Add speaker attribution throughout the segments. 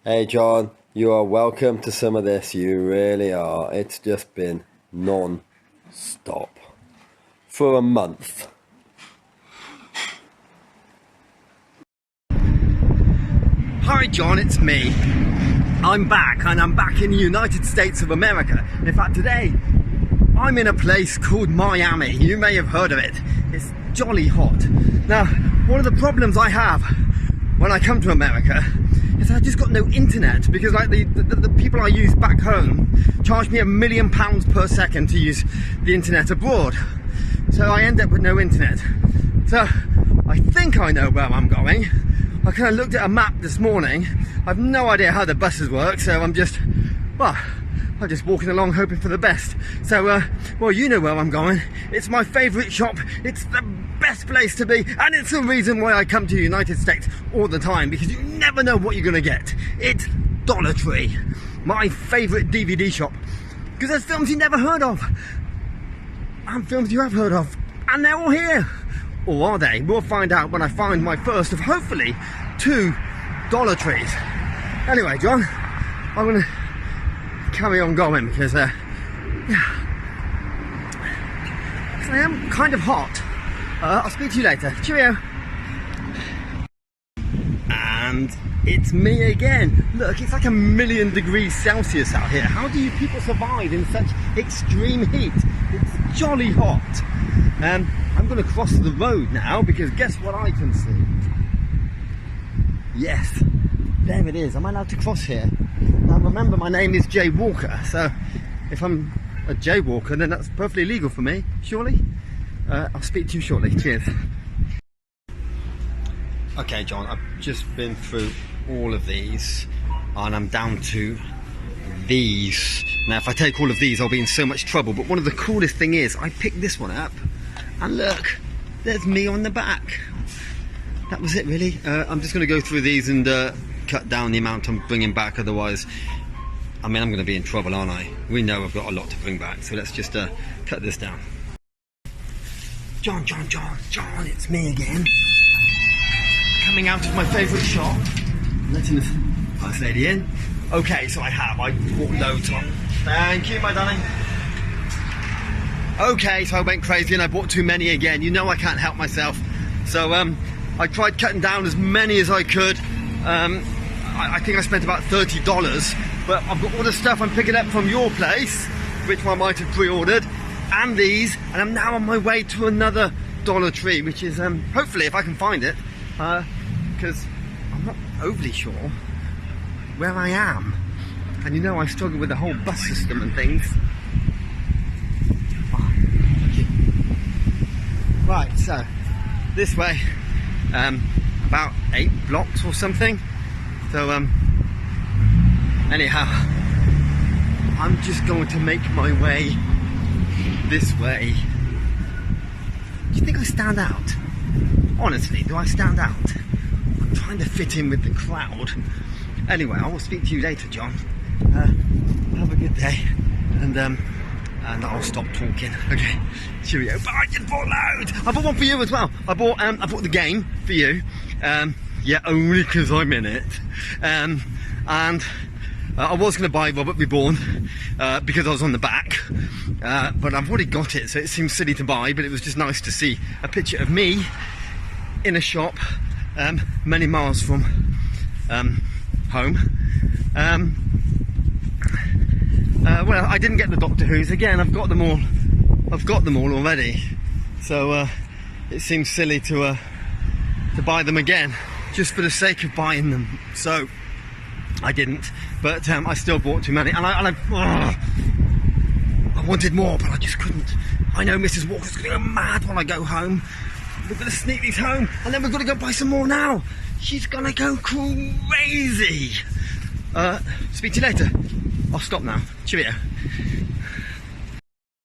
Speaker 1: Hey John, you are welcome to some of this, you really are. It's just been non-stop for a month.
Speaker 2: Hi John, it's me. I'm back, and I'm back in the United States of America. In fact, today I'm in a place called Miami. You may have heard of it. It's jolly hot. Now, one of the problems I have when I come to America is I just got no internet, because like the people I use back home charge me £1 million per second to use the internet abroad. So I end up with no internet. So I think I know where I'm going. I kind of looked at a map this morning. I've no idea how the buses work, so I'm just walking along hoping for the best. So, well, you know where I'm going. It's my favourite shop. It's the best place to be, and it's the reason why I come to the United States all the time, because you never know what you're going to get. It's Dollar Tree, my favourite DVD shop, because there's films you never heard of, and films you have heard of, and they're all here. Or are they? We'll find out when I find my first of hopefully 2 Dollar Trees. Anyway, John, I'm going to carry on going because I am kind of hot. I'll speak to you later. Cheerio. And it's me again. Look, it's like 1,000,000 degrees Celsius out here. How do you people survive in such extreme heat? It's jolly hot. I'm going to cross the road now, because guess what I can see? Yes, there it is. Am I allowed to cross here? Now remember, my name is Jay Walker, so if I'm a jaywalker, then that's perfectly legal for me, surely? I'll speak to you shortly. Cheers. Okay, John, I've just been through all of these, and I'm down to these. Now, if I take all of these, I'll be in so much trouble, but one of the coolest thing is, I picked this one up, and look, there's me on the back. That was it, really. I'm just going to go through these and cut down the amount I'm bringing back, otherwise, I mean, I'm going to be in trouble, aren't I? We know I've got a lot to bring back, so let's just cut this down. John, it's me again. Coming out of my favourite shop, letting the first lady in. Okay, so I bought loads of. Thank you, my darling. Okay, so I went crazy and I bought too many again. You know I can't help myself. So I tried cutting down as many as I could. I think I spent about $30, but I've got all the stuff I'm picking up from your place, which I might have pre-ordered, and these, and I'm now on my way to another Dollar Tree, which is hopefully, if I can find it, because I'm not overly sure where I am, and you know I struggle with the whole bus system and things. Right, so this way, about 8 blocks or something. So anyhow, I'm just going to make my way this way. Do you think I stand out? Honestly, do I stand out? I'm trying to fit in with the crowd. Anyway, I will speak to you later, John. Have a good day, and I'll stop talking. Okay, cheerio. But I just bought loads. I bought one for you as well. I bought the game for you. Yeah, only because I'm in it. And I was going to buy Robert Reborn because I was on the back, but I've already got it, so it seems silly to buy. But it was just nice to see a picture of me in a shop many miles from home. Well, I didn't get the Doctor Who's. Again, I've got them all. I've got them all already. So it seems silly to buy them again, just for the sake of buying them. So I didn't. But I still bought too many, and I wanted more, but I just couldn't. I know Mrs. Walker's going to go mad when I go home. We're going to sneak these home, and then we're going to go buy some more now. She's going to go crazy. Speak to you later. I'll stop now. Cheerio.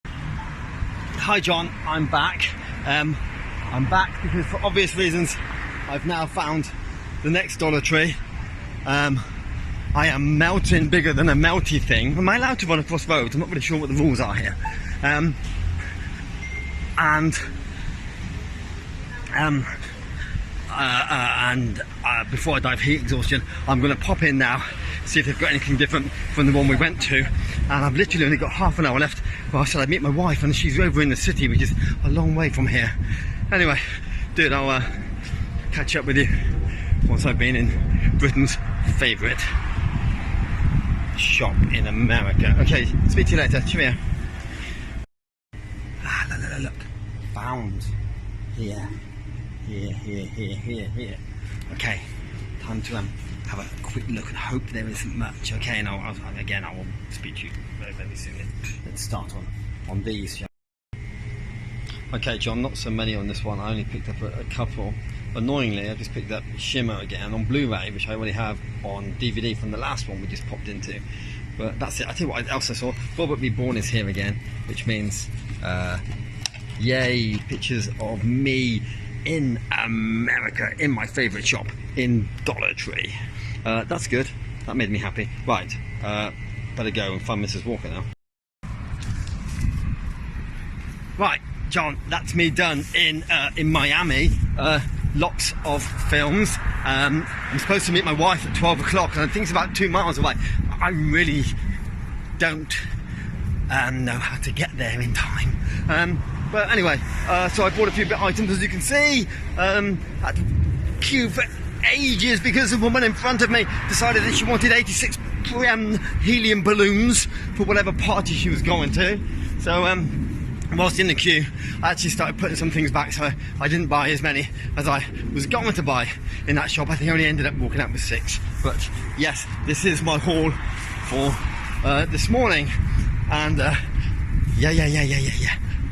Speaker 2: Hi John, I'm back. I'm back because, for obvious reasons, I've now found the next Dollar Tree. I am melting bigger than a melty thing. Am I allowed to run across roads? I'm not really sure what the rules are here. Before I die of heat exhaustion, I'm going to pop in now see if they've got anything different from the one we went to. And I've literally only got half an hour left. Well, I said I'd meet my wife, and she's over in the city, which is a long way from here. Anyway, dude, I'll catch up with you once I've been in Britain's favourite shop in America. Okay, speak to you later. Cheerio. Ah, look. Found. Here. Okay, time to have a quick look and hope there isn't much. Okay, and I will speak to you very, very soon. Let's start on these. Okay, John, not so many on this one. I only picked up a couple. Annoyingly, I just picked up Shimmer again on Blu-ray, which I already have on DVD from the last one we just popped into. But that's it. I tell you what else I saw. Robert V. Bourne is here again, which means, yay, pictures of me in America, in my favourite shop, in Dollar Tree. That's good. That made me happy. Right, better go and find Mrs. Walker now. Right, John, that's me done in Miami. Lots of films. I'm supposed to meet my wife at 12 o'clock, and I think it's about 2 miles away. I really don't know how to get there in time. But anyway, so I bought a few bit items, as you can see. Had to queue for ages because the woman in front of me decided that she wanted 86 helium balloons for whatever party she was going to. So whilst in the queue, I actually started putting some things back, so I didn't buy as many as I was going to buy in that shop. I think I only ended up walking out with 6. But yes, this is my haul for this morning. And yeah.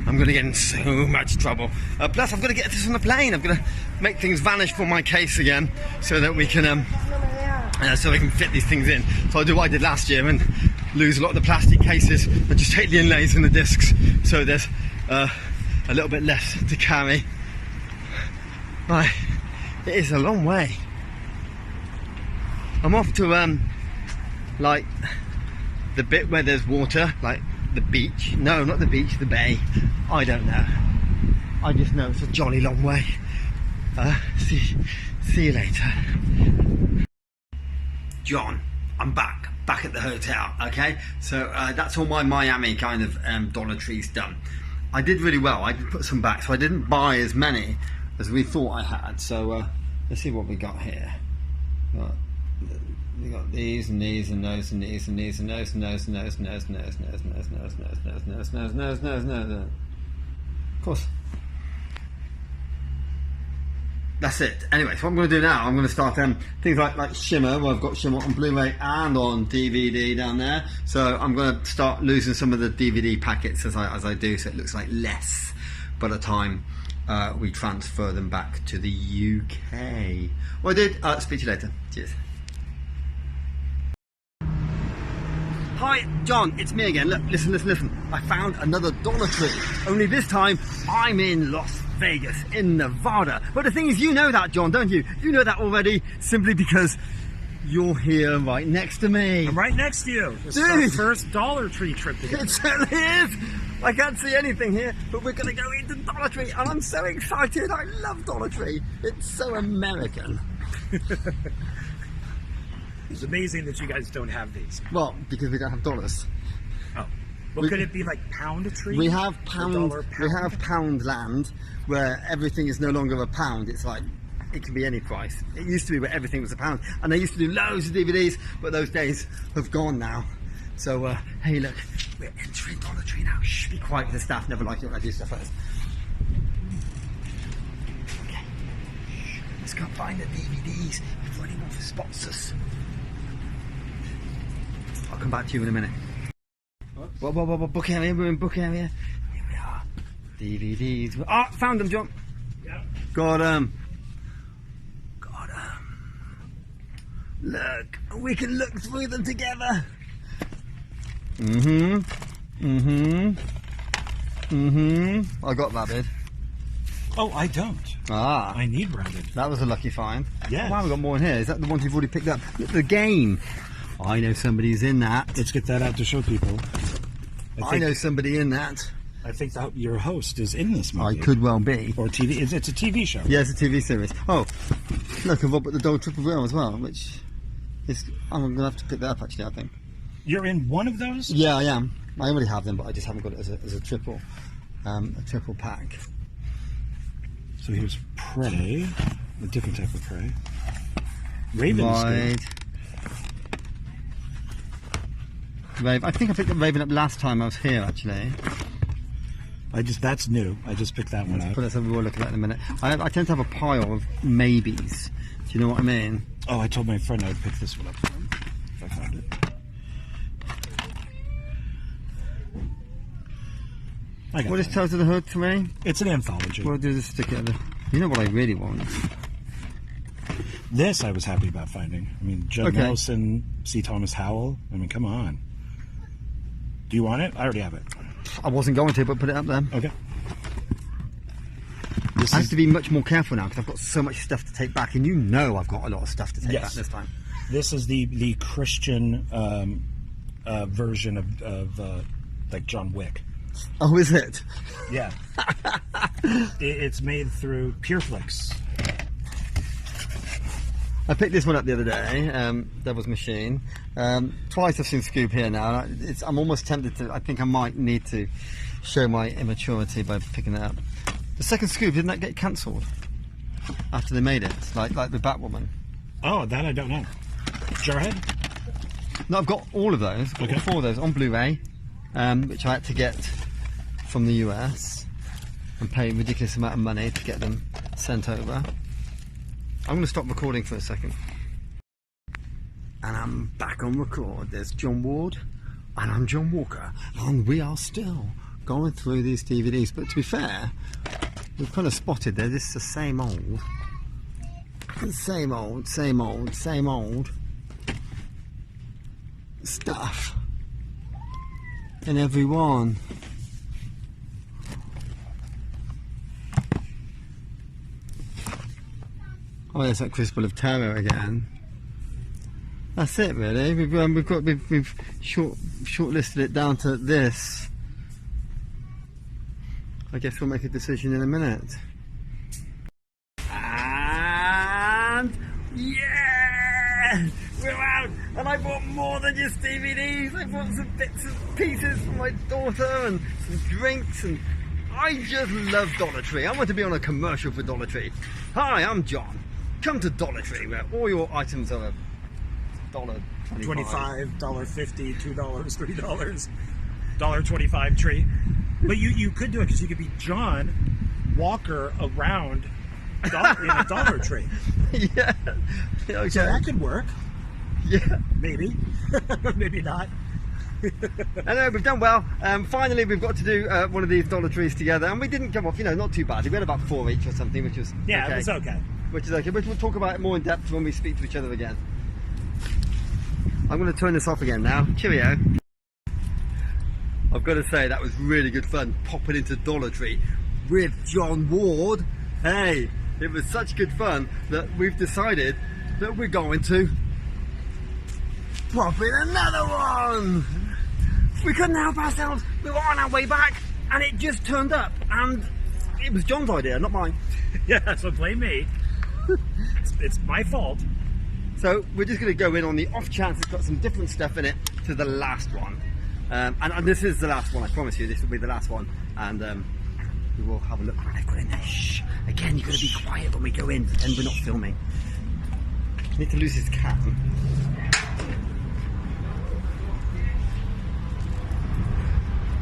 Speaker 2: I'm going to get in so much trouble. Plus, I've got to get this on the plane. I've got to make things vanish from my case again, so that we can fit these things in. So I'll do what I did last year and lose a lot of the plastic cases and just take the inlays and the discs, so there's a little bit less to carry. Right, it is a long way. I'm off to like the bit where there's water, like the beach. No, not the beach, the bay. I don't know. I just know it's a jolly long way. See you later. John, I'm back at the hotel, okay? So that's all my Miami kind of Dollar Trees done. I did really well. I did put some back, so I didn't buy as many as we thought I had. So let's see what we got here. We got these and these and those and these and these and those and those and those and those and those and those and those and those and those and those. Of course. That's it. Anyway, so what I'm going to do now, I'm going to start things like Shimmer. Well, I've got Shimmer on Blu-ray and on DVD down there. So I'm going to start losing some of the DVD packets as I do, so it looks like less by the time we transfer them back to the UK. Well, I did. Speak to you later. Cheers. Hi, John, it's me again. Look, listen. I found another Dollar Tree. Only this time, I'm in Las Vegas, in Nevada. But the thing is, you know that, John, don't you? You know that already, simply because you're here right next to me.
Speaker 3: I'm right next to you. This is our first Dollar Tree trip together.
Speaker 2: It certainly is. I can't see anything here, but we're going to go into Dollar Tree, and I'm so excited. I love Dollar Tree. It's so American.
Speaker 3: It's amazing that you guys don't have these.
Speaker 2: Well, because we don't have dollars.
Speaker 3: Oh. Well, could it be like pound tree?
Speaker 2: We have pound land, where everything is no longer a pound. It's like, it can be any price. It used to be where everything was a pound. And they used to do loads of DVDs, but those days have gone now. So, hey, look, we're entering Dollar Tree now. Shh, be quiet, with the staff never like it when I do stuff first. Okay. Let's go find the DVDs before anyone spots us. I'll come back to you in a minute. What? Book area, we're in book area. Here we are. DVDs. Oh, found them, John.
Speaker 3: Yep.
Speaker 2: Got them. Look, we can look through them together. I got that bit.
Speaker 3: Oh, I don't.
Speaker 2: Ah.
Speaker 3: I need rounded.
Speaker 2: That was a lucky find.
Speaker 3: Yes.
Speaker 2: Why have we got more in here? Is that the ones you've already picked up? Look, the game. I know somebody's in that.
Speaker 3: Let's get that out to show people.
Speaker 2: I know somebody in that.
Speaker 3: I think that your host is in this movie.
Speaker 2: I could well be.
Speaker 3: Or TV. It's a TV show.
Speaker 2: Yeah, it's a TV series. Oh, look, I've got the Dog Triple Wheel as well, which I'm going to have to pick that up actually, I think.
Speaker 3: You're in one of those?
Speaker 2: Yeah, I am. I already have them, but I just haven't got it as a triple pack.
Speaker 3: So here's Prey, a different type of Prey. Raven
Speaker 2: Right. Raven. I think I picked up Raven up last time I was here actually.
Speaker 3: That's new. I just picked that one up.
Speaker 2: Let's have a look at that in a minute. I tend to have a pile of maybes. Do you know what I mean?
Speaker 3: Oh, I told my friend I would pick this one up for him if I found it.
Speaker 2: What is Tales of the Hood to me?
Speaker 3: It's an anthology.
Speaker 2: We'll do the stick it. You know what I really want?
Speaker 3: This I was happy about finding. I mean, Judd Nelson, C. Thomas Howell. I mean, come on. Do you want it? I already have it.
Speaker 2: I wasn't going to, but put it up there.
Speaker 3: Okay.
Speaker 2: I have to be much more careful now because I've got so much stuff to take back, and you know I've got a lot of stuff to take back this time. This
Speaker 3: is the Christian version of like John Wick.
Speaker 2: Oh, is it?
Speaker 3: Yeah. It's made through PureFlix.
Speaker 2: I picked this one up the other day, Devil's Machine. Twice I've seen Scoop here now. I'm almost tempted to, I think I might need to show my immaturity by picking it up. The second Scoop, didn't that get cancelled after they made it? Like the Batwoman.
Speaker 3: Oh, that I don't know. Jarhead?
Speaker 2: No, I've got all of those. I've got 4 of those on Blu-ray, which I had to get from the US and pay a ridiculous amount of money to get them sent over. I'm going to stop recording for a second. And I'm back on record. There's John Ward and I'm John Walker, and we are still going through these DVDs. But to be fair, we've kind of spotted there, this is the same old stuff in every one. Oh, there's that Crucible of Terror again. That's it, really. We've shortlisted it down to this. I guess we'll make a decision in a minute. And yeah, we're out. And I bought more than just DVDs. I bought some bits and pieces for my daughter and some drinks, and I just love Dollar Tree. I want to be on a commercial for Dollar Tree. Hi, I'm John. Come to Dollar Tree, where all your items are $1.25,
Speaker 3: $1.50, $2, $3, $1.25 tree. But you could do it because you could be John Walker around in a Dollar Tree.
Speaker 2: Yeah. Okay.
Speaker 3: So that could work.
Speaker 2: Yeah.
Speaker 3: Maybe. Maybe not.
Speaker 2: Anyway, we've done well. Finally, we've got to do one of these Dollar Trees together, and we didn't come off, not too badly. We had about 4 each or something, which was okay.
Speaker 3: It was okay.
Speaker 2: Which is okay, but we'll talk about it more in depth when we speak to each other again. I'm going to turn this off again now. Cheerio. I've got to say, that was really good fun, popping into Dollar Tree with John Ward. Hey, it was such good fun that we've decided that we're going to pop in another one. We couldn't help ourselves. We were on our way back, and it just turned up, and it was John's idea, not mine.
Speaker 3: Yeah, so blame me. It's my fault.
Speaker 2: So we're just going to go in on the off chance it's got some different stuff in it to the last one. And this is the last one, I promise you, this will be the last one. And we will have a look what they've got in there. Shh. Again, you've got to be quiet when we go in, pretend we're not filming. Need to lose his cat.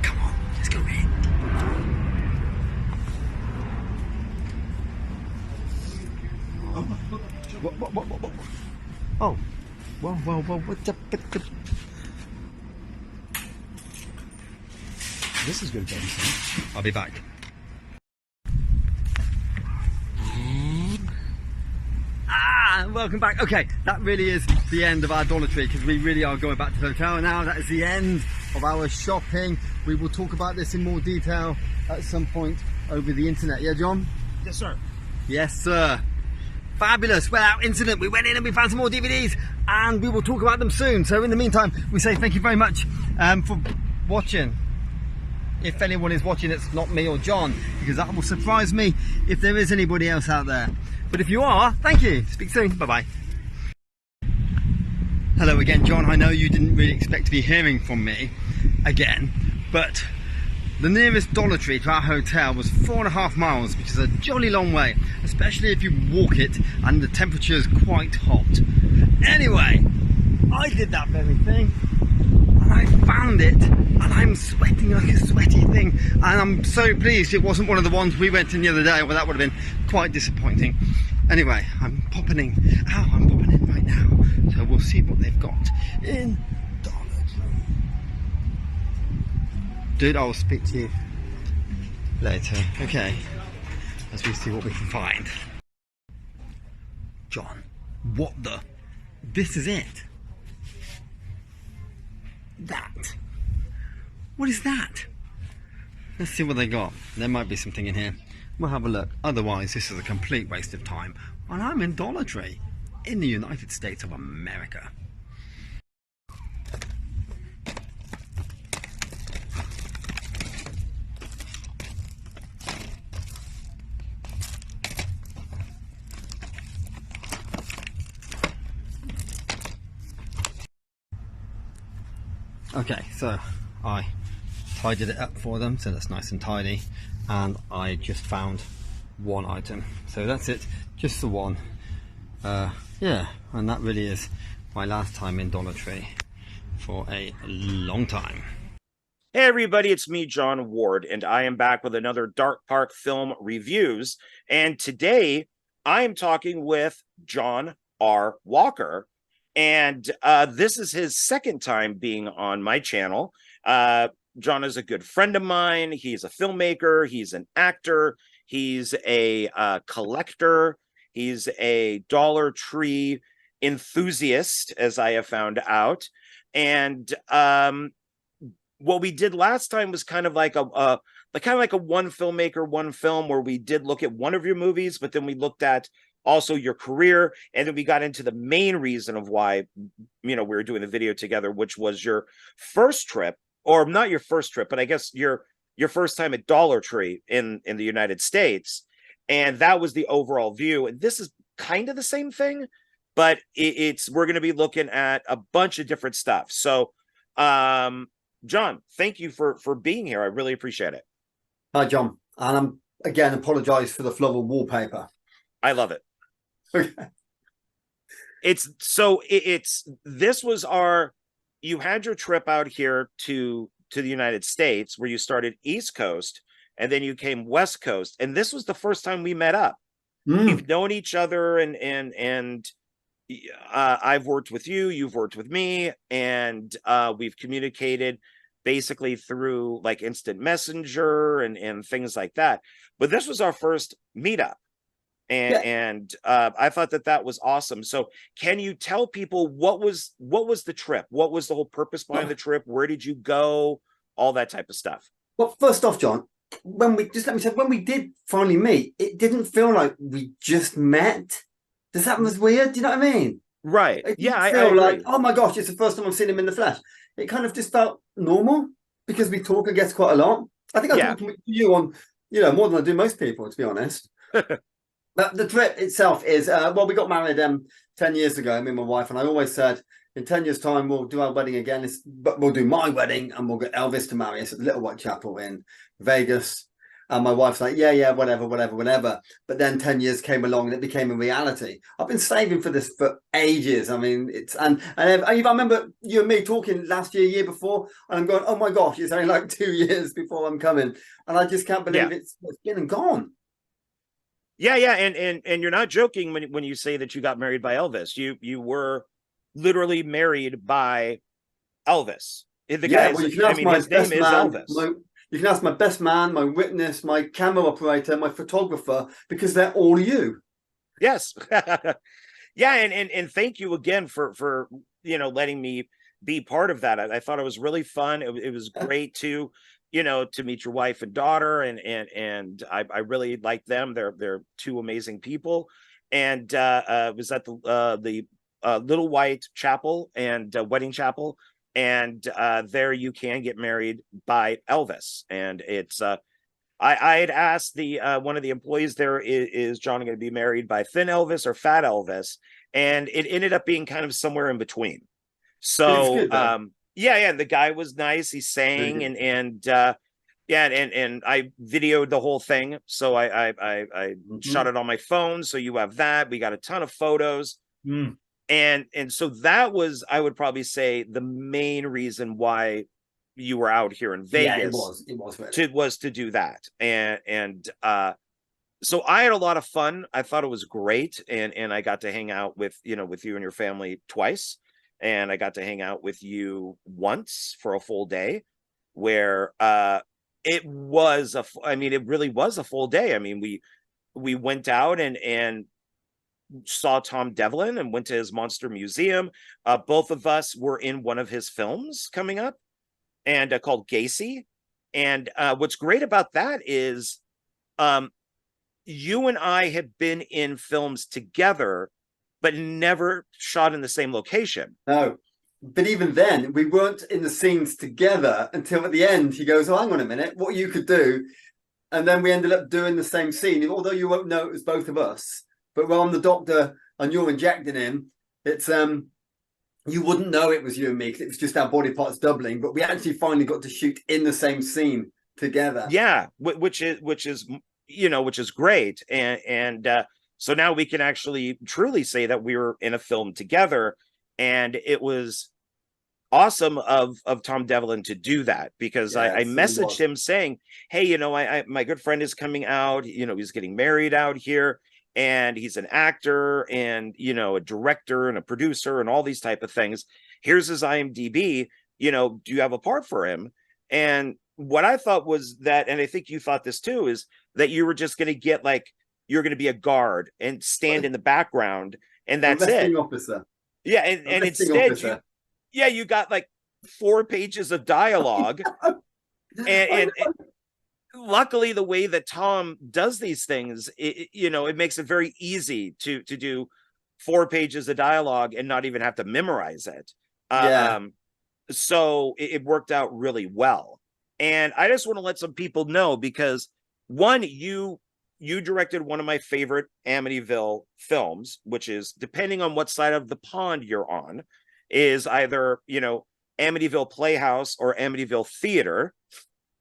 Speaker 2: Come on, let's go in. What? Oh, well, what's up?
Speaker 3: This is good, Benson.
Speaker 2: I'll be back. Welcome back. Okay, that really is the end of our Dollar Tree, because we really are going back to the hotel now. That is the end of our shopping. We will talk about this in more detail at some point over the internet. Yeah, John?
Speaker 3: Yes, sir.
Speaker 2: Yes, sir. Fabulous. Well, our incident, we went in and we found some more DVDs, and we will talk about them soon. So in the meantime, we say thank you very much for watching. If anyone is watching, it's not me or John, because that will surprise me if there is anybody else out there. But if you are, thank you. Speak soon. Bye-bye. again, John. I know you didn't really expect to be hearing from me again, but the nearest Dollar Tree to our hotel was 4.5 miles, which is a jolly long way, especially if you walk it and the temperature is quite hot. Anyway, I did that very thing, and I found it, and I'm sweating like a sweaty thing, and I'm so pleased it wasn't one of the ones we went in the other day, well, that would have been quite disappointing. Anyway, I'm popping in right now, so we'll see what they've got in Dollar Tree. Dude, I'll speak to you later, okay, as we see what we can find. John, what the? This is it. That. What is that? Let's see what they got. There might be something in here. We'll have a look. Otherwise, this is a complete waste of time. And I'm in Dollar Tree in the United States of America. Okay, so I tidied it up for them so that's nice and tidy, and I just found one item, so that's it, just the one. Yeah, and that really is my last time in Dollar Tree for a long time.
Speaker 4: Hey everybody, it's me, John Ward, and I am back with another Dark Park Film Reviews, and today I am talking with John R. Walker, and this is his second time being on my channel. John is a good friend of mine. He's a filmmaker, he's an actor, he's a collector, he's a Dollar Tree enthusiast, as I have found out. And what we did last time was kind of like a one filmmaker, one film, where we did look at one of your movies, but then we looked at also your career, and then we got into the main reason of why, you know, we were doing the video together, which was your first trip, or not your first trip, but I guess your first time at Dollar Tree in the United States, and that was the overall view. And this is kind of the same thing, but we're going to be looking at a bunch of different stuff. So, John, thank you for being here. I really appreciate it.
Speaker 2: Hi, John, and I'm again apologize for the floral wallpaper.
Speaker 4: I love it.
Speaker 2: Okay.
Speaker 4: You had your trip out here to the United States, where you started East Coast and then you came West Coast, and this was the first time we met up. We've known each other, and I've worked with you, you've worked with me, and we've communicated basically through like instant messenger and things like that. But this was our first meetup. And I thought that was awesome. So can you tell people what was the trip? What was the whole purpose behind the trip? Where did you go? All that type of stuff.
Speaker 2: Well, first off, John, when we did finally meet, it didn't feel like we just met. Does that was weird? Do you know what I mean?
Speaker 4: Right.
Speaker 2: I feel like, oh my gosh, it's the first time I've seen him in the flesh. It kind of just felt normal because we talk, I guess, quite a lot. I think I talk to you on, more than I do most people, to be honest. But the trip itself is, well, we got married 10 years ago, me and my wife, and I always said, in 10 years' time, we'll do our wedding again, but we'll do my wedding, and we'll get Elvis to marry us at the Little White Chapel in Vegas. And my wife's like, yeah, whatever. But then 10 years came along, and it became a reality. I've been saving for this for ages. I mean, and I remember you and me talking last year before, and I'm going, oh my gosh, it's only like 2 years before I'm coming. And I just can't believe it's been and gone.
Speaker 4: Yeah, and you're not joking when you say that you got married by Elvis. You were literally married by Elvis. His name is Elvis.
Speaker 2: You can ask my best man, my witness, my camera operator, my photographer, because they're all you.
Speaker 4: Yes. Yeah, and thank you again for letting me be part of that. I thought it was really fun. It was great to meet your wife and daughter, and I really like them. They're two amazing people. And it was at the Little White Chapel and Wedding Chapel, and there you can get married by Elvis. And it's I had asked one of the employees there, is John going to be married by Thin Elvis or Fat Elvis? And it ended up being kind of somewhere in between. So
Speaker 1: good, though.
Speaker 4: yeah, the guy was nice. He sang and I videoed the whole thing. So I shot it on my phone. So you have that. We got a ton of photos. And so that was, I would probably say, the main reason why you were out here in Vegas.
Speaker 1: Yeah, it was really.
Speaker 4: To do that. And so I had a lot of fun. I thought it was great. And I got to hang out with you and your family twice. And I got to hang out with you once for a full day, where it was it really was a full day. I mean, we went out and saw Tom Devlin and went to his monster museum. Both of us were in one of his films coming up, and called Gacy. And what's great about that is you and I had been in films together, but never shot in the same location.
Speaker 1: No. But even then, we weren't in the scenes together until at the end he goes, "Oh, hang on a minute, what you could do." And then we ended up doing the same scene, although you won't know it was both of us. But when I'm the doctor and you're injecting him, it's you wouldn't know it was you and me, because it was just our body parts doubling. But we actually finally got to shoot in the same scene together.
Speaker 4: Yeah, which is great. And so now we can actually truly say that we were in a film together. And it was awesome of Tom Devlin to do that, because I messaged him saying, "Hey, my good friend is coming out. He's getting married out here, and he's an actor and a director and a producer and all these type of things. Here's his IMDb. Do you have a part for him?" And what I thought was that, and I think you thought this too, is that you were just going to get you're going to be a guard and stand in the background, and that's it.
Speaker 1: Officer.
Speaker 4: Yeah, and instead you got 4 pages of dialogue, and luckily the way that Tom does these things, it makes it very easy to do 4 pages of dialogue and not even have to memorize it. So it worked out really well, and I just want to let some people know, because one, you directed one of my favorite Amityville films, which is, depending on what side of the pond you're on, is either, Amityville Playhouse or Amityville Theater.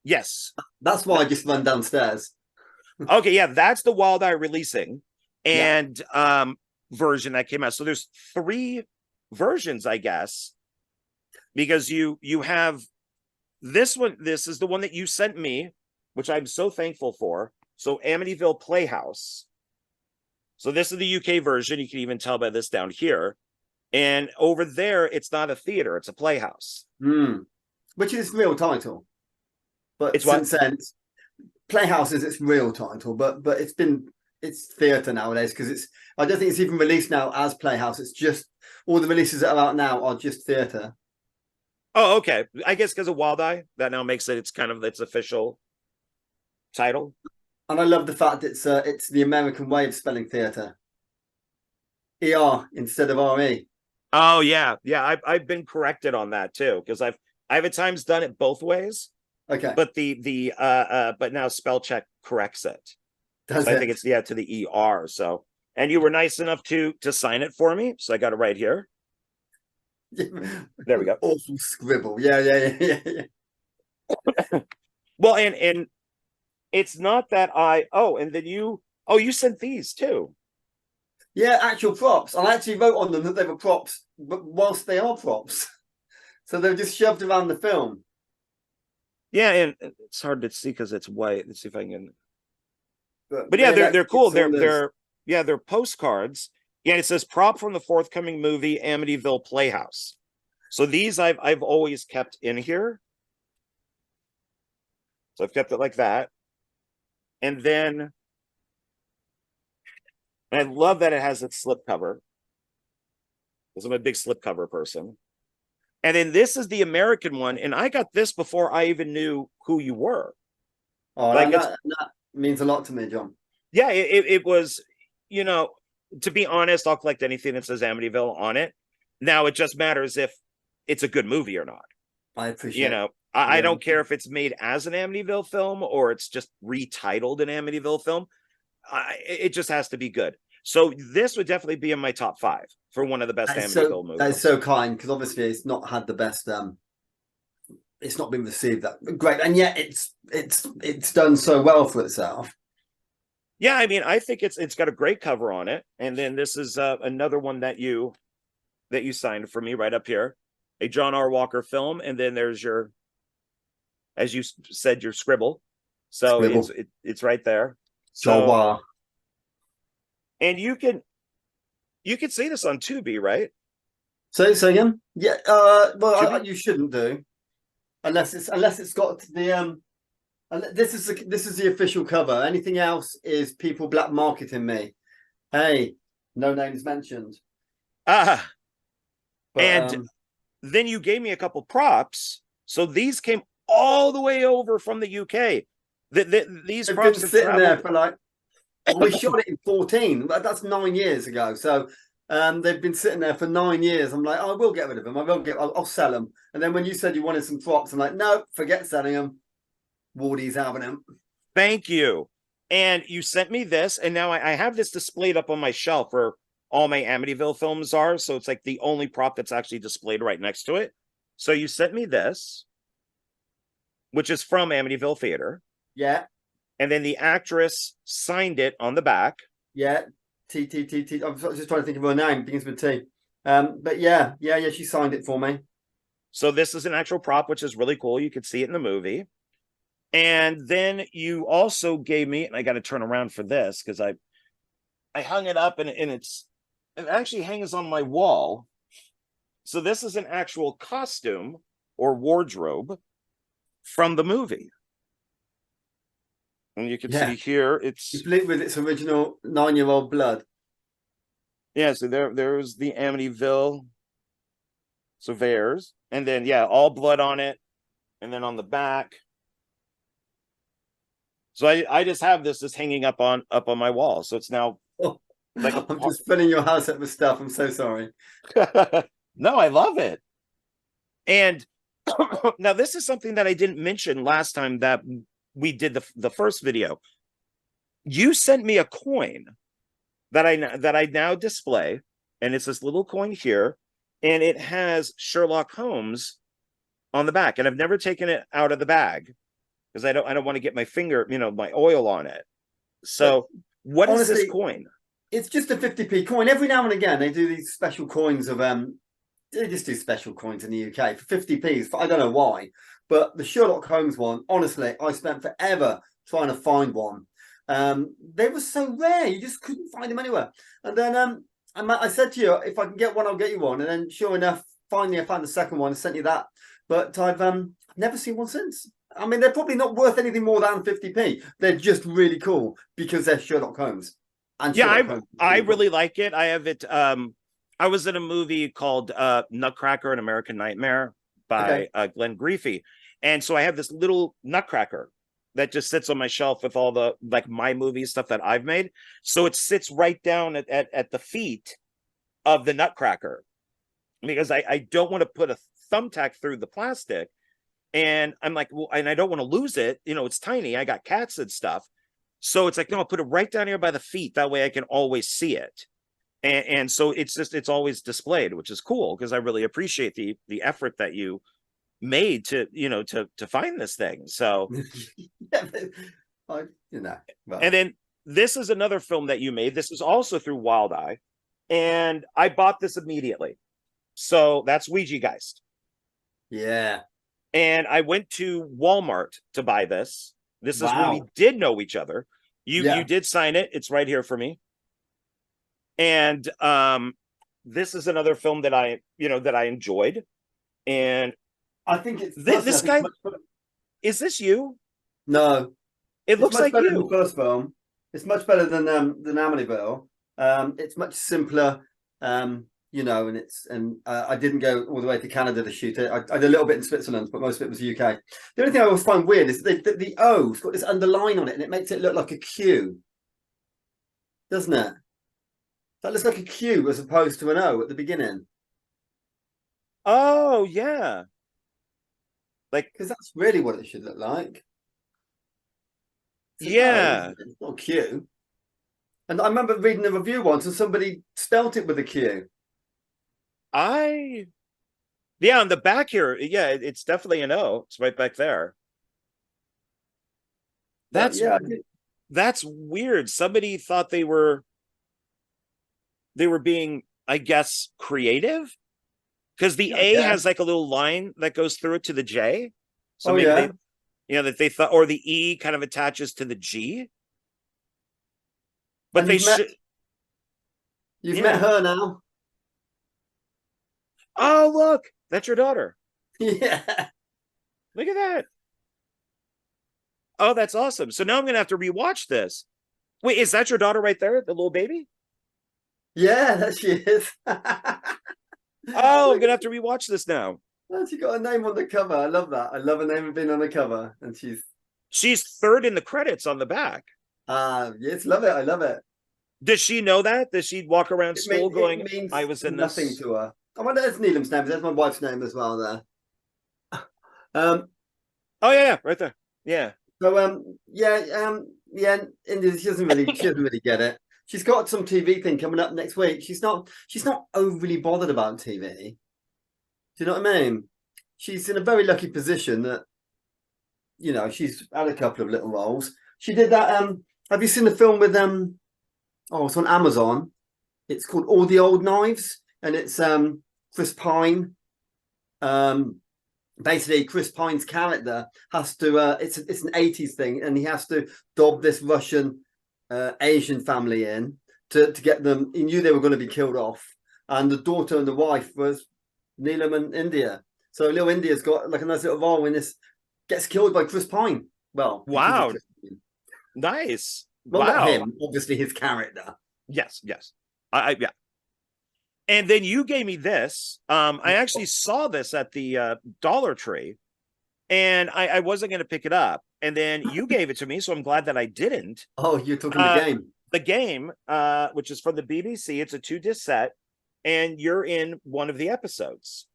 Speaker 4: Yes.
Speaker 1: That's why I just run downstairs.
Speaker 4: Okay, yeah, that's the Wild Eye releasing and version that came out. So there's 3 versions, I guess, because you have this one. This is the one that you sent me, which I'm so thankful for. So Amityville Playhouse. So this is the UK version. You can even tell by this down here. And over there, it's not a theater, it's a playhouse.
Speaker 1: Which is its real title. But
Speaker 4: it's
Speaker 1: since then, Playhouse is its real title, but it's theatre nowadays, because I don't think it's even released now as Playhouse. It's just, all the releases that are out now are just theatre.
Speaker 4: Oh, okay. I guess because of Wild Eye, that now makes it its official title.
Speaker 1: And I love the fact it's the American way of spelling theatre. ER instead of RE.
Speaker 4: Oh yeah. I've been corrected on that too, because I've at times done it both ways.
Speaker 1: Okay.
Speaker 4: But but now spell check corrects it. I think it's to the ER. So, and you were nice enough to sign it for me, so I got it right here. There we go.
Speaker 1: Awful scribble. Yeah.
Speaker 4: Well, and it's not that and then you sent these too.
Speaker 1: Yeah, actual props. I actually wrote on them that they were props, but whilst they are props. So they're just shoved around the film.
Speaker 4: Yeah, and it's hard to see because it's white. Let's see if I can. But yeah, they're cool. They're postcards. Yeah, it says prop from the forthcoming movie Amityville Playhouse. So these I've always kept in here. So I've kept it like that. And then I love that it has its slipcover, because I'm a big slipcover person. And then this is the American one, and I got this before I even knew who you were.
Speaker 1: Oh, that means a lot to me, John.
Speaker 4: Yeah, it was, to be honest, I'll collect anything that says Amityville on it. Now it just matters if it's a good movie or not.
Speaker 1: I appreciate it.
Speaker 4: I don't care if it's made as an Amityville film or it's just retitled an Amityville film. It just has to be good. So this would definitely be in my top 5 for one of the best Amityville movies.
Speaker 1: That is so kind, because obviously it's not had the best. It's not been received that great, and yet it's done so well for itself.
Speaker 4: Yeah, I mean, I think it's got a great cover on it, and then this is another one that you signed for me right up here, a John R. Walker film, and then there's your, as you said, your scribble. So it's right there. So
Speaker 1: wow.
Speaker 4: And you can see this on Tubi, right?
Speaker 1: So again, yeah. Well,
Speaker 4: Tubi?
Speaker 1: you shouldn't do, unless it's got the This is the official cover. Anything else is people black marketing me. Hey, no names mentioned.
Speaker 4: But, and then you gave me a couple props. So these came all the way over from the UK. These props
Speaker 1: have been sitting there for like. We shot it in 14. That's 9 years ago. So they've been sitting there for 9 years. I'm like, I will get rid of them. I'll sell them. And then when you said you wanted some props, I'm like, no, forget selling them. Wardy's having them.
Speaker 4: Thank you. And you sent me this, and now I have this displayed up on my shelf where all my Amityville films are. So it's like the only prop that's actually displayed right next to it. So you sent me this, which is from Amityville Theater.
Speaker 1: Yeah.
Speaker 4: And then the actress signed it on the back.
Speaker 1: Yeah. T. I'm just trying to think of her name. Begins with T. But yeah, she signed it for me.
Speaker 4: So this is an actual prop, which is really cool. You could see it in the movie. And then you also gave me, and I got to turn around for this because I hung it up, and it actually hangs on my wall. So this is an actual costume or wardrobe from the movie. And you can see here, it's
Speaker 1: complete with its original 9-year-old blood.
Speaker 4: Yeah, so there's the Amityville surveyors, and then all blood on it, and then on the back. So I just have this just hanging up on my wall. So it's now like
Speaker 1: I'm just filling your house up with stuff. I'm so sorry.
Speaker 4: No, I love it. And now this is something that I didn't mention last time that we did the first video. You sent me a coin that I now display, and it's this little coin here, and it has Sherlock Holmes on the back, and I've never taken it out of the bag because I don't want to get my finger, my oil on it. So what honestly, is this coin?
Speaker 1: It's just a 50p coin. Every now and again they do these special coins of they just do special coins in the UK for 50p. I don't know why, but the Sherlock Holmes one, honestly, I spent forever trying to find one. They were so rare, you just couldn't find them anywhere. And then I said to you, if I can get one, I'll get you one. And then sure enough, finally I found the second one and sent you that. But I've never seen one since. I mean, they're probably not worth anything more than 50p. They're just really cool because they're Sherlock Holmes. And
Speaker 4: I really like it. I have it. I was in a movie called Nutcracker: An American Nightmare by Glenn Griefey. And so I have this little Nutcracker that just sits on my shelf with all the my movie stuff that I've made. So it sits right down at the feet of the Nutcracker because I don't want to put a thumbtack through the plastic. And I'm like, well, and I don't want to lose it. It's tiny. I got cats and stuff. So it's like, no, I'll put it right down here by the feet. That way I can always see it. And so it's always displayed, which is cool because I really appreciate the effort that you made to find this thing. So
Speaker 1: well.
Speaker 4: And then this is another film that you made. This is also through Wild Eye, and I bought this immediately. So that's Ouijageist.
Speaker 1: Yeah.
Speaker 4: And I went to Walmart to buy this. This is when we did know each other. You did sign it. It's right here for me. And this is another film that I enjoyed. And
Speaker 1: I think it's
Speaker 4: this guy. Is this you?
Speaker 1: No.
Speaker 4: It looks like you.
Speaker 1: Than the first film. It's much better than Amityville. It's much simpler. And I didn't go all the way to Canada to shoot it. I did a little bit in Switzerland, but most of it was UK. The only thing I always find weird is the O's got this underline on it, and it makes it look like a Q, doesn't it? That looks like a Q as opposed to an O at the beginning.
Speaker 4: Oh yeah,
Speaker 1: because that's really what it should look like.
Speaker 4: It's
Speaker 1: not a Q. And I remember reading a review once, and somebody spelt it with a Q.
Speaker 4: Yeah, on the back here, yeah, it's definitely an O. It's right back there. That's
Speaker 1: Yeah,
Speaker 4: that's weird. Somebody thought they were being, I guess, creative, because the A has like a little line that goes through it to the J. So maybe they, that they thought, or the E kind of attaches to the G. But
Speaker 1: you've met her now.
Speaker 4: Oh, look, that's your daughter.
Speaker 1: Yeah.
Speaker 4: Look at that. Oh, that's awesome. So now I'm gonna have to rewatch this. Wait, is that your daughter right there, the little baby?
Speaker 1: Yeah, that she is.
Speaker 4: Oh, I'm gonna have to rewatch this now.
Speaker 1: She got a name on the cover. I love that. I love a name being on the cover, and
Speaker 4: she's third in the credits on the back.
Speaker 1: Yes, love it. I love it.
Speaker 4: Does she know that? Does she walk around school going, I was in
Speaker 1: nothing
Speaker 4: this?
Speaker 1: to her. I wonder if there's Neelam's name. There's my wife's name as well there.
Speaker 4: Oh yeah, right there. Yeah.
Speaker 1: So India, she doesn't really get it. She's got some TV thing coming up next week. She's not overly bothered about TV. Do you know what I mean? She's in a very lucky position that, she's had a couple of little roles. She did that. Have you seen the film with it's on Amazon. It's called All the Old Knives, and it's Chris Pine. Basically, Chris Pine's character has to. It's an 80s thing, and he has to dob this Russian Asian family in to get them. He knew they were going to be killed off, and the daughter and the wife was Neelam and India. So little India's got like a nice little role in this. Gets killed by Chris Pine. Well,
Speaker 4: wow, nice.
Speaker 1: Well,
Speaker 4: wow.
Speaker 1: Not him, obviously his character.
Speaker 4: Yes. Yeah. And then you gave me this. I actually saw this at the Dollar Tree, and I wasn't going to pick it up. And then you gave it to me, so I'm glad that I didn't.
Speaker 1: Oh, you're talking the game.
Speaker 4: The game, which is from the BBC. It's a 2-disc set, and you're in one of the episodes.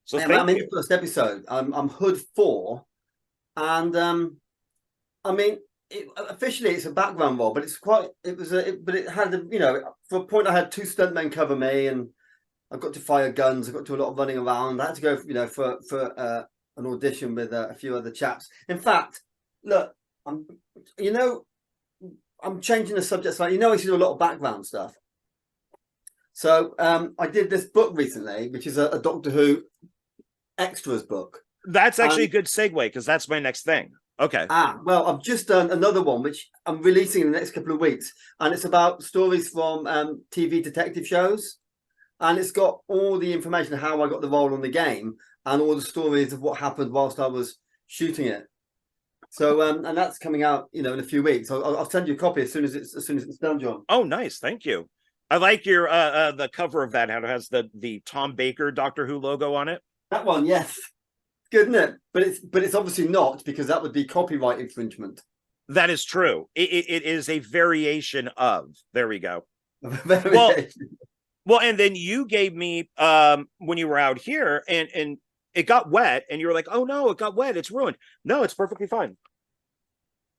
Speaker 4: So
Speaker 1: I'm in the first episode. I'm Hood 4, and I mean, officially it's a background role, but but it had for a point I had 2 stuntmen cover me, and I got to fire guns. I got to do a lot of running around. I had to go for an audition with a few other chaps. In fact, look, I'm changing the subject slightly. I used to do a lot of background stuff. So I did this book recently, which is a Doctor Who extras book.
Speaker 4: That's actually a good segue, because that's my next thing. Okay.
Speaker 1: Well, I've just done another one, which I'm releasing in the next couple of weeks. And it's about stories from TV detective shows. And it's got all the information of how I got the role on the game and all the stories of what happened whilst I was shooting it. So, and that's coming out, in a few weeks. I'll send you a copy as soon as it's done, John.
Speaker 4: Oh, nice. Thank you. I like your the cover of that. How it has the Tom Baker Doctor Who logo on it.
Speaker 1: That one, yes. Good, isn't it? But it's obviously not, because that would be copyright infringement. That
Speaker 4: is true. It is a variation of. There we go. Well, and then you gave me when you were out here, and it got wet, and you were like, "Oh no, it got wet. It's ruined." No, it's perfectly fine.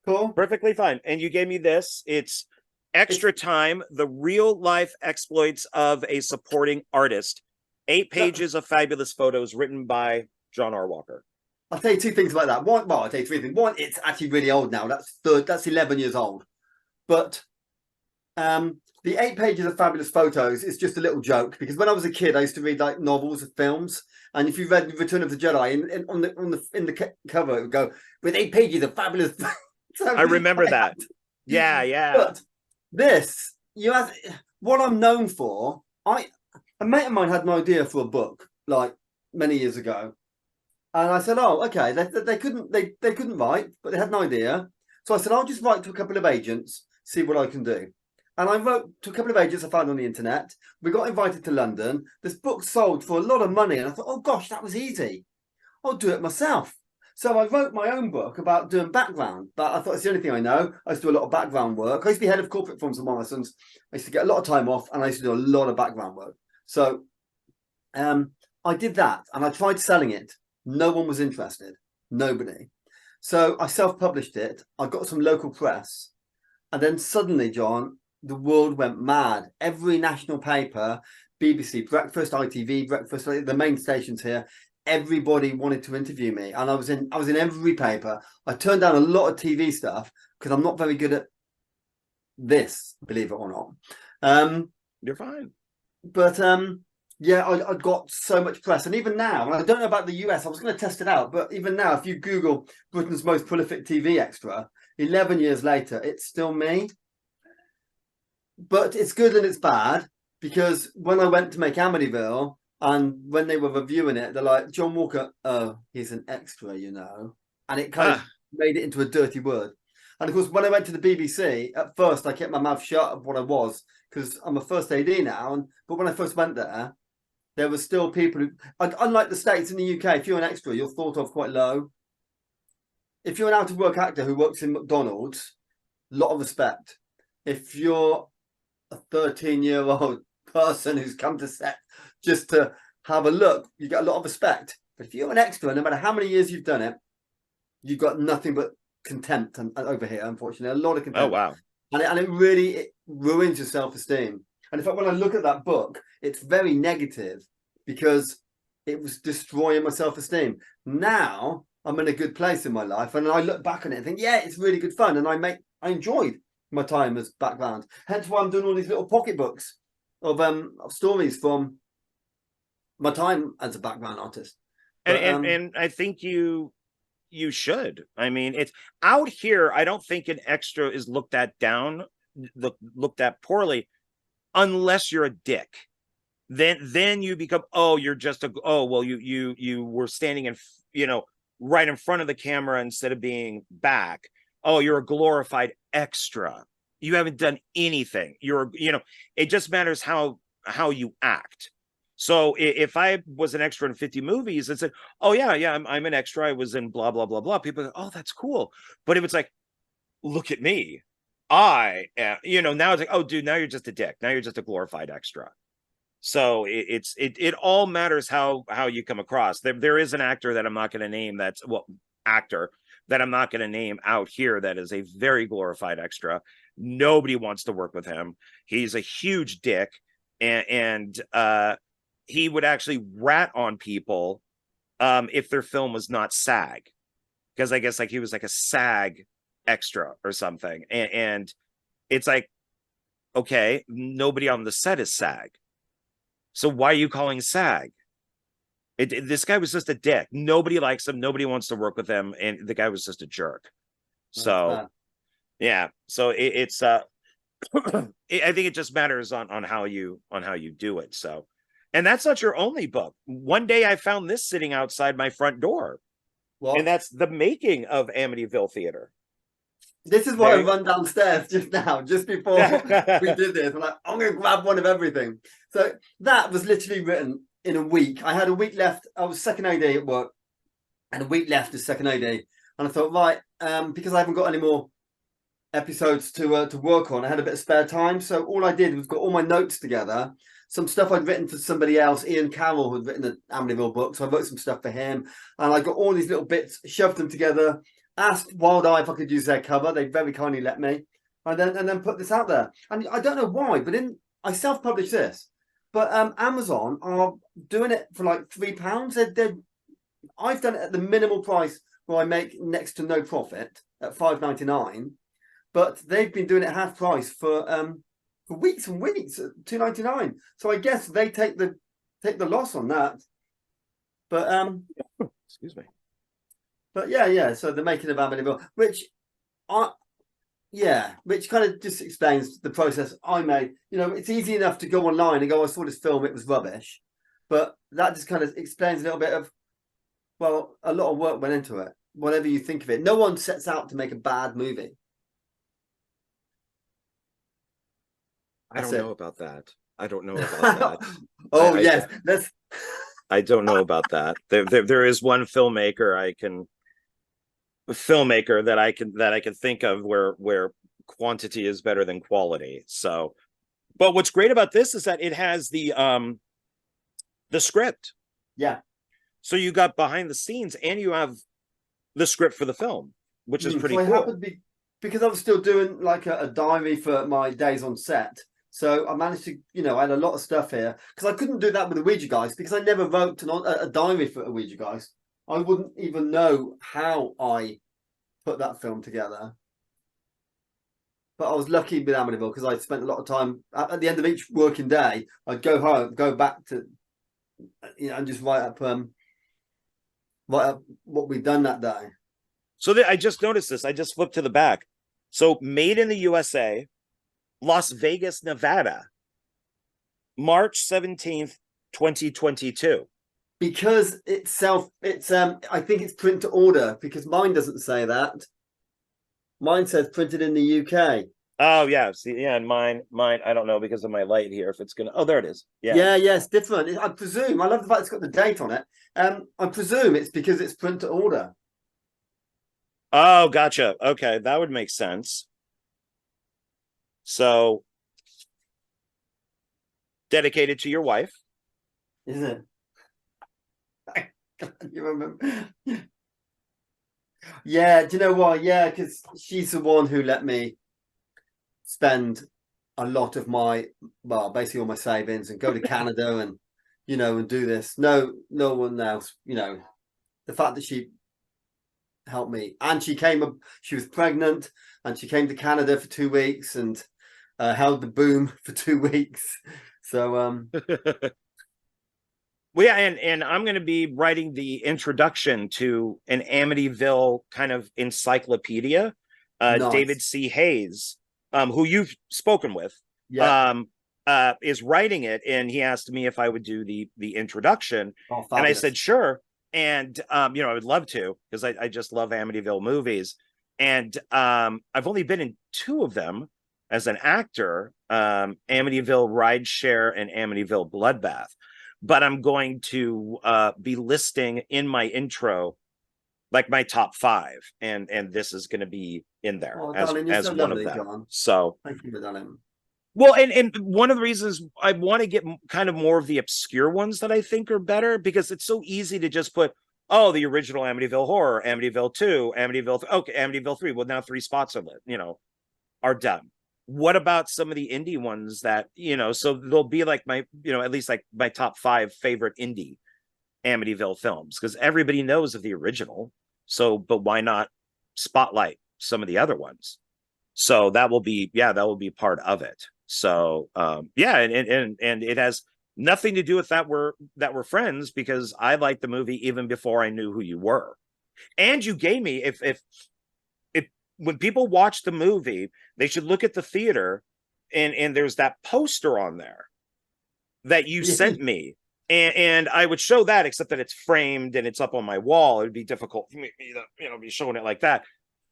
Speaker 1: Cool.
Speaker 4: Perfectly fine. And you gave me this. It's Extra Time: The Real Life Exploits of a Supporting Artist. 8 pages of fabulous photos written by John R. Walker.
Speaker 1: I'll tell you 2 things about that. One, well, I'll tell you 3 things. One, it's actually really old now. That's 11 years old. But the 8 pages of fabulous photos is just a little joke, because when I was a kid, I used to read like novels of films, and if you read Return of the Jedi, in the cover it would go with 8 pages of fabulous.
Speaker 4: I remember that. Yeah.
Speaker 1: But this, what I'm known for. A mate of mine had an idea for a book like many years ago, and I said, "Oh, okay." They couldn't write, but they had an idea. So I said, "I'll just write to a couple of agents, see what I can do." And I wrote to a couple of agents I found on the internet. We got invited to London. This book sold for a lot of money, and I thought, "Oh gosh, that was easy. I'll do it myself." So I wrote my own book about doing background, but I thought it's the only thing I know. I used to do a lot of background work. I used to be head of corporate films at Morrison's. I used to get a lot of time off, and I used to do a lot of background work. So I did that, and I tried selling it. No one was interested. Nobody. So I self-published it. I got some local press, And then suddenly, John, the world went mad. Every national paper, BBC Breakfast, ITV Breakfast, the main stations here, everybody wanted to interview me, and I was in every paper. I turned down a lot of TV stuff because I'm not very good at this, believe it or not.
Speaker 4: You're fine.
Speaker 1: But yeah, I got so much press, and even now, and I don't know about the US, I was going to test it out, but even now, if you Google Britain's most prolific TV extra, 11 years later, it's still me. But it's good and it's bad, because when I went to make Amityville, and when they were reviewing it, they're like, John Walker, oh, he's an extra, you know. And it kind of made it into a dirty word. And of course, when I went to the BBC, at first I kept my mouth shut of what I was, because I'm a first AD now. But when I first went there, there were still people who, unlike the States, in the UK, if you're an extra, you're thought of quite low. If you're an out-of-work actor who works in McDonald's, a lot of respect. If you're a 13-year-old person who's come to set just to have a look, you get a lot of respect. But if you're an extra, no matter how many years you've done it, you've got nothing but contempt over here, unfortunately. A lot of contempt.
Speaker 4: Oh, wow.
Speaker 1: And it really ruins your self-esteem. And in fact, when I look at that book, it's very negative because it was destroying my self-esteem. Now I'm in a good place in my life, and I look back on it and think, yeah, it's really good fun, and I enjoyed my time as background. Hence why I'm doing all these little pocketbooks of stories from my time as a background artist. But,
Speaker 4: and I think you should. I mean, it's out here. I don't think an extra is looked at poorly, unless you're a dick. Then you become, oh, you're just you were standing in, right in front of the camera instead of being back. Oh, you're a glorified extra. You haven't done anything. It just matters how you act. So if I was an extra in 50 movies and said, oh yeah, I'm an extra, I was in blah, blah, blah, blah, people go, oh, that's cool. But if it's like, look at me, I am, now it's like, oh, dude, now you're just a dick. Now you're just a glorified extra. So it all matters how you come across. There is an actor that I'm not going to name actor that I'm not going to name out here that is a very glorified extra. Nobody wants to work with him. He's a huge dick, and he would actually rat on people if their film was not SAG, because I guess like he was like a SAG extra or something, and it's like, okay, nobody on the set is SAG, so why are you calling SAG? This guy was just a dick. Nobody likes him. Nobody wants to work with him, and the guy was just a jerk. So, yeah. So it's I think it just matters on how you do it. So, and that's not your only book. One day I found this sitting outside my front door, and that's The Making of Amityville Theater.
Speaker 1: This is why I run downstairs just now, just before we did this. I'm like, I'm going to grab one of everything. So that was literally written in a week. I had a week left. I was second AD at work, and a week left as second AD. And I thought, right, because I haven't got any more episodes to work on, I had a bit of spare time. So all I did was got all my notes together, some stuff I'd written for somebody else. Ian Carroll, who'd written the Amityville book, so I wrote some stuff for him. And I got all these little bits, shoved them together, asked Wild Eye if I could use their cover. They very kindly let me, and then put this out there. And I don't know why, but I self-published this. But Amazon are doing it for like £3. I've done it at the minimal price where I make next to no profit at £5.99, but they've been doing it half price for weeks and weeks at £2.99. So I guess they take the loss on that. But
Speaker 4: excuse me.
Speaker 1: But yeah. So The Making of Amityville, which kind of just explains the process I made. It's easy enough to go online and go, I saw this film, it was rubbish. But that just kind of explains a little bit of, well, a lot of work went into it. Whatever you think of it. No one sets out to make a bad movie.
Speaker 4: I don't know about that.
Speaker 1: Oh, yes.
Speaker 4: I don't know about that. There is one filmmaker that I can think of where quantity is better than quality. So, but what's great about this is that it has the script.
Speaker 1: Yeah.
Speaker 4: So you got behind the scenes and you have the script for the film, which is pretty cool.
Speaker 1: because I was still doing like a diary for my days on set. So I managed to, I had a lot of stuff here because I couldn't do that with Ouijageist because I never wrote a diary for Ouijageist. I wouldn't even know how I put that film together. But I was lucky with Amityville because I spent a lot of time at the end of each working day. I'd go home, go back to, and just write up what we'd done that day.
Speaker 4: So I just noticed this. I just flipped to the back. So made in the USA, Las Vegas, Nevada, March 17th, 2022.
Speaker 1: Because it's I think it's print to order because mine doesn't say that. Mine says printed in the UK.
Speaker 4: Oh yeah, see, yeah, and mine, I don't know because of my light here if it's gonna. Oh, there it is.
Speaker 1: Yeah, it's different. I presume. I love the fact it's got the date on it. I presume it's because it's print to order.
Speaker 4: Oh, gotcha. Okay, that would make sense. So, dedicated to your wife.
Speaker 1: Is it? You remember? Yeah, do you know why? Yeah, because she's the one who let me spend a lot of my, well, basically all my savings and go to Canada and, and do this. No one else, the fact that she helped me and she was pregnant and she came to Canada for 2 weeks and held the boom for 2 weeks. So,
Speaker 4: Well, yeah, and I'm going to be writing the introduction to an Amityville kind of encyclopedia.
Speaker 1: Nice.
Speaker 4: David C. Hayes, who you've spoken with, is writing it, and he asked me if I would do the introduction, and I said sure, and I would love to because I just love Amityville movies, and I've only been in 2 of them as an actor, Amityville Rideshare and Amityville Bloodbath. But I'm going to be listing in my intro like my top 5, and this is going to be in there as so one lovely, of them. John. So
Speaker 1: thank you, darling.
Speaker 4: Well, and one of the reasons I want to get kind of more of the obscure ones that I think are better because it's so easy to just put the original Amityville Horror, Amityville 2, Amityville Amityville 3. Well, now 3 spots are done. What about some of the indie ones that, so they'll be like my, at least like my top 5 favorite indie Amityville films because everybody knows of the original. So, but why not spotlight some of the other ones? So that will be part of it. So, and it has nothing to do with that we're friends because I liked the movie even before I knew who you were. And you gave me, if when people watch the movie, they should look at the theater and there's that poster on there that you sent me. And I would show that, except that it's framed and it's up on my wall. It would be difficult for me to, be showing it like that.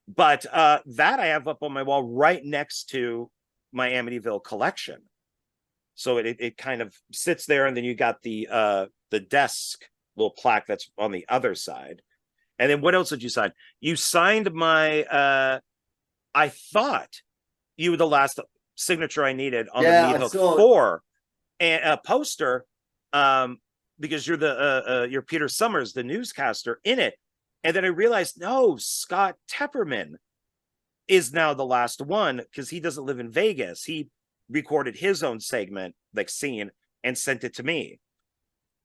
Speaker 4: But that I have up on my wall right next to my Amityville collection. So it kind of sits there, and then you got the desk little plaque that's on the other side. And then what else did you sign? You signed my, I thought you were the last signature I needed on the Meat Hook 4 and a poster, because you're Peter Summers, the newscaster in it. And then I realized, no, Scott Tepperman is now the last one because he doesn't live in Vegas. He recorded his own segment, like scene, and sent it to me.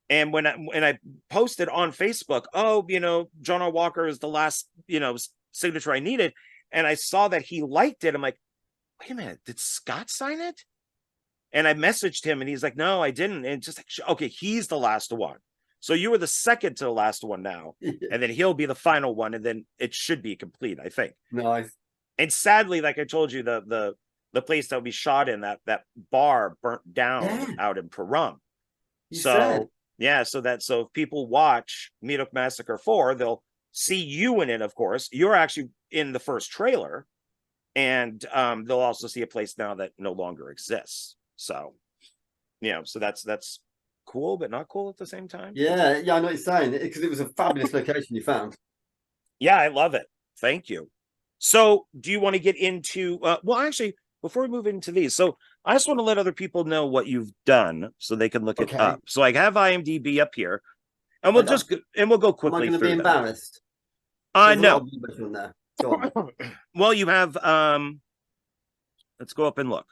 Speaker 4: And when I posted on Facebook, John R. Walker is the last, signature I needed. And I saw that he liked it. I'm like, wait a minute, did Scott sign it? And I messaged him and he's like, no, I didn't. And just like, okay, he's the last one. So you were the second to the last one now. And then he'll be the final one. And then it should be complete, I think.
Speaker 1: Nice.
Speaker 4: And sadly, like I told you, the place that we shot in, that bar burnt down out in Pahrump. So if people watch Meat Hook Massacre 4, they'll see you in it, of course. You're actually in the first trailer. And they'll also see a place now that no longer exists. So, so that's cool, but not cool at the same time.
Speaker 1: Yeah, I know what you're saying, because it was a fabulous location you found.
Speaker 4: Yeah, I love it. Thank you. So do you want to get into, well, actually, before we move into these, so I just want to let other people know what you've done so they can look it up. So I have IMDb up here, and we'll go quickly.
Speaker 1: Am I going to be embarrassed?
Speaker 4: No.
Speaker 1: Go on.
Speaker 4: Well, you have let's go up and look.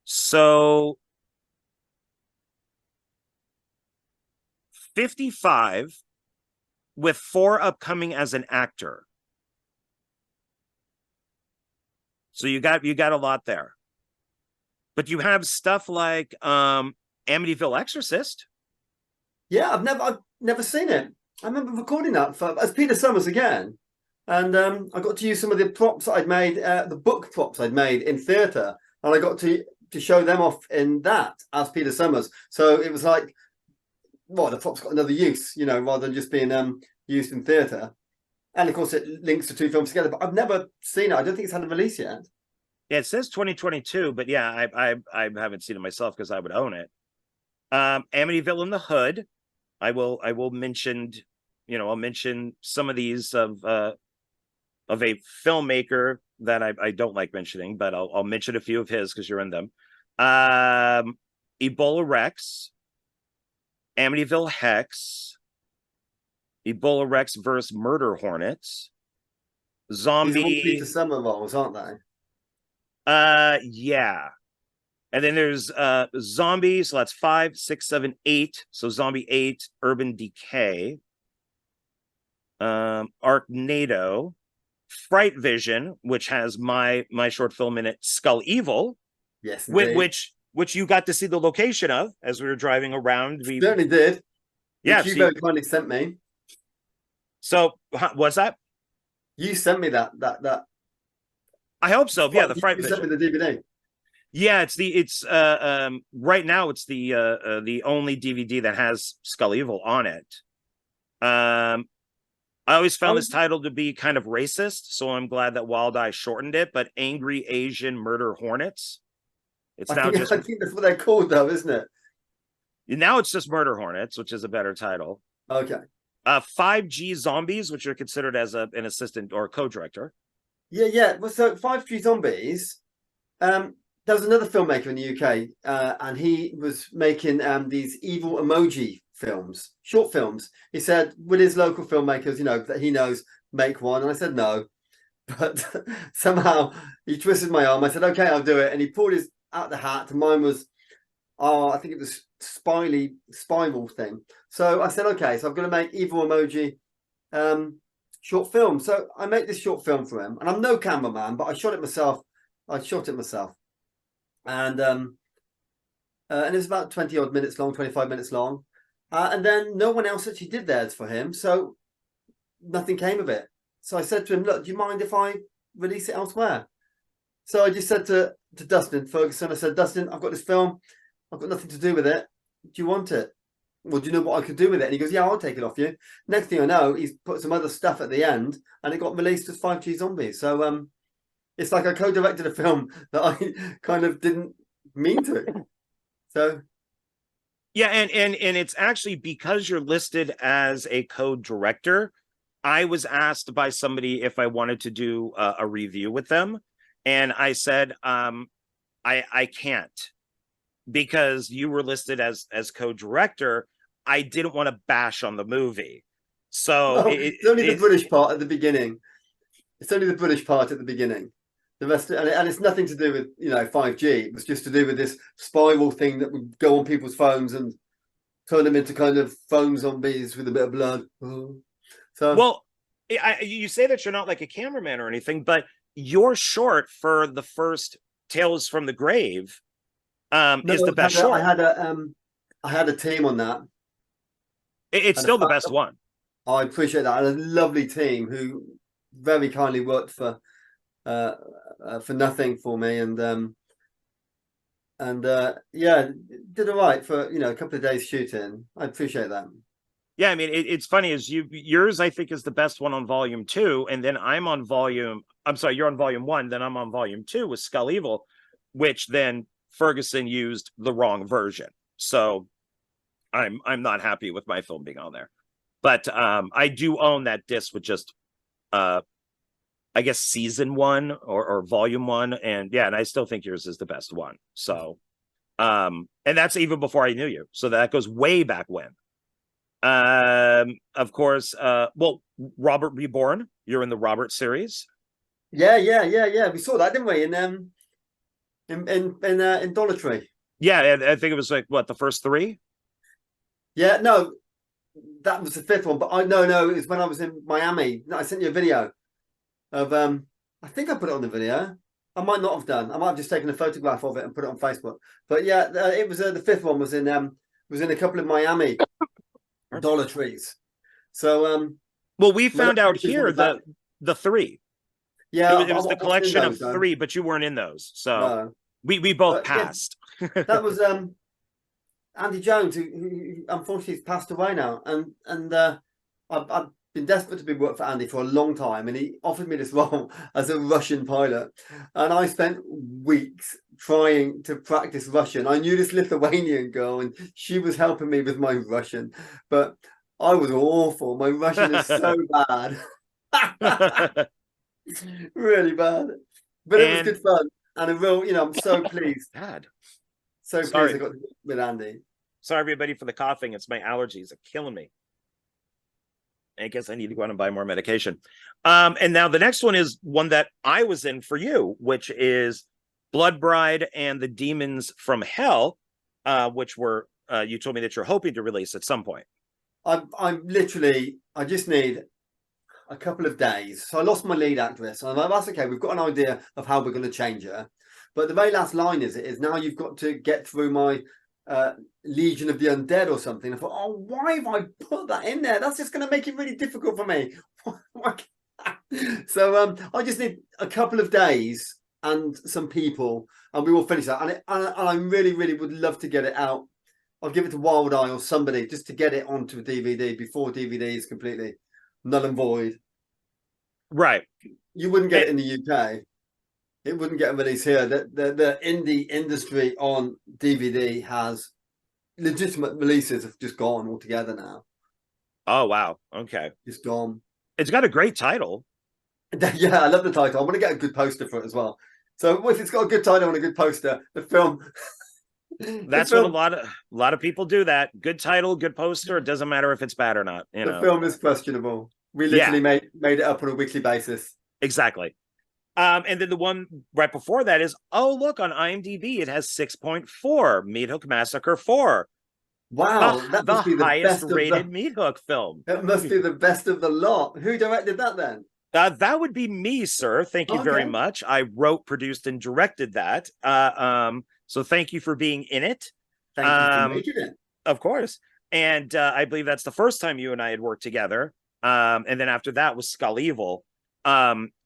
Speaker 4: So 55 with 4 upcoming as an actor. So you got a lot there. But you have stuff like Amityville Exorcist.
Speaker 1: Yeah, I've never seen it. I remember recording that as Peter Summers again, and I got to use some of the props I'd made, the book props I'd made in theatre, and I got to show them off in that as Peter Summers. So it was like, well, the props got another use, you know, rather than just being used in theatre. And of course, it links the two films together. But I've never seen it. I don't think it's had a release yet.
Speaker 4: Yeah, it says 2022, but yeah, I haven't seen it myself because I would own it. Amityville in the Hood. I will mention, you know, I'll mention some of these of a filmmaker that I don't like mentioning, but I'll mention a few of his because you're in them. Ebola Rex, Amityville Hex, Ebola Rex versus Murder Hornets, Zombie.
Speaker 1: These are all Peter Summer roles, aren't they?
Speaker 4: Yeah. And then there's Zombie, so that's 5, 6, 7, 8. So Zombie 8, Urban Decay, Arcnado, Fright Vision, which has my short film in it, Skull Evil.
Speaker 1: Yes,
Speaker 4: which you got to see the location of as we were driving around. We
Speaker 1: certainly did.
Speaker 4: Yeah,
Speaker 1: which you very kindly sent me.
Speaker 4: So what's that?
Speaker 1: You sent me that.
Speaker 4: I hope so. Yeah, the Fright
Speaker 1: You
Speaker 4: Vision.
Speaker 1: sent me the DVD.
Speaker 4: Yeah, it's right now it's the only DVD that has Skull Evil on it. I always found this title to be kind of racist, so I'm glad that Wild Eye shortened it. But Angry Asian Murder Hornets.
Speaker 1: I think that's what they're called, though, isn't it?
Speaker 4: Now it's just Murder Hornets, which is a better title.
Speaker 1: Okay.
Speaker 4: 5G Zombies, which are considered as an assistant or co-director.
Speaker 1: Yeah. Well, so 5G Zombies. There was another filmmaker in the UK, and he was making these evil emoji films, short films. He said, with his local filmmakers, you know, that he knows, make one. And I said, no. But somehow he twisted my arm. I said, okay, I'll do it. And he pulled his out the hat. And mine was, I think it was spiral thing. So I said, okay, so I'm going to make evil emoji short film. So I make this short film for him. And I'm no cameraman, but I shot it myself. And it was about 20 odd minutes long, 25 minutes long. And then no one else actually did theirs for him. So nothing came of it. So I said to him, look, do you mind if I release it elsewhere? So I just said to Dustin Ferguson, I said, Dustin, I've got this film. I've got nothing to do with it. Do you want it? Well, do you know what I could do with it? And he goes, yeah, I'll take it off you. Next thing I know, he's put some other stuff at the end and it got released as 5G Zombies. So it's like I co-directed a film that I kind of didn't mean to. So
Speaker 4: yeah, and it's actually because you're listed as a co-director. I was asked by somebody if I wanted to do a review with them, and I said I can't because you were listed as co-director. I didn't want to bash on the movie, so
Speaker 1: it's only the British part at the beginning. It's only the British part at the beginning. The rest, and it's nothing to do with 5G. It was just to do with this spiral thing that would go on people's phones and turn them into kind of phone zombies with a bit of blood. So
Speaker 4: well, you say that you're not like a cameraman or anything, but you're short for the first Tales from the Grave is the best short.
Speaker 1: I had a team on that.
Speaker 4: It's still the best one.
Speaker 1: I appreciate that. I had a lovely team who very kindly worked for nothing for me, and yeah, did all right for a couple of days shooting. I appreciate that.
Speaker 4: Yeah, I mean, it's funny is yours I think is the best one on volume 2, and then you're on volume 1, then I'm on volume 2 with Skull Evil, which then Ferguson used the wrong version. So I'm not happy with my film being on there. But I do own that disc with just I guess season 1 or volume 1, and yeah, and I still think yours is the best one. So and that's even before I knew you. So that goes way back when. Of course, well, Robert Reborn, You're in the Robert series.
Speaker 1: Yeah. We saw that, didn't we? In Dollar Tree.
Speaker 4: Yeah, I think it was like what, the first three.
Speaker 1: Yeah, no, that was the fifth one. But no, it was when I was in Miami. I sent you a video of I think I put it on the video. I might not have done. I might have just taken a photograph of it and put it on Facebook. But yeah, it was the fifth one was in a couple of Miami Dollar Trees. So
Speaker 4: well, we found out here the three.
Speaker 1: Yeah,
Speaker 4: it was the collection of three, but you weren't in those, so no. we both passed.
Speaker 1: Yeah, that was Andy Jones, who unfortunately has passed away now, and I've been desperate to be work for Andy for a long time, and he offered me this role as a Russian pilot, and I spent weeks trying to practice Russian. I knew this Lithuanian girl, and she was helping me with my Russian, but I was awful. My Russian is so bad. Really bad, but it was good fun and a real, I'm so pleased. So pleased I got to work with Andy.
Speaker 4: Sorry everybody for the coughing. It's my allergies are killing me. I guess I need to go out and buy more medication. And now the next one is one that I was in for you, which is Blood Bride and the Demons from Hell, which were you told me that you're hoping to release at some point.
Speaker 1: I just need a couple of days. So I lost my lead actress, and I'm like, that's okay. We've got an idea of how we're going to change her, but the very last line is now you've got to get through my Legion of the Undead or something. I thought, oh, why have I put that in there? That's just going to make it really difficult for me. So I just need a couple of days and some people, and we will finish that. And I really would love to get it out. I'll give it to Wild Eye or somebody just to get it onto a DVD before DVD is completely null and void.
Speaker 4: Right.
Speaker 1: You wouldn't get it in the UK. It wouldn't get a release here. The indie industry on DVD has legitimate releases have just gone altogether now.
Speaker 4: Oh, wow. Okay.
Speaker 1: Just gone.
Speaker 4: It's got a great title.
Speaker 1: Yeah, I love the title. I want to get a good poster for it as well. So if it's got a good title and a good poster, the film...
Speaker 4: That's what a lot of people do. That good title, good poster. It doesn't matter if it's bad or not.
Speaker 1: The film is questionable. We literally made it up on a weekly basis.
Speaker 4: Exactly. And then the one right before that is, oh, look, on IMDb, it has 6.4, Meat Hook Massacre 4.
Speaker 1: Wow,
Speaker 4: that must be the highest rated Meat Hook film.
Speaker 1: It must be the best of the lot. Who directed that then?
Speaker 4: That would be me, sir. Thank you very much. I wrote, produced, and directed that. So thank you for being in it.
Speaker 1: Thank you for making it.
Speaker 4: Of course. And I believe that's the first time you and I had worked together. And then after that was Skull Evil.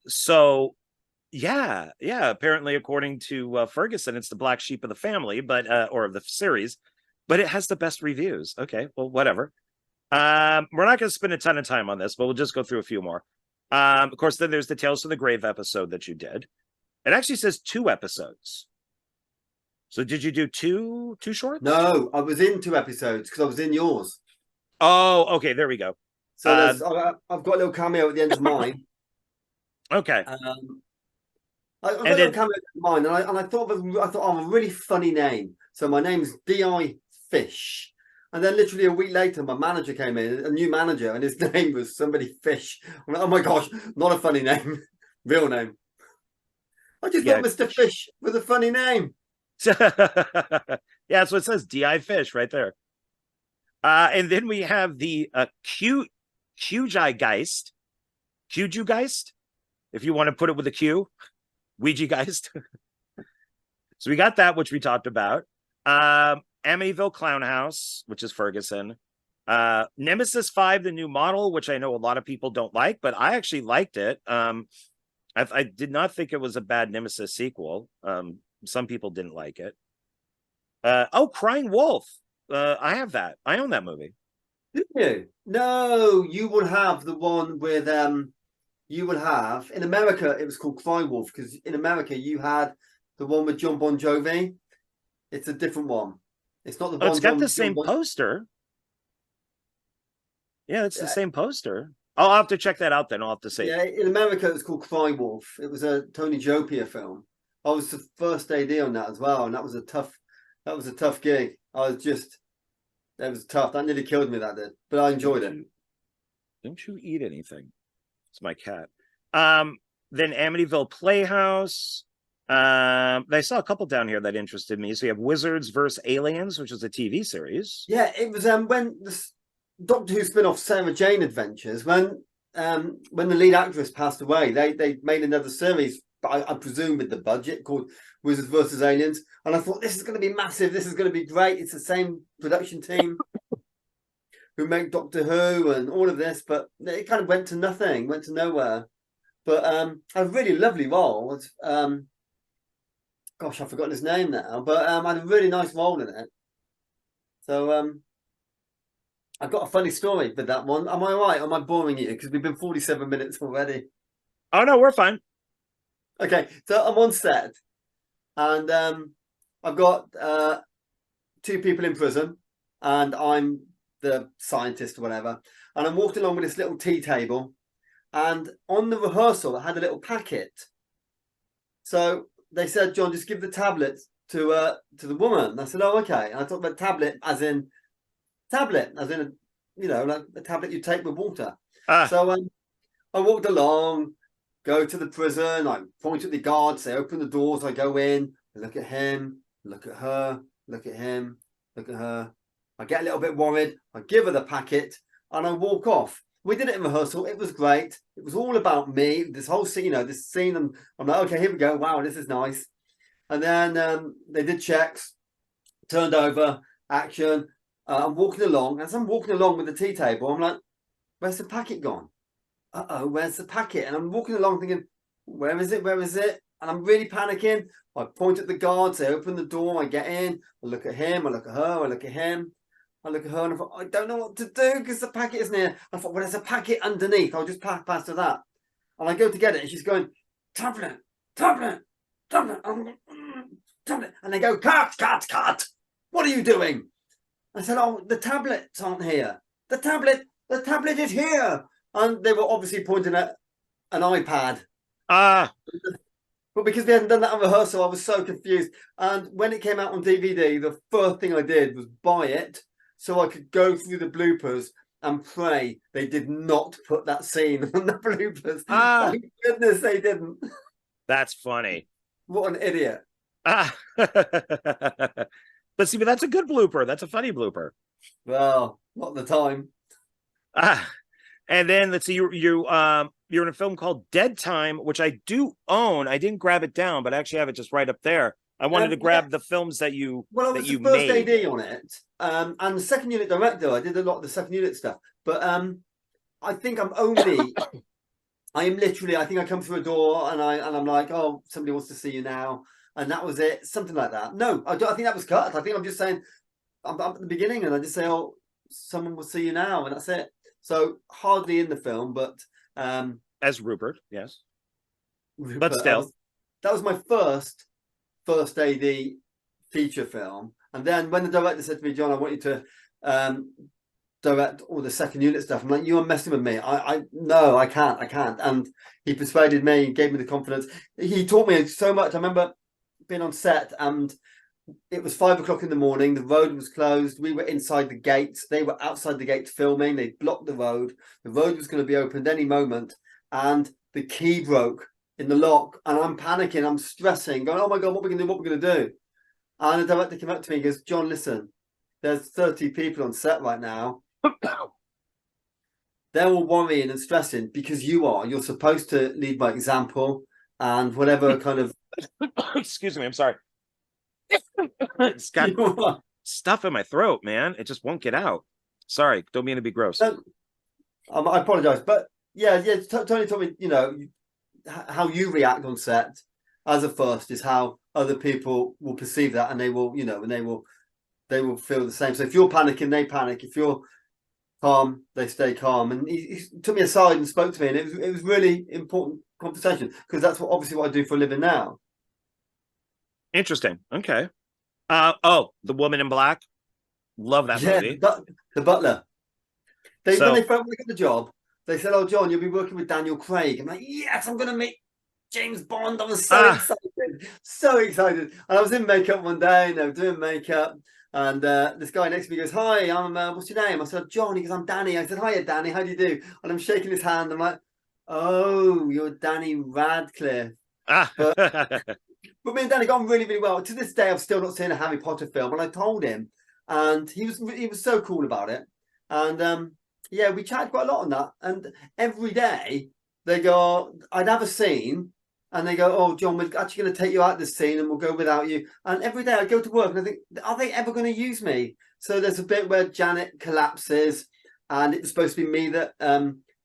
Speaker 4: So yeah. Apparently, according to Ferguson, it's the black sheep of the family, but or of the series, but it has the best reviews. Okay, well, whatever. We're not going to spend a ton of time on this, but we'll just go through a few more. Of course, then there's the Tales from the Grave episode that you did. It actually says 2 episodes. So did you do two shorts?
Speaker 1: No, I was in 2 episodes because I was in yours.
Speaker 4: Oh, okay. There we go.
Speaker 1: So I've got a little cameo at the end of mine.
Speaker 4: Okay.
Speaker 1: I've got a little cameo at mine, and I thought of a really funny name. So my name's D.I. Fish. And then literally a week later, my manager came in, a new manager, and his name was somebody Fish. I'm like, oh my gosh, not a funny name. Real name. I just thought Mr. Fish was a funny name.
Speaker 4: Yeah, that's what it says, D.I. Fish right there. And then we have the Ouijageist, if you want to put it with a Q, Ouijageist. So we got that, which we talked about. Amityville Clown House, which is Ferguson. Nemesis 5, the new model, which I know a lot of people don't like, but I actually liked it. I did not think it was a bad Nemesis sequel. Some people didn't like it. Crying Wolf. I have that. I own that movie.
Speaker 1: Did you? No, you would have the one with you would have in America. It was called Crying Wolf because in America you had the one with John Bon Jovi. It's a different one. It's not the.
Speaker 4: It's got the same poster. Yeah, it's the same poster. I'll have to check that out then. I'll have to see.
Speaker 1: Yeah, in America it was called Crying Wolf. It was a Tony Jopia film. I was the first AD on that as well, and that was a tough gig. That was tough. That nearly killed me, that did. But I enjoyed it.
Speaker 4: Don't you eat anything? It's my cat. Then Amityville Playhouse. I saw a couple down here that interested me. So you have Wizards vs. Aliens, which is a TV series.
Speaker 1: Yeah, it was when the Doctor Who spin-off Sarah Jane Adventures, when the lead actress passed away, they made another series, but I presume with the budget, called Wizards vs. Aliens. And I thought, this is going to be massive. This is going to be great. It's the same production team who make Doctor Who and all of this, but it kind of went to nothing, went to nowhere. But a really lovely role. Gosh, I've forgotten his name now, but I had a really nice role in it. So I've got a funny story with that one. Am I right? Am I boring you? Because we've been 47 minutes already.
Speaker 4: Oh, no, we're fine.
Speaker 1: Okay, so I'm on set, and I've got 2 people in prison, and I'm the scientist or whatever, and I'm walking along with this little tea table, and on the rehearsal I had a little packet. So they said, John, just give the tablet to the woman. And I said, oh, okay. And I talked about tablet as in you know, like a tablet you take with water. So I walked along, go to the prison, I point at the guards, they open the doors, I go in, I look at him, look at her, look at him, look at her. I get a little bit worried, I give her the packet, and I walk off. We did it in rehearsal, it was great. It was all about me, this whole scene, you know, this scene, and I'm like, okay, here we go, wow, this is nice. And then they did checks, turned over, action. I'm walking along. As I'm walking along with the tea table, I'm like, where's the packet gone? Uh-oh, where's the packet? And I'm walking along thinking, where is it? Where is it? And I'm really panicking. I point at the guards. They open the door. I get in. I look at him. I look at her. I look at him. I look at her. And I thought, I don't know what to do because the packet isn't here. I thought, well, there's a packet underneath. I'll just pass past her that. And I go to get it. And she's going, tablet, tablet, tablet, tablet. And they go, cut, cut, cut. What are you doing? I said, oh, the tablets aren't here. The tablet is here. And they were obviously pointing at an iPad. But because they hadn't done that on rehearsal, I was so confused. And when it came out on DVD, the first thing I did was buy it so I could go through the bloopers and pray they did not put that scene on the bloopers. Thank goodness they didn't.
Speaker 4: That's funny.
Speaker 1: What an idiot.
Speaker 4: But see, but that's a good blooper. That's a funny blooper.
Speaker 1: Well, not the time.
Speaker 4: And then let's see, you're in a film called Dead Time, which I do own. I didn't grab it down, but I actually have it just right up there. I wanted to grab the films that you
Speaker 1: I was the first AD on it, and the second unit director. I did a lot of the second unit stuff, but I think I am literally. I think I come through a door and I'm like, oh, somebody wants to see you now. And that was it, something like that. No, I think that was cut. I think I'm just saying, I'm up at the beginning and I just say, oh, someone will see you now, and that's it. So hardly in the film, but
Speaker 4: as Rupert, yes.
Speaker 1: Rupert,
Speaker 4: But still,
Speaker 1: that was my first AD feature film. And then when the director said to me, John, I want you to direct all the second unit stuff, I'm like, you are messing with me. No, I can't. And he persuaded me, gave me the confidence. He taught me so much. I remember being on set and it was 5 o'clock in the morning. The road was closed. We were inside the gates. They were outside the gates filming. They blocked the road. The road was going to be opened any moment. And the key broke in the lock. And I'm panicking. I'm stressing, going, oh my God, what are we going to do? What are we going to do? And the director came up to me and goes, John, listen, there's 30 people on set right now. They're all worrying and stressing because you're supposed to lead by example and whatever kind of
Speaker 4: excuse me, I'm sorry. It's got stuff in my throat, man. It just won't get out. Sorry, don't mean to be gross.
Speaker 1: I apologize, but yeah, Tony told me, you know, how you react on set as a first is how other people will perceive that, and they will, you know, and they will feel the same. So if you're panicking, they panic. If you're calm, they stay calm. And he took me aside and spoke to me, and it was really important conversation because that's obviously what I do for a living now.
Speaker 4: Interesting. Okay. Oh, The Woman in Black. Love that movie.
Speaker 1: The Butler. When they got the job, they said, "Oh, John, you'll be working with Daniel Craig." I'm like, "Yes, I'm going to meet James Bond." I was so excited, so excited. And I was in makeup one day, and they were doing makeup, and this guy next to me goes, "Hi, I'm what's your name?" I said, "John." He goes, "I'm Danny." I said, "Hiya, Danny. How do you do?" And I'm shaking his hand. I'm like, Oh, you're Danny Radcliffe.
Speaker 4: Ah.
Speaker 1: But me and Danny got on really, really well. To this day, I've still not seen a Harry Potter film, and I told him, and he was so cool about it. And yeah, we chatted quite a lot on that. And every day they go, I'd have a scene, and they go, "Oh, John, we're actually going to take you out this scene, and we'll go without you." And every day I go to work, and I think, are they ever going to use me? So there's a bit where Janet collapses, and it was supposed to be me that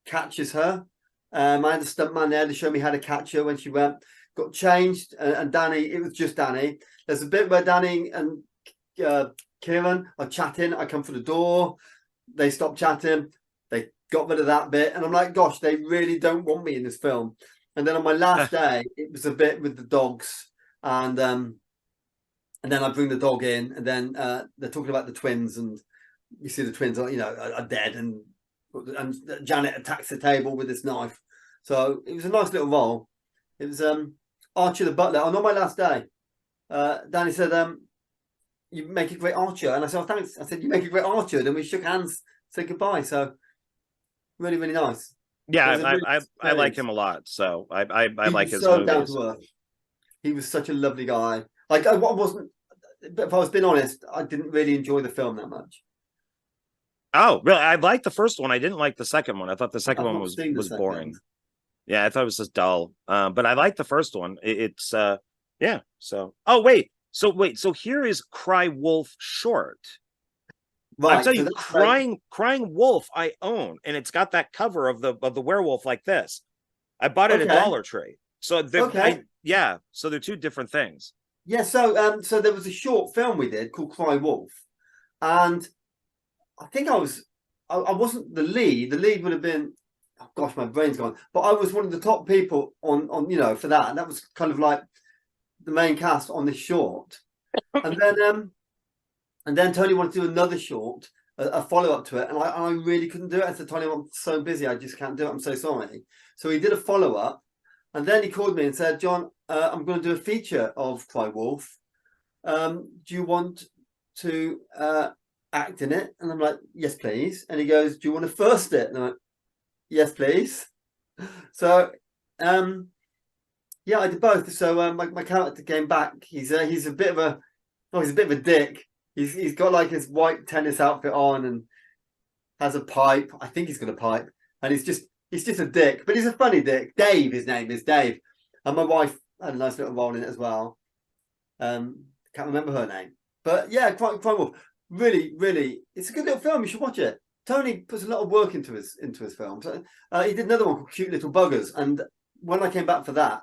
Speaker 1: catches her. I had a stuntman there to show me how to catch her when she went. Got changed, and Danny, it was just Danny. There's a bit where Danny and Kieran are chatting. I come through the door, they stop chatting, they got rid of that bit, and I'm like, gosh, they really don't want me in this film. And then on my last day, it was a bit with the dogs, and then I bring the dog in, and then they're talking about the twins, and you see the twins are dead, and Janet attacks the table with this knife. So it was a nice little role. It was Archer the butler. On my last day, Danny said, "You make a great archer," and I said, "Oh, thanks." I said, "You make a great archer." Then we shook hands, said goodbye. So really, really nice.
Speaker 4: Yeah, I like him a lot. So I like his
Speaker 1: so
Speaker 4: movies.
Speaker 1: down to earth. He was such a lovely guy. Like I wasn't, but if I was being honest, I didn't really enjoy the film that much.
Speaker 4: Oh, really? I liked the first one. I didn't like the second one. I thought the second one was boring. Yeah, I thought it was just dull. But I like the first one. It's yeah. So so here is Cry Wolf short.
Speaker 1: Right,
Speaker 4: I'm telling you, Crying Wolf I own, and it's got that cover of the werewolf like this. I bought it at Dollar Tree. So yeah, so they're two different things.
Speaker 1: Yeah, so there was a short film we did called Cry Wolf, and I think I wasn't the lead. The lead would have been, oh gosh, my brain's gone. But I was one of the top people on for that, and that was kind of like the main cast on this short. And then Tony wanted to do another short, a follow up to it, and I really couldn't do it. I said, "Tony, I'm so busy, I just can't do it. I'm so sorry." So he did a follow up, and then he called me and said, "John, I'm going to do a feature of Cry Wolf. Do you want to act in it?" And I'm like, "Yes, please." And he goes, "Do you want to first it?" And I'm like, "Yes, please." So yeah, I did both. So my character came back. He's a bit of a dick. He's got like his white tennis outfit on and has a pipe. I think he's got a pipe, and he's just a dick, but he's a funny dick. Dave, his name is Dave, and my wife had a nice little role in it as well. Can't remember her name, but yeah, Cry Wolf. Really, really, it's a good little film. You should watch it. Tony puts a lot of work into his films. He did another one called Cute Little Buggers, and when I came back for that,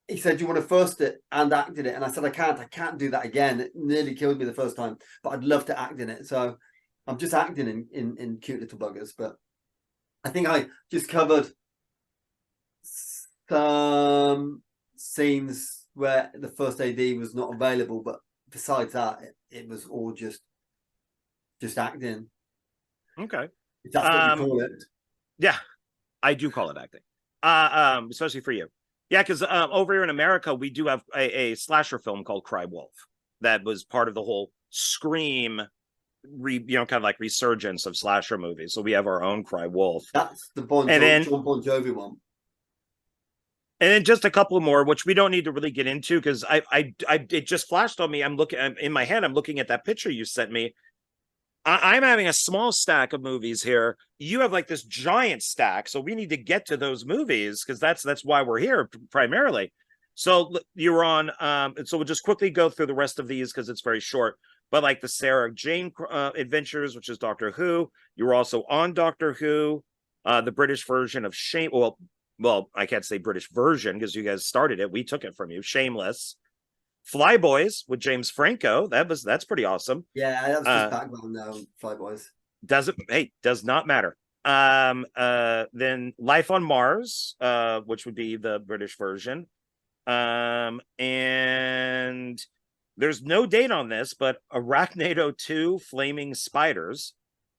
Speaker 1: he said, "Do you want to first it and act in it?" And I said, I can't do that again. It nearly killed me the first time, but I'd love to act in it. So I'm just acting in Cute Little Buggers. But I think I just covered some scenes where the first AD was not available, but besides that, it was all just acting.
Speaker 4: Okay.
Speaker 1: If that's what you call it.
Speaker 4: Yeah, I do call it acting. Especially for you. Yeah, because over here in America, we do have a slasher film called Cry Wolf that was part of the whole Scream, kind of like resurgence of slasher movies. So we have our own Cry Wolf.
Speaker 1: That's the John Bon Jovi one.
Speaker 4: And then just a couple more, which we don't need to really get into because it just flashed on me. I'm in my head. I'm looking at that picture you sent me. I'm having a small stack of movies here. You have like this giant stack, so we need to get to those movies because that's why we're here primarily. So you're on. So we'll just quickly go through the rest of these because it's very short. But like the Sarah Jane Adventures, which is Doctor Who. You were also on Doctor Who, the British version of Shame. Well, I can't say British version because you guys started it. We took it from you. Shameless. Flyboys with James Franco. That's pretty awesome.
Speaker 1: Yeah, that was just background though. Flyboys.
Speaker 4: Does not matter. Then Life on Mars, which would be the British version. And there's no date on this, but Arachnado 2 Flaming Spiders.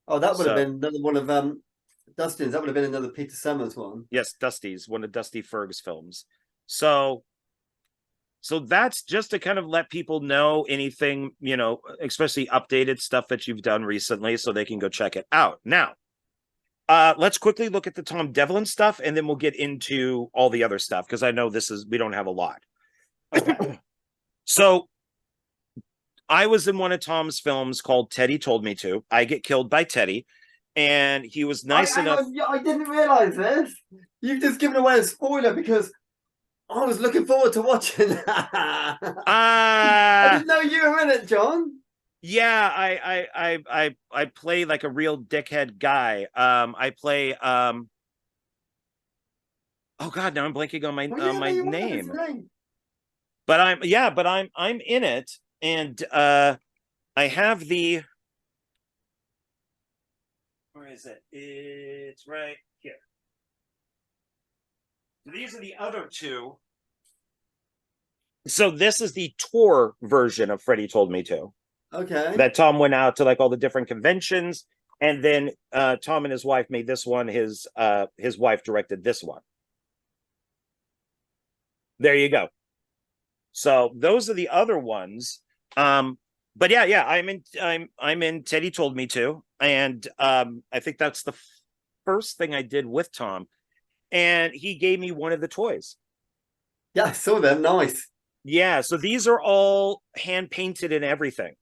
Speaker 1: Oh, that would have been another one of Dustin's. That would have been another Peter Summers one.
Speaker 4: Yes, Dusty's, one of Dusty Ferg's films. So that's just to kind of let people know anything, especially updated stuff that you've done recently so they can go check it out. Now, Let's quickly look at the Tom Devlin stuff, and then we'll get into all the other stuff, because I know we don't have a lot. So I was in one of Tom's films called Teddy Told Me To. I Get Killed by Teddy, and he was nice enough.
Speaker 1: I didn't realize this. You've just given away a spoiler because I was looking forward to watching that. I didn't know you were in it, John.
Speaker 4: Yeah, I play like a real dickhead guy. I play oh god, now I'm blanking on my name. But I'm in it, and I have the, where is it? It's right here. These are the other two. So this is the tour version of Freddie Told Me To.
Speaker 1: Okay.
Speaker 4: That Tom went out to like all the different conventions, and then Tom and his wife made this one. His wife directed this one. There you go. So those are the other ones. But yeah, I'm in Teddy Told Me To, and I think that's the first thing I did with Tom, and he gave me one of the toys.
Speaker 1: Yeah, I saw them. Nice.
Speaker 4: Yeah, so these are all hand painted and everything.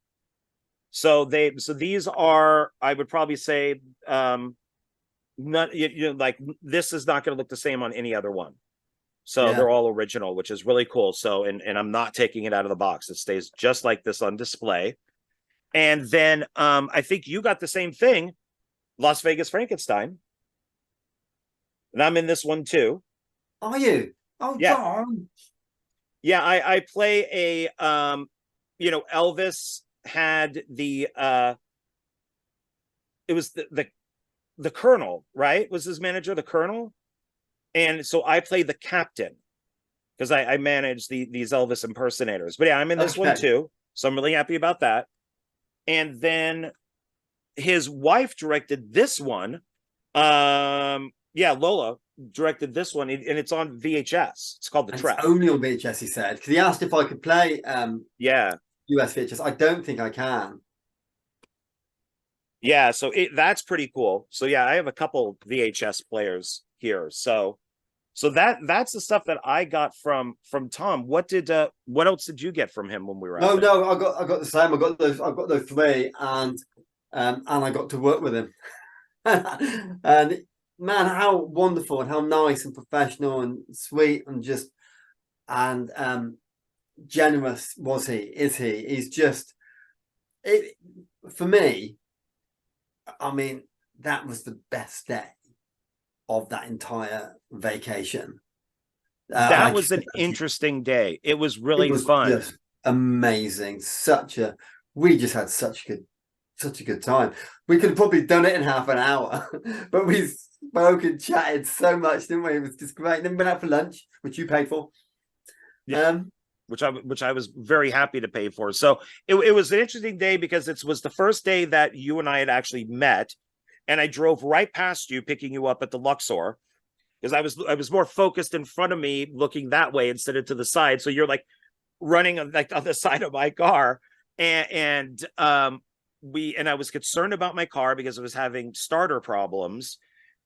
Speaker 4: So these are, I would probably say, not, like, this is not going to look the same on any other one. So they're all original, which is really cool. So, and I'm not taking it out of the box. It stays just like this on display. And then I think you got the same thing, Las Vegas Frankenstein. And I'm in this one too.
Speaker 1: Are you? Oh,
Speaker 4: yeah.
Speaker 1: John.
Speaker 4: Yeah, I play a Elvis had the it was the Colonel, right? Was his manager the Colonel? And so I play the captain, because I manage these Elvis impersonators. But yeah, I'm in this one too. So I'm really happy about that. And then his wife directed this one. Lola directed this one, and it's on VHS. It's called The Trap.
Speaker 1: It's only on VHS, he said, because he asked if I could play US VHS. I don't think I can.
Speaker 4: Yeah, so that's pretty cool. So yeah, I have a couple VHS players here. So that's the stuff that I got from Tom. What else did you get from him when we were out there?
Speaker 1: No, I got the same. I've got those three, and I got to work with him. And man, how wonderful and how nice and professional and sweet and just generous was he? Is he? He's just it for me. I mean, that was the best day of that entire vacation.
Speaker 4: That was an interesting day. It was really fun.
Speaker 1: Just amazing. We just had such a good time. We could have probably done it in half an hour, but we spoke and chatted so much, didn't we? It was just great. Then we went out for lunch, which you paid for.
Speaker 4: Yeah. Which I was very happy to pay for. So it was an interesting day, because it was the first day that you and I had actually met, and I drove right past you, picking you up at the Luxor, because I was more focused in front of me, looking that way instead of to the side. So you're like running like on the side of my car, and I was concerned about my car because it was having starter problems,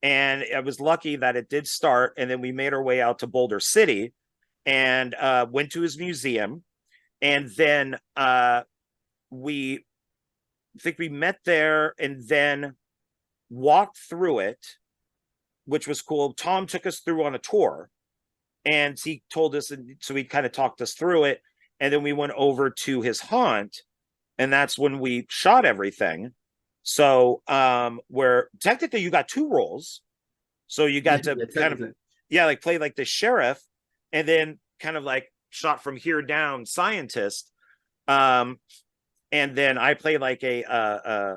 Speaker 4: and I was lucky that it did start. And then we made our way out to Boulder City, and went to his museum, and then we met there, and then walked through it, which was cool. Tom took us through on a tour, and he told us, and so he kind of talked us through it, and then we went over to his haunt, and that's when we shot everything. So where technically you got two roles, so you got to kind of like play like the sheriff, and then kind of like shot from here down scientist, and then I play like a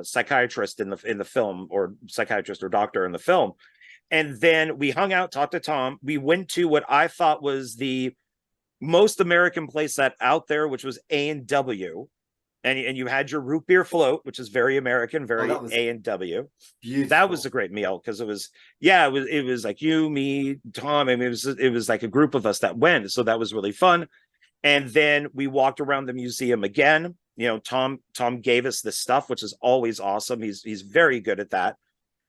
Speaker 4: psychiatrist in the film, or psychiatrist or doctor in the film. And then we hung out, talked to Tom. We went to what I thought was the most American place that out there, which was A&W. And you had your root beer float, which is very American, very A&W.
Speaker 1: Beautiful.
Speaker 4: That was a great meal, because it was like you, me, Tom. I mean, it was like a group of us that went, so that was really fun. And then we walked around the museum again. Tom gave us this stuff, which is always awesome. He's very good at that.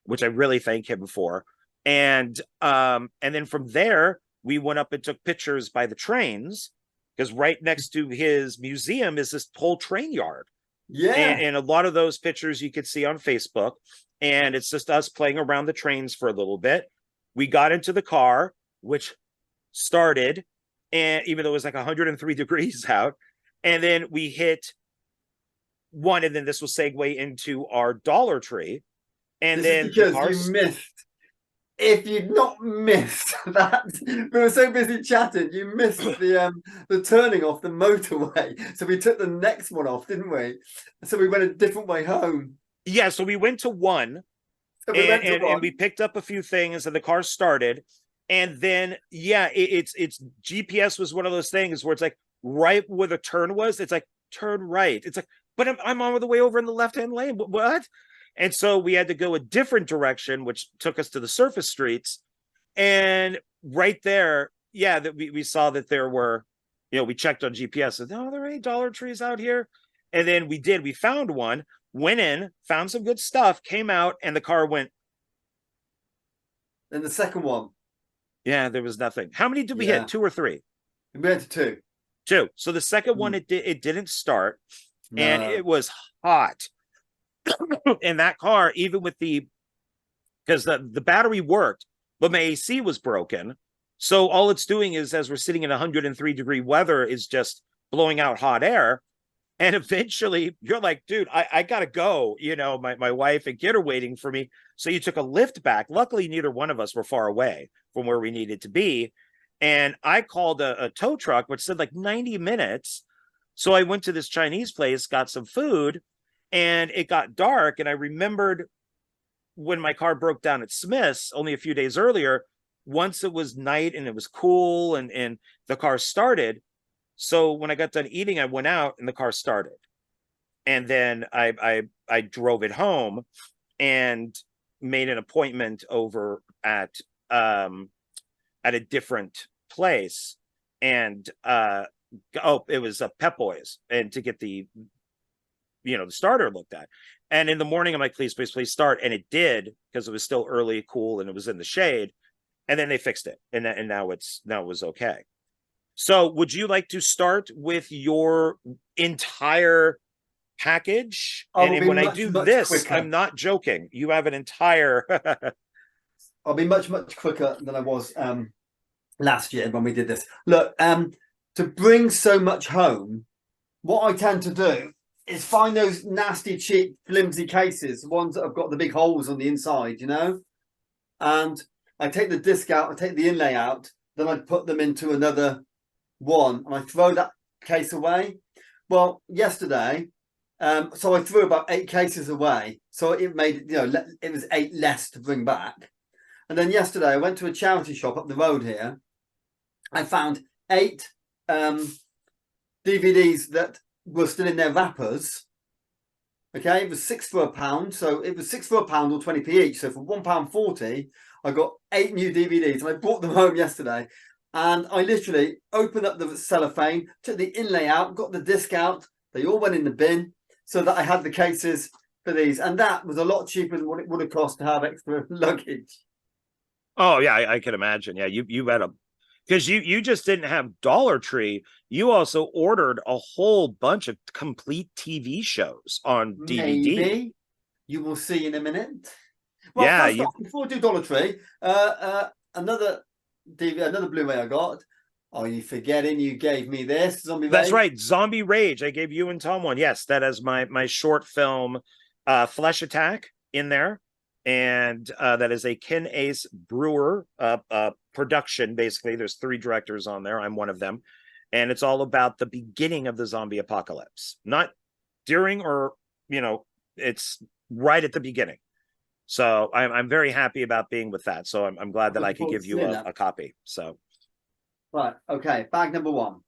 Speaker 4: which I really thank him for. And then from there, we went up and took pictures by the trains, because right next to his museum is this whole train yard.
Speaker 1: Yeah.
Speaker 4: And a lot of those pictures you could see on Facebook. And it's just us playing around the trains for a little bit. We got into the car, which started, and even though it was like 103 degrees out, and then we hit one, and then this will segue into our Dollar Tree. And
Speaker 1: This
Speaker 4: then
Speaker 1: is because you missed. If you'd not missed that, we were so busy chatting, you missed the turning off the motorway. So we took the next one off, didn't we? So we went a different way home.
Speaker 4: Yeah, so we went to one,
Speaker 1: So
Speaker 4: and we picked up a few things, and the car started. And then, yeah, it's GPS was one of those things where it's like right where the turn was, it's like turn right. It's like, but I'm on the way over in the left-hand lane. What? And so we had to go a different direction, which took us to the surface streets. And right there, yeah, that we saw that there were, we checked on GPS and, oh, there ain't Dollar Trees out here. And then we found one, went in, found some good stuff, came out, and the car went.
Speaker 1: And the second one.
Speaker 4: Yeah, there was nothing. How many did we hit? 2 or 3?
Speaker 1: We went to 2.
Speaker 4: 2. So the second one, it didn't start, and
Speaker 1: No.
Speaker 4: it was hot. In that car, even with because the battery worked, but my AC was broken. So all it's doing is, as we're sitting in 103-degree weather, is just blowing out hot air. And eventually you're like, dude, I gotta go. My wife and kid are waiting for me. So you took a lift back. Luckily, neither one of us were far away from where we needed to be. And I called a tow truck, which said like 90 minutes. So I went to this Chinese place, got some food, and it got dark. And I remembered when my car broke down at Smith's only a few days earlier, once it was night and it was cool and the car started. So when I got done eating, I went out and the car started. And then I drove it home and made an appointment over at a different place. And it was a Pep Boys, and to get the starter looked at. And in the morning, I'm like, please start. And it did, because it was still early, cool, and it was in the shade. And then they fixed it. And now it was okay. So would you like to start with your entire package? And when I do this, quicker. I'm not joking. You have an entire...
Speaker 1: I'll be much, much quicker than I was last year when we did this. Look, to bring so much home, what I tend to do is find those nasty, cheap, flimsy cases, ones that have got the big holes on the inside, and I take the disc out, I take the inlay out, then I put them into another one, and I throw that case away. Well, yesterday, so I threw about 8 cases away, so it made, it was 8 less to bring back. And then yesterday, I went to a charity shop up the road here. I found 8 DVDs that were still in their wrappers. Okay, it was 6 for £1, so it was 6 for £1 or 20p each. So for £1.40, I got 8 new DVDs, and I brought them home yesterday. And I literally opened up the cellophane, took the inlay out, got the disc out. They all went in the bin, so that I had the cases for these, and that was a lot cheaper than what it would have cost to have extra luggage.
Speaker 4: Oh yeah, I can imagine. Yeah, you had because you just didn't have Dollar Tree. You also ordered a whole bunch of complete TV shows on DVD.
Speaker 1: Maybe. You will see in a minute. Well,
Speaker 4: yeah,
Speaker 1: before we do Dollar Tree, another DVD, another Blu-ray I got. Are you forgetting you gave me this Zombie Rage?
Speaker 4: That's right, Zombie Rage. I gave you and Tom one. Yes, that is my short film, Flesh Attack, in there. And that is a Ken Ace Brewer production. Basically, there's 3 directors on there. I'm one of them, and it's all about the beginning of the zombie apocalypse, not during or it's right at the beginning. So I'm very happy about being with that. So I'm glad that I could give you a copy. So
Speaker 1: right, okay, bag number 1.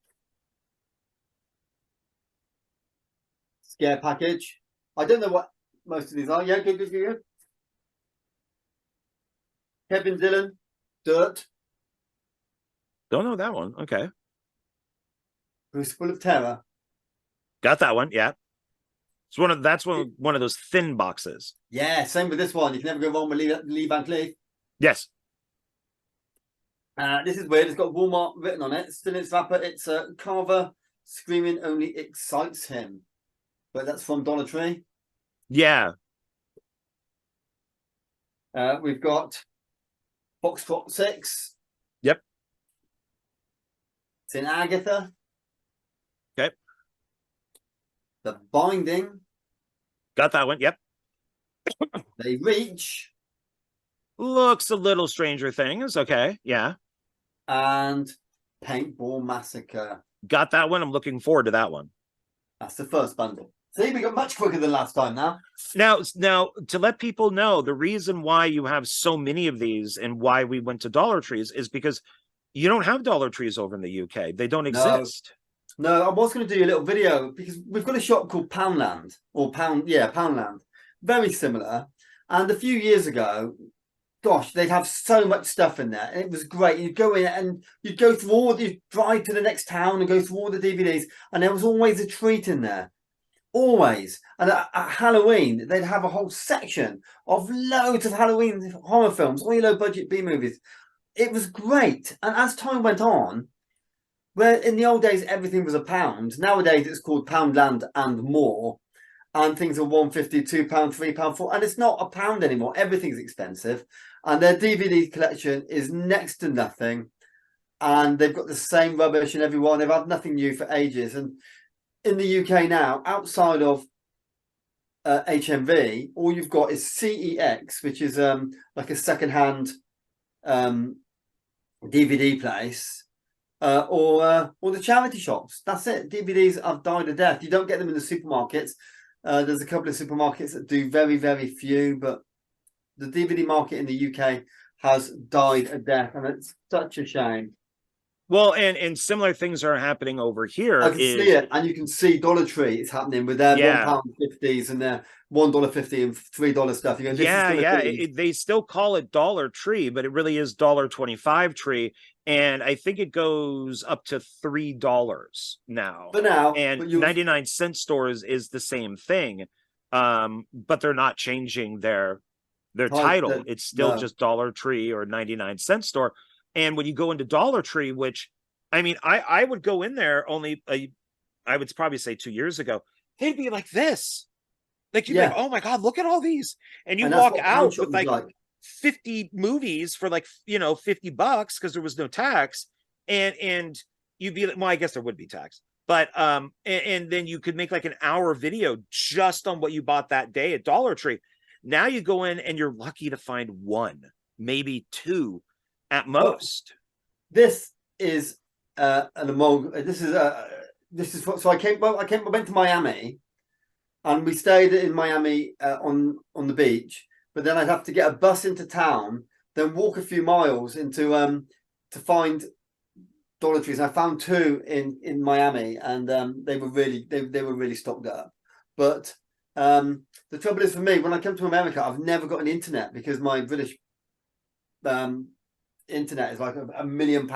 Speaker 1: Scare package. I don't know what most of these are. Yeah, good. Kevin Dillon, Dirt.
Speaker 4: Don't know that one. Okay.
Speaker 1: Crucible of Terror.
Speaker 4: Got that one. Yeah. It's one of those thin boxes.
Speaker 1: Yeah, same with this one. You can never go wrong with Lee Van Cleef.
Speaker 4: Yes.
Speaker 1: This is weird. It's got Walmart written on it. Still in its wrapper. It's Carver screaming only excites him. But that's from Dollar Tree.
Speaker 4: Yeah.
Speaker 1: We've got Foxtrot 6.
Speaker 4: Yep.
Speaker 1: It's in Agatha.
Speaker 4: Okay.
Speaker 1: The Binding.
Speaker 4: Got that one. Yep.
Speaker 1: They Reach.
Speaker 4: Looks a little Stranger Things. Okay. Yeah.
Speaker 1: And Paintball Massacre.
Speaker 4: Got that one. I'm looking forward to that one.
Speaker 1: That's the first bundle. See, we got much quicker than last time now.
Speaker 4: Now, to let people know, the reason why you have so many of these and why we went to Dollar Trees is because you don't have Dollar Trees over in the UK. They don't exist.
Speaker 1: No, I was going to do a little video because we've got a shop called Poundland Poundland. Very similar. And a few years ago, gosh, they'd have so much stuff in there. And it was great. You'd go in and you'd go through you'd drive to the next town and go through all the DVDs. And there was always a treat in there. Always. And at Halloween, they'd have a whole section of loads of Halloween horror films, all your low budget B movies. It was great. And as time went on, where in the old days everything was £1, nowadays it's called Poundland and more, and things are £1.50, £2, £3, £4, and it's not £1 anymore. Everything's expensive, and their DVD collection is next to nothing, and they've got the same rubbish in every one. They've had nothing new for ages, and in the UK now, outside of HMV, all you've got is CEX, which is like a second-hand DVD place, or the charity shops. That's it. DVDs have died a death. You don't get them in the supermarkets. There's a couple of supermarkets that do very, very few, but the DVD market in the UK has died a death, and it's such a shame.
Speaker 4: Well, and similar things are happening over here.
Speaker 1: I can see it, and you can see Dollar Tree is happening with their £1.50s and their $1.50 and $3 stuff. You go,
Speaker 4: they still call it Dollar Tree, but it really is $1.25 tree, and I think it goes up to $3 now.
Speaker 1: But now,
Speaker 4: and 99-cent stores is the same thing, but they're not changing their title. It's still just Dollar Tree or 99-cent store. And when you go into Dollar Tree, which, I mean, I would go in there only, I would probably say 2 years ago, they'd be like this. Like, you'd be like, oh my God, look at all these. And you walk out with like 50 movies for like, $50 because there was no tax. And you'd be like, well, I guess there would be tax. But, and then you could make like an hour video just on what you bought that day at Dollar Tree. Now you go in and you're lucky to find one, maybe two. At most.
Speaker 1: This is so I went to Miami, and we stayed in Miami on the beach, but then I'd have to get a bus into town, then walk a few miles into to find Dollar Trees. I found two in Miami, and they were really stocked up. But the trouble is, for me, when I come to America, I've never got an internet because my British internet is like £1 million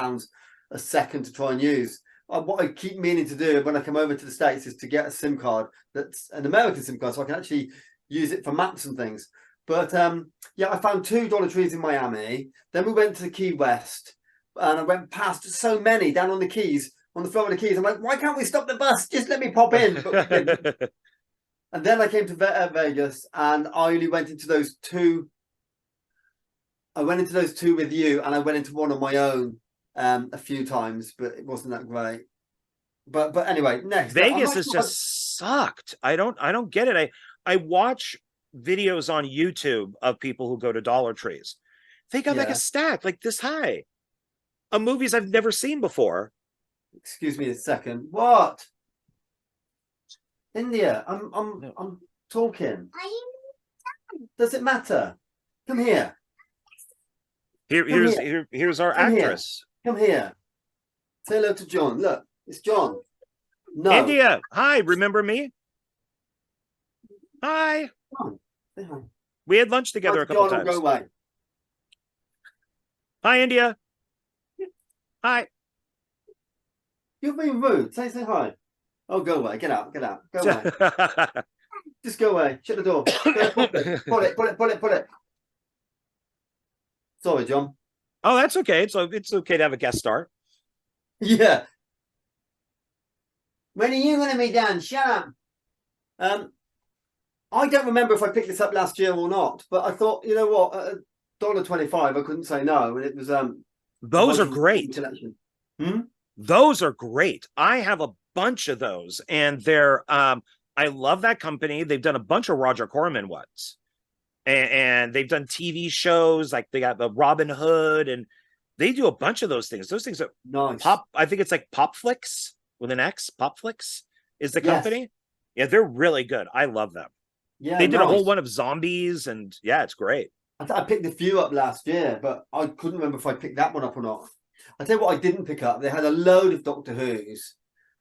Speaker 1: a second to try and use. What I keep meaning to do when I come over to the States is to get a SIM card that's an American SIM card, so I can actually use it for maps and things. But I found two Dollar Trees in Miami. Then we went to the Key West, and I went past so many down on the Keys, on the Florida Keys. I'm like, why can't we stop the bus? Just let me pop in. And then I came to Vegas, and I only went into those two. I went into those two with you, and I went into one on my own a few times, but it wasn't that great. But anyway, next
Speaker 4: Vegas has just sucked. I don't get it. I watch videos on YouTube of people who go to Dollar Trees. They got like a stack like this high of movies I've never seen before.
Speaker 1: Excuse me a second. What? India, I'm talking. Does it matter? Come here.
Speaker 4: Here's our actress.
Speaker 1: Come here. Say hello to John. Look, it's John. No.
Speaker 4: India, hi. Remember me? Hi.
Speaker 1: John, say hi.
Speaker 4: We had lunch together a couple times.
Speaker 1: Go away.
Speaker 4: Hi, India. Hi.
Speaker 1: You're being rude. Say hi. Oh, go away. Get out. Go away. Just go away. Shut the door. Pull it. Sorry, John.
Speaker 4: Oh, that's okay. It's okay to have a guest star.
Speaker 1: Yeah. When are you going to be done? Shut up. I don't remember if I picked this up last year or not, but I thought, you know what, at $1.25, I couldn't say no, and it was
Speaker 4: Those are great.
Speaker 1: Collection.
Speaker 4: Those are great. I have a bunch of those, and they're I love that company. They've done a bunch of Roger Corman ones, and they've done TV shows, like they got the Robin Hood, and they do a bunch of those things. Those things are
Speaker 1: Nice.
Speaker 4: I think it's like Popflix with an X. Popflix is the company.
Speaker 1: Yes.
Speaker 4: Yeah, they're really good. I love them.
Speaker 1: Yeah,
Speaker 4: they did
Speaker 1: nice.
Speaker 4: a whole one of zombies, and yeah, it's great.
Speaker 1: I picked a few up last year, but I couldn't remember if I picked that one up or not. I tell you what I didn't pick up. They had a load of Doctor Who's.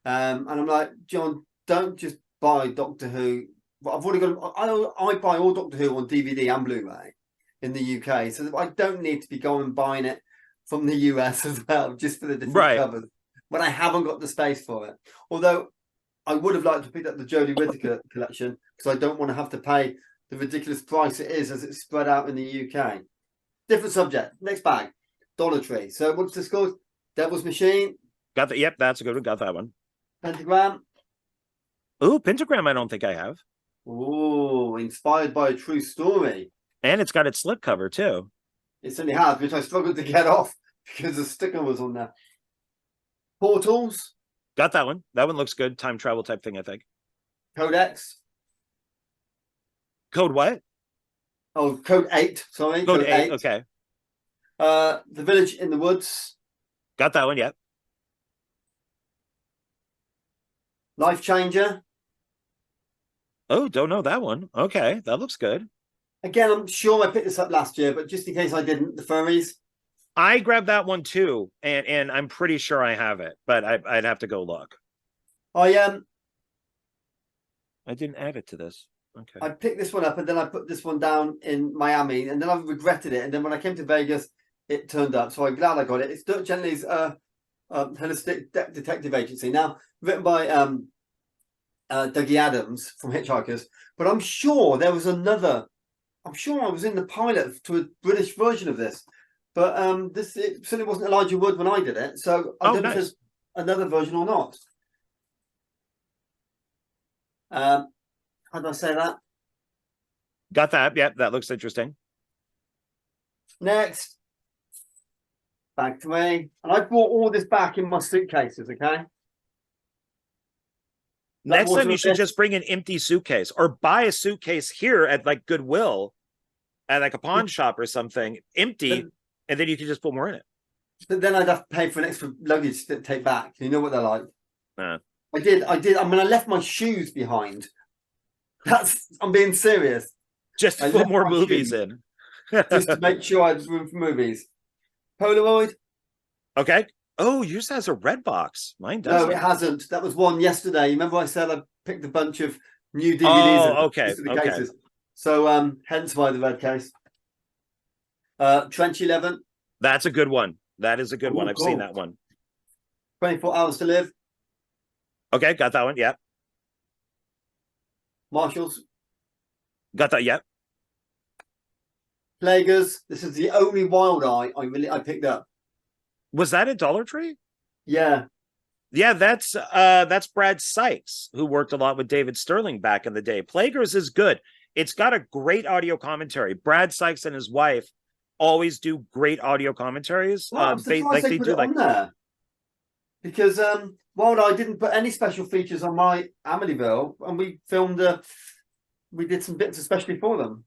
Speaker 1: And I'm like, John, don't just buy Doctor Who. I've already got. I buy all Doctor Who on DVD and Blu-ray in the UK, so I don't need to be going and buying it from the US as well, just for the different covers. But I haven't got the space for it. Although I would have liked to pick up the Jodie Whittaker collection, because I don't want to have to pay the ridiculous price it is as it's spread out in the UK. Different subject. Next bag, Dollar Tree. So what's this called? Devil's Machine.
Speaker 4: Got that? Yep, that's a good one. Got that one.
Speaker 1: Pentagram.
Speaker 4: Ooh, Pentagram. I don't think I have.
Speaker 1: Ooh, inspired by a true story.
Speaker 4: And it's got its slipcover too.
Speaker 1: It certainly has, which I struggled to get off because the sticker was on there. Portals.
Speaker 4: Got that one. That one looks good. Time travel type thing, I think.
Speaker 1: Codex.
Speaker 4: Code what?
Speaker 1: Oh, Code 8. Sorry.
Speaker 4: Code 8. Okay.
Speaker 1: The Village in the Woods.
Speaker 4: Got that one. Yep.
Speaker 1: Life Changer.
Speaker 4: Oh, don't know that one. Okay, that looks good.
Speaker 1: Again, I'm sure I picked this up last year, but just in case I didn't, the furries.
Speaker 4: I grabbed that one too, and I'm pretty sure I have it, but I'd have to go look.
Speaker 1: I
Speaker 4: didn't add it to this. Okay.
Speaker 1: I picked this one up, and then I put this one down in Miami, and then I regretted it. And then when I came to Vegas, it turned up. So I'm glad I got it. It's Dirk Gently's holistic detective agency. Now written by Dougie Adams from Hitchhikers, but I'm sure there was another. I'm sure I was in the pilot to a British version of this, but it certainly wasn't Elijah Wood when I did it. So I don't know if there's another version or not. How do I say that?
Speaker 4: Got that. Yep, that looks interesting.
Speaker 1: Next. Bag 3. And I brought all this back in my suitcases, okay?
Speaker 4: Next time you should just bring an empty suitcase or buy a suitcase here at like Goodwill at like a pawn shop or something, empty, and then you can just put more in it.
Speaker 1: But then I'd have to pay for an extra luggage to take back. You know what they're like.
Speaker 4: I
Speaker 1: did. I mean, I left my shoes behind. I'm being serious.
Speaker 4: Just to put more movies in.
Speaker 1: Just to make sure I had room for movies. Polaroid.
Speaker 4: Okay. Oh, yours has a red box. Mine doesn't.
Speaker 1: No, it hasn't. That was one yesterday. Remember I said I picked a bunch of new DVDs.
Speaker 4: Oh, okay.
Speaker 1: Cases. So hence why the red case. Trench 11.
Speaker 4: That's a good one. That is a good one. I've seen that one.
Speaker 1: 24 Hours to Live.
Speaker 4: Okay, got that one. Yeah.
Speaker 1: Marshalls.
Speaker 4: Got that. Yeah.
Speaker 1: Plaguers. This is the only Wild Eye I picked up.
Speaker 4: Was that a Dollar Tree?
Speaker 1: Yeah.
Speaker 4: Yeah, that's Brad Sykes, who worked a lot with David Sterling back in the day. Plaguers is good. It's got a great audio commentary. Brad Sykes and his wife always do great audio commentaries.
Speaker 1: Well, they do like there. Because Wild Eye didn't put any special features on my Amityville, and we filmed we did some bits especially for them.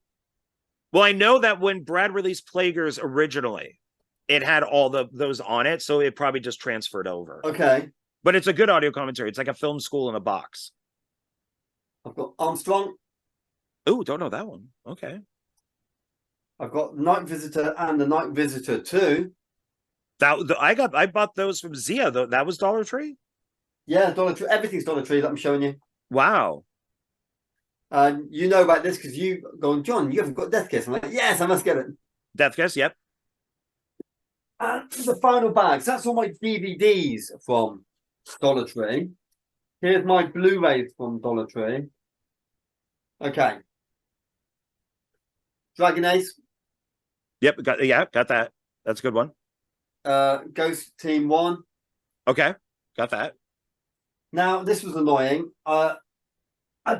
Speaker 4: Well, I know that when Brad released Plaguers originally, it had all those on it, so it probably just transferred over.
Speaker 1: Okay.
Speaker 4: But it's a good audio commentary. It's like a film school in a box.
Speaker 1: I've got Armstrong.
Speaker 4: Oh, don't know that one. Okay.
Speaker 1: I've got Night Visitor and The Night Visitor 2.
Speaker 4: I bought those from Zia, though. That was Dollar Tree?
Speaker 1: Yeah, Dollar Tree. Everything's Dollar Tree that I'm showing you.
Speaker 4: Wow.
Speaker 1: You know about this because you go, John, you haven't got Death Kiss. I'm like, yes, I must get it.
Speaker 4: Death Kiss, yep.
Speaker 1: The final bags. That's all my DVDs from Dollar Tree. Here's my Blu-rays from Dollar Tree. Okay. Dragon Ace.
Speaker 4: Yep, got that. That's a good one.
Speaker 1: Ghost Team 1.
Speaker 4: Okay, got that.
Speaker 1: Now, this was annoying. I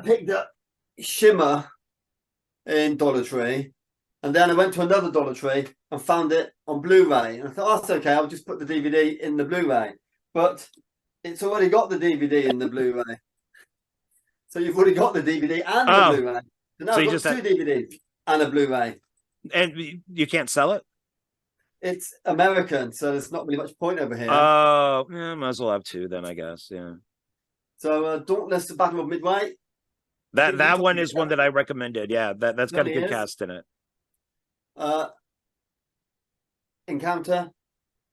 Speaker 1: picked up Shimmer in Dollar Tree, and then I went to another Dollar Tree and found it on Blu-ray. And I thought, oh, that's okay, I'll just put the DVD in the Blu-ray. But it's already got the DVD in the Blu-ray. So you've already got the DVD and the Blu-ray. So now I've got two DVDs and a Blu-ray.
Speaker 4: And you can't sell it?
Speaker 1: It's American, so there's not really much point over here.
Speaker 4: Oh, yeah, might as well have two then, I guess. Yeah.
Speaker 1: So Dauntless, the Battle of Midway.
Speaker 4: That one is one that I recommended. Yeah, that's got a good cast in it.
Speaker 1: Encounter.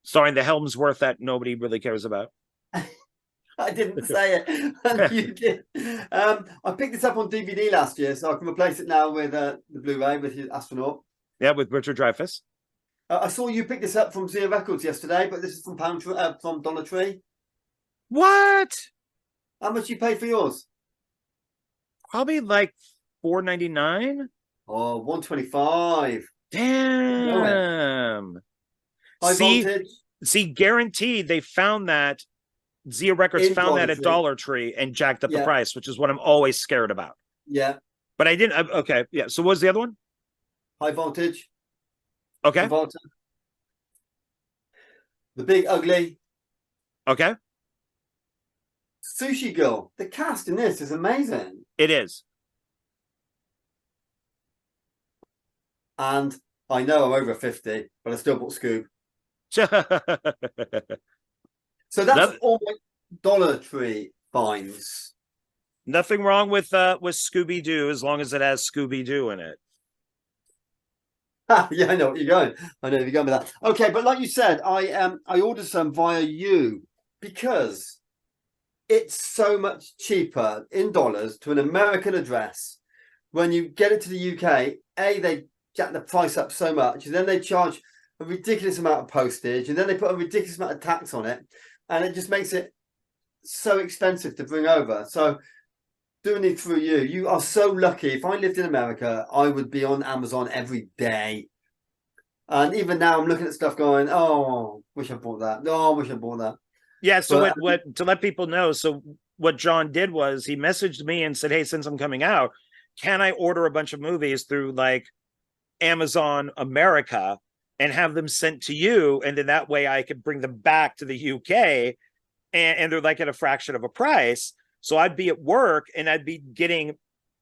Speaker 4: Starring the Helmsworth that nobody really cares about.
Speaker 1: I didn't say it. And you did. I picked this up on DVD last year, so I can replace it now with the Blu-ray with your Astronaut.
Speaker 4: Yeah, with Richard Dreyfuss.
Speaker 1: I saw you pick this up from Zero Records yesterday, but this is from from Dollar Tree.
Speaker 4: What?
Speaker 1: How much you paid for yours?
Speaker 4: Probably like $4.99.
Speaker 1: Oh, $125.
Speaker 4: Damn.
Speaker 1: High voltage.
Speaker 4: See, guaranteed they found that Zero Records found that at Dollar Tree and jacked up the price, which is what I'm always scared about.
Speaker 1: Yeah.
Speaker 4: But I didn't. Okay. Yeah. So what was the other one?
Speaker 1: High voltage.
Speaker 4: Okay.
Speaker 1: The Big Ugly.
Speaker 4: Okay.
Speaker 1: Sushi Girl. The cast in this is amazing.
Speaker 4: It is.
Speaker 1: And I know I'm over 50, but I still bought Scoob. So that's all my Dollar Tree finds.
Speaker 4: Nothing wrong with Scooby-Doo as long as it has Scooby-Doo in it.
Speaker 1: Yeah, I know what you're going. I know you're going with that. Okay, but like you said, I ordered some via you because it's so much cheaper in dollars to an American address. When you get it to the UK, they jack the price up so much, and then they charge a ridiculous amount of postage, and then they put a ridiculous amount of tax on it, and it just makes it so expensive to bring over. So doing it through you are so lucky. If I lived in America, I would be on Amazon every day. And even now I'm looking at stuff going, oh, wish I bought that. Oh, wish I bought that.
Speaker 4: Yeah, so what to let people know, so what John did was he messaged me and said, hey, since I'm coming out, can I order a bunch of movies through like Amazon America and have them sent to you? And then that way I could bring them back to the UK and they're like at a fraction of a price. So I'd be at work and I'd be getting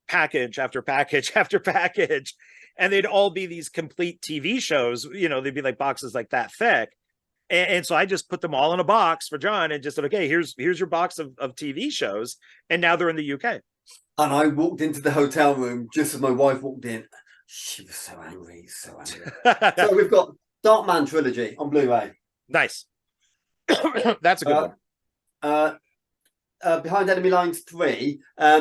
Speaker 4: package after package after package. And they'd all be these complete TV shows. You know, they'd be like boxes like that thick. And so I just put them all in a box for John and just said, okay, here's your box of TV shows. And now they're in the UK.
Speaker 1: And I walked into the hotel room just as my wife walked in. She was so angry, so angry. So we've got Darkman Trilogy on Blu-ray.
Speaker 4: Nice. That's a good one.
Speaker 1: Behind Enemy Lines 3, I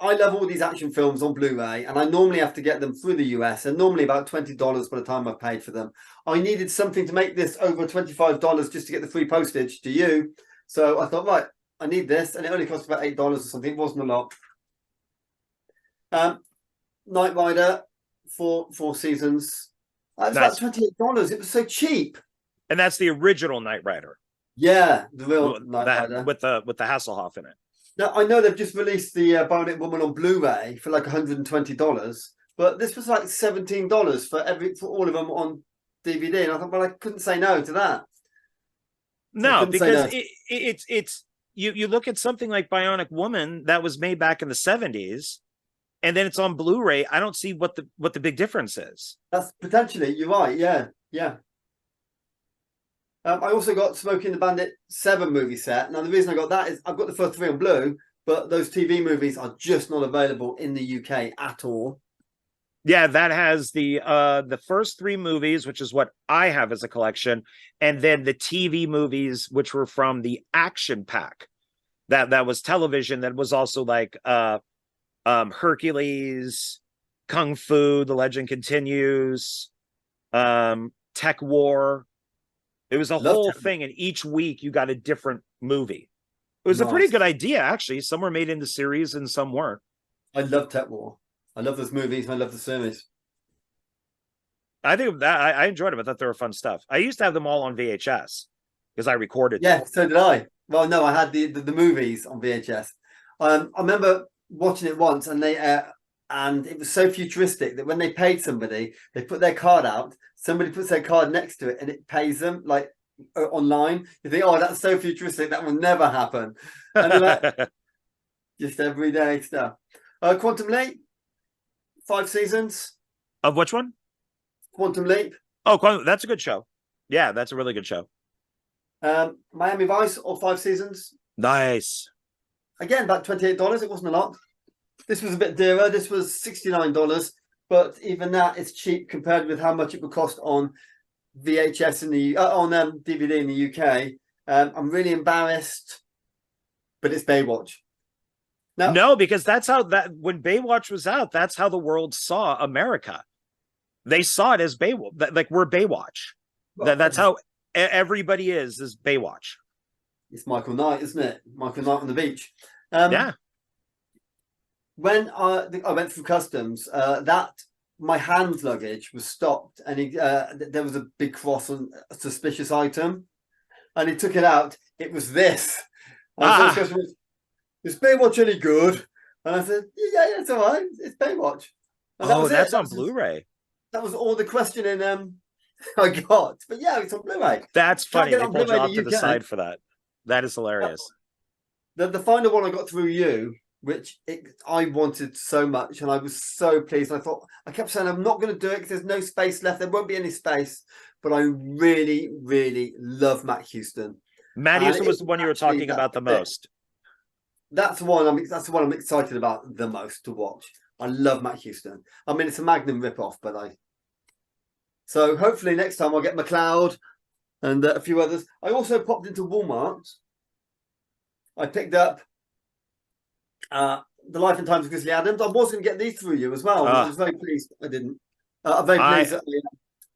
Speaker 1: love all these action films on Blu-ray, and I normally have to get them through the US, and normally about $20 by the time I've paid for them. I needed something to make this over $25 just to get the free postage to you. So I thought, right, I need this, and it only cost about $8 or something. It wasn't a lot. Knight Rider, four seasons. It was about $28. It was so cheap.
Speaker 4: And that's the original Knight Rider.
Speaker 1: Yeah, the real Knight Rider
Speaker 4: with the Hasselhoff in it.
Speaker 1: Now I know they've just released the Bionic Woman on Blu-ray for like $120, but this was like $17 for all of them on DVD, and I thought, well, I couldn't say no to that.
Speaker 4: No, because it's you look at something like Bionic Woman that was made back in the 70s, and then it's on Blu-ray. I don't see what the big difference is.
Speaker 1: That's potentially, you're right. Yeah. I also got Smokey and the Bandit 7 movie set. Now, the reason I got that is I've got the first 3 on Blue, but those TV movies are just not available in the UK at all.
Speaker 4: Yeah, that has the first 3 movies, which is what I have as a collection, and then the TV movies, which were from the Action Pack. That was television. That was also like Hercules, Kung Fu, The Legend Continues, Tech War. It was a whole thing, and each week you got a different movie. It was a pretty good idea, actually. Some were made into series and some weren't.
Speaker 1: I love Tech War. I love those movies. And I love the series.
Speaker 4: I think that I enjoyed them. I thought they were fun stuff. I used to have them all on VHS because I recorded
Speaker 1: Yeah,
Speaker 4: them.
Speaker 1: so did I. Well, no, I had the movies on VHS. I remember watching it once, and and it was so futuristic that when they paid somebody, they put their card out. Somebody puts their card next to it, and it pays them like online. You think, oh, that's so futuristic. That will never happen. And they're like, just everyday stuff. Quantum Leap, 5 seasons.
Speaker 4: Of which one?
Speaker 1: Quantum Leap.
Speaker 4: Oh, that's a good show. Yeah, that's a really good show.
Speaker 1: Miami Vice, all 5 seasons.
Speaker 4: Nice.
Speaker 1: Again, about $28. It wasn't a lot. This was a bit dearer. This was $69, but even that is cheap compared with how much it would cost on VHS in the on DVD in the UK. I'm really embarrassed, but it's Baywatch.
Speaker 4: No, because that's how when Baywatch was out, that's how the world saw America. They saw it as Baywatch, like we're Baywatch.
Speaker 1: Well,
Speaker 4: That's how everybody is Baywatch.
Speaker 1: It's Michael Knight, isn't it? Michael Knight on the beach.
Speaker 4: Yeah.
Speaker 1: When I went through customs, my hand luggage was stopped, and there was a big cross on a suspicious item, and he took it out. It was this. And the first question was, "Is Baywatch any good?" And I said, "Yeah, it's all right. It's Baywatch." And
Speaker 4: that's on Blu-ray.
Speaker 1: That was all the questioning I got. But yeah, it's on Blu-ray.
Speaker 4: That's funny. They
Speaker 1: on
Speaker 4: pulled you
Speaker 1: Blu-ray
Speaker 4: off to the side for that. That is hilarious.
Speaker 1: The final one I got through you, which I wanted so much, and I was so pleased. I kept saying, I'm not going to do it because there's no space left. There won't be any space. But I really, really love Matt Houston.
Speaker 4: Matt Houston was the one you were talking about the most.
Speaker 1: That's the one I'm excited about the most to watch. I love Matt Houston. I mean, it's a Magnum ripoff, but so hopefully next time I'll get McLeod and a few others. I also popped into Walmart. I picked up The Life and Times of Grizzly Adams. I was going to get these through you as well. I was very pleased I didn't. I'm very pleased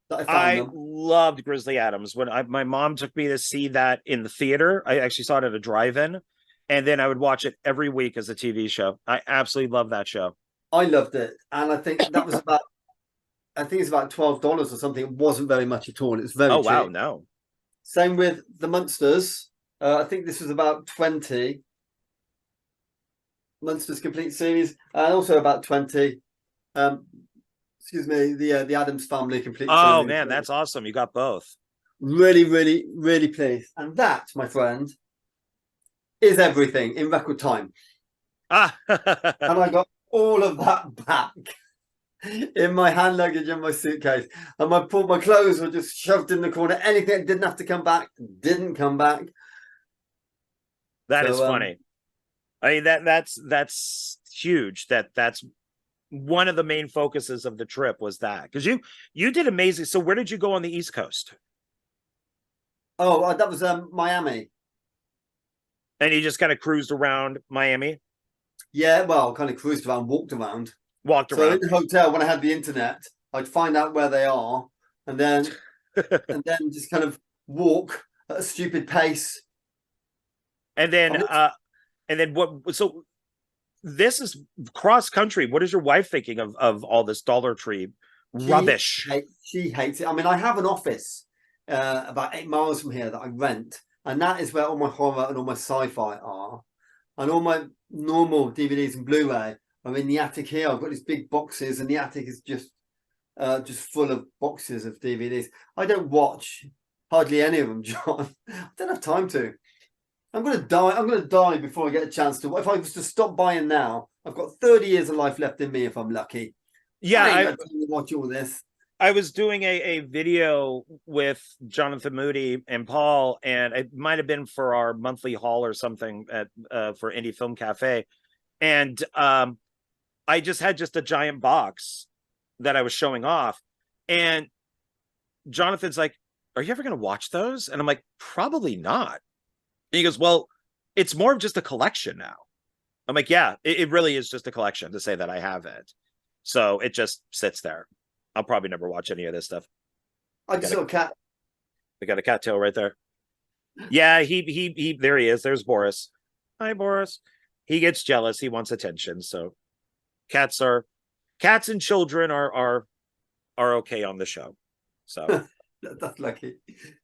Speaker 1: that I found them.
Speaker 4: Loved Grizzly Adams. When my mom took me to see that in the theater, I actually saw it at a drive-in, and then I would watch it every week as a TV show. I absolutely love that show. I
Speaker 1: loved it, and I think that was about. I think it's about $12 or something. It wasn't very much at all. It's very cheap.
Speaker 4: Wow, no.
Speaker 1: Same with the Munsters. I think this was about 20. Munsters complete series, and also about 20. Excuse me, the Addams Family complete series.
Speaker 4: Oh man, that's awesome! You got both.
Speaker 1: Really, really, really pleased, and that, my friend, is everything in record time. And I got all of that back in my hand luggage and my suitcase, and my clothes were just shoved in the corner. Anything that didn't have to come back didn't come back.
Speaker 4: That is funny. I mean, that's huge. That's one of the main focuses of the trip was that, because you did amazing. So where did you go on the East Coast?
Speaker 1: Oh, that was Miami.
Speaker 4: And you just kind of cruised around Miami?
Speaker 1: Yeah, well, kind of cruised around, walked around.
Speaker 4: So
Speaker 1: in the hotel, when I had the internet, I'd find out where they are, and then just kind of walk at a stupid pace.
Speaker 4: And then what? So this is cross country. What is your wife thinking of all this Dollar Tree rubbish?
Speaker 1: She hates it. I mean, I have an office about 8 miles from here that I rent, and that is where all my horror and all my sci-fi are, and all my normal DVDs and Blu-ray are in the attic here. I've got these big boxes, and the attic is just full of boxes of DVDs. I don't watch hardly any of them, John. I don't have time to. I'm going to die. I'm going to die before I get a chance to. If I was to stop buying now, I've got 30 years of life left in me if I'm lucky.
Speaker 4: Yeah,
Speaker 1: I ain't got time to watch all this.
Speaker 4: I was doing a video with Jonathan Moody and Paul, and it might have been for our monthly haul or something at for Indie Film Café, and I just had a giant box that I was showing off, and Jonathan's like, "Are you ever going to watch those?" And I'm like, "Probably not." And he goes, "Well, it's more of just a collection now." I'm like, "Yeah, it really is just a collection to say that I have it." So it just sits there. I'll probably never watch any of this stuff.
Speaker 1: I just saw a cat.
Speaker 4: I got a cattail right there. Yeah, he there he is. There's Boris. Hi, Boris. He gets jealous. He wants attention. So Cats and children are okay on the show. So
Speaker 1: That's lucky.